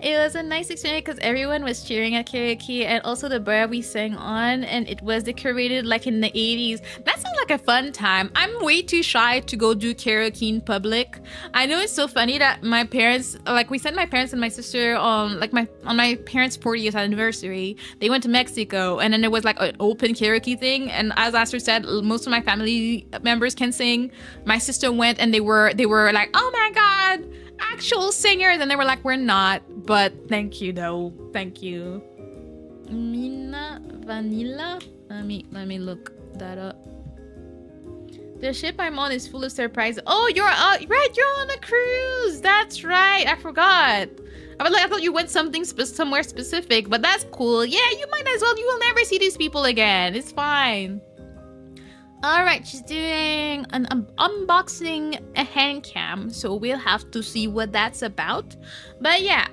It was a nice experience because everyone was cheering at karaoke, and also the bar we sang on, and it was decorated like in the 80s. That sounds like a fun time. I'm way too shy to go do karaoke in public. I know it's so funny that my parents, like, we sent my parents and my sister on my parents' 40th anniversary. They went to Mexico, and then there was like an open karaoke thing, and as Aster said, most of my family members can sing. My sister went, and they were like, oh my god, actual singers, and they were like, we're not, but thank you though, thank you. Mina Vanilla, let me look that up. The ship I'm on is full of surprises. Oh, you're right, you're on a cruise. That's right, I forgot. I thought you went somewhere specific, but that's cool. Yeah, you might as well. You will never see these people again. It's fine. All right, she's doing an unboxing a hand cam, so we'll have to see what that's about. But yeah,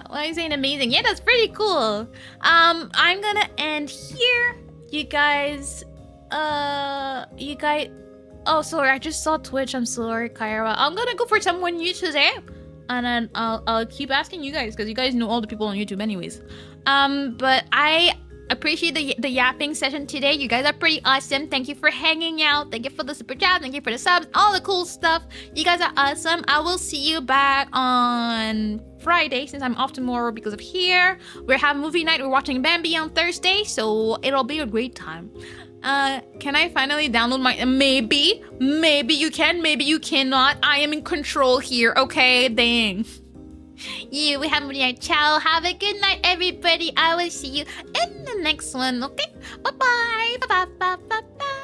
what is saying amazing? Yeah, that's pretty cool. I'm gonna end here. You guys. Oh, sorry, I just saw Twitch. I'm sorry, Kyra. I'm gonna go for someone new today, and then I'll keep asking you guys because you guys know all the people on YouTube, anyways. But I appreciate the yapping session today. You guys are pretty awesome. Thank you for hanging out. Thank you for the super chat. Thank you for the subs. All the cool stuff. You guys are awesome. I will see you back on Friday since I'm off tomorrow because of here. We're having movie night. We're watching Bambi on Thursday, so it'll be a great time. Can I finally download my... Maybe you can, maybe you cannot. I am in control here, okay? Dang. We have a ciao. Have a good night, everybody. I will see you in the next one, okay? Bye-bye. Bye-bye. Bye-bye.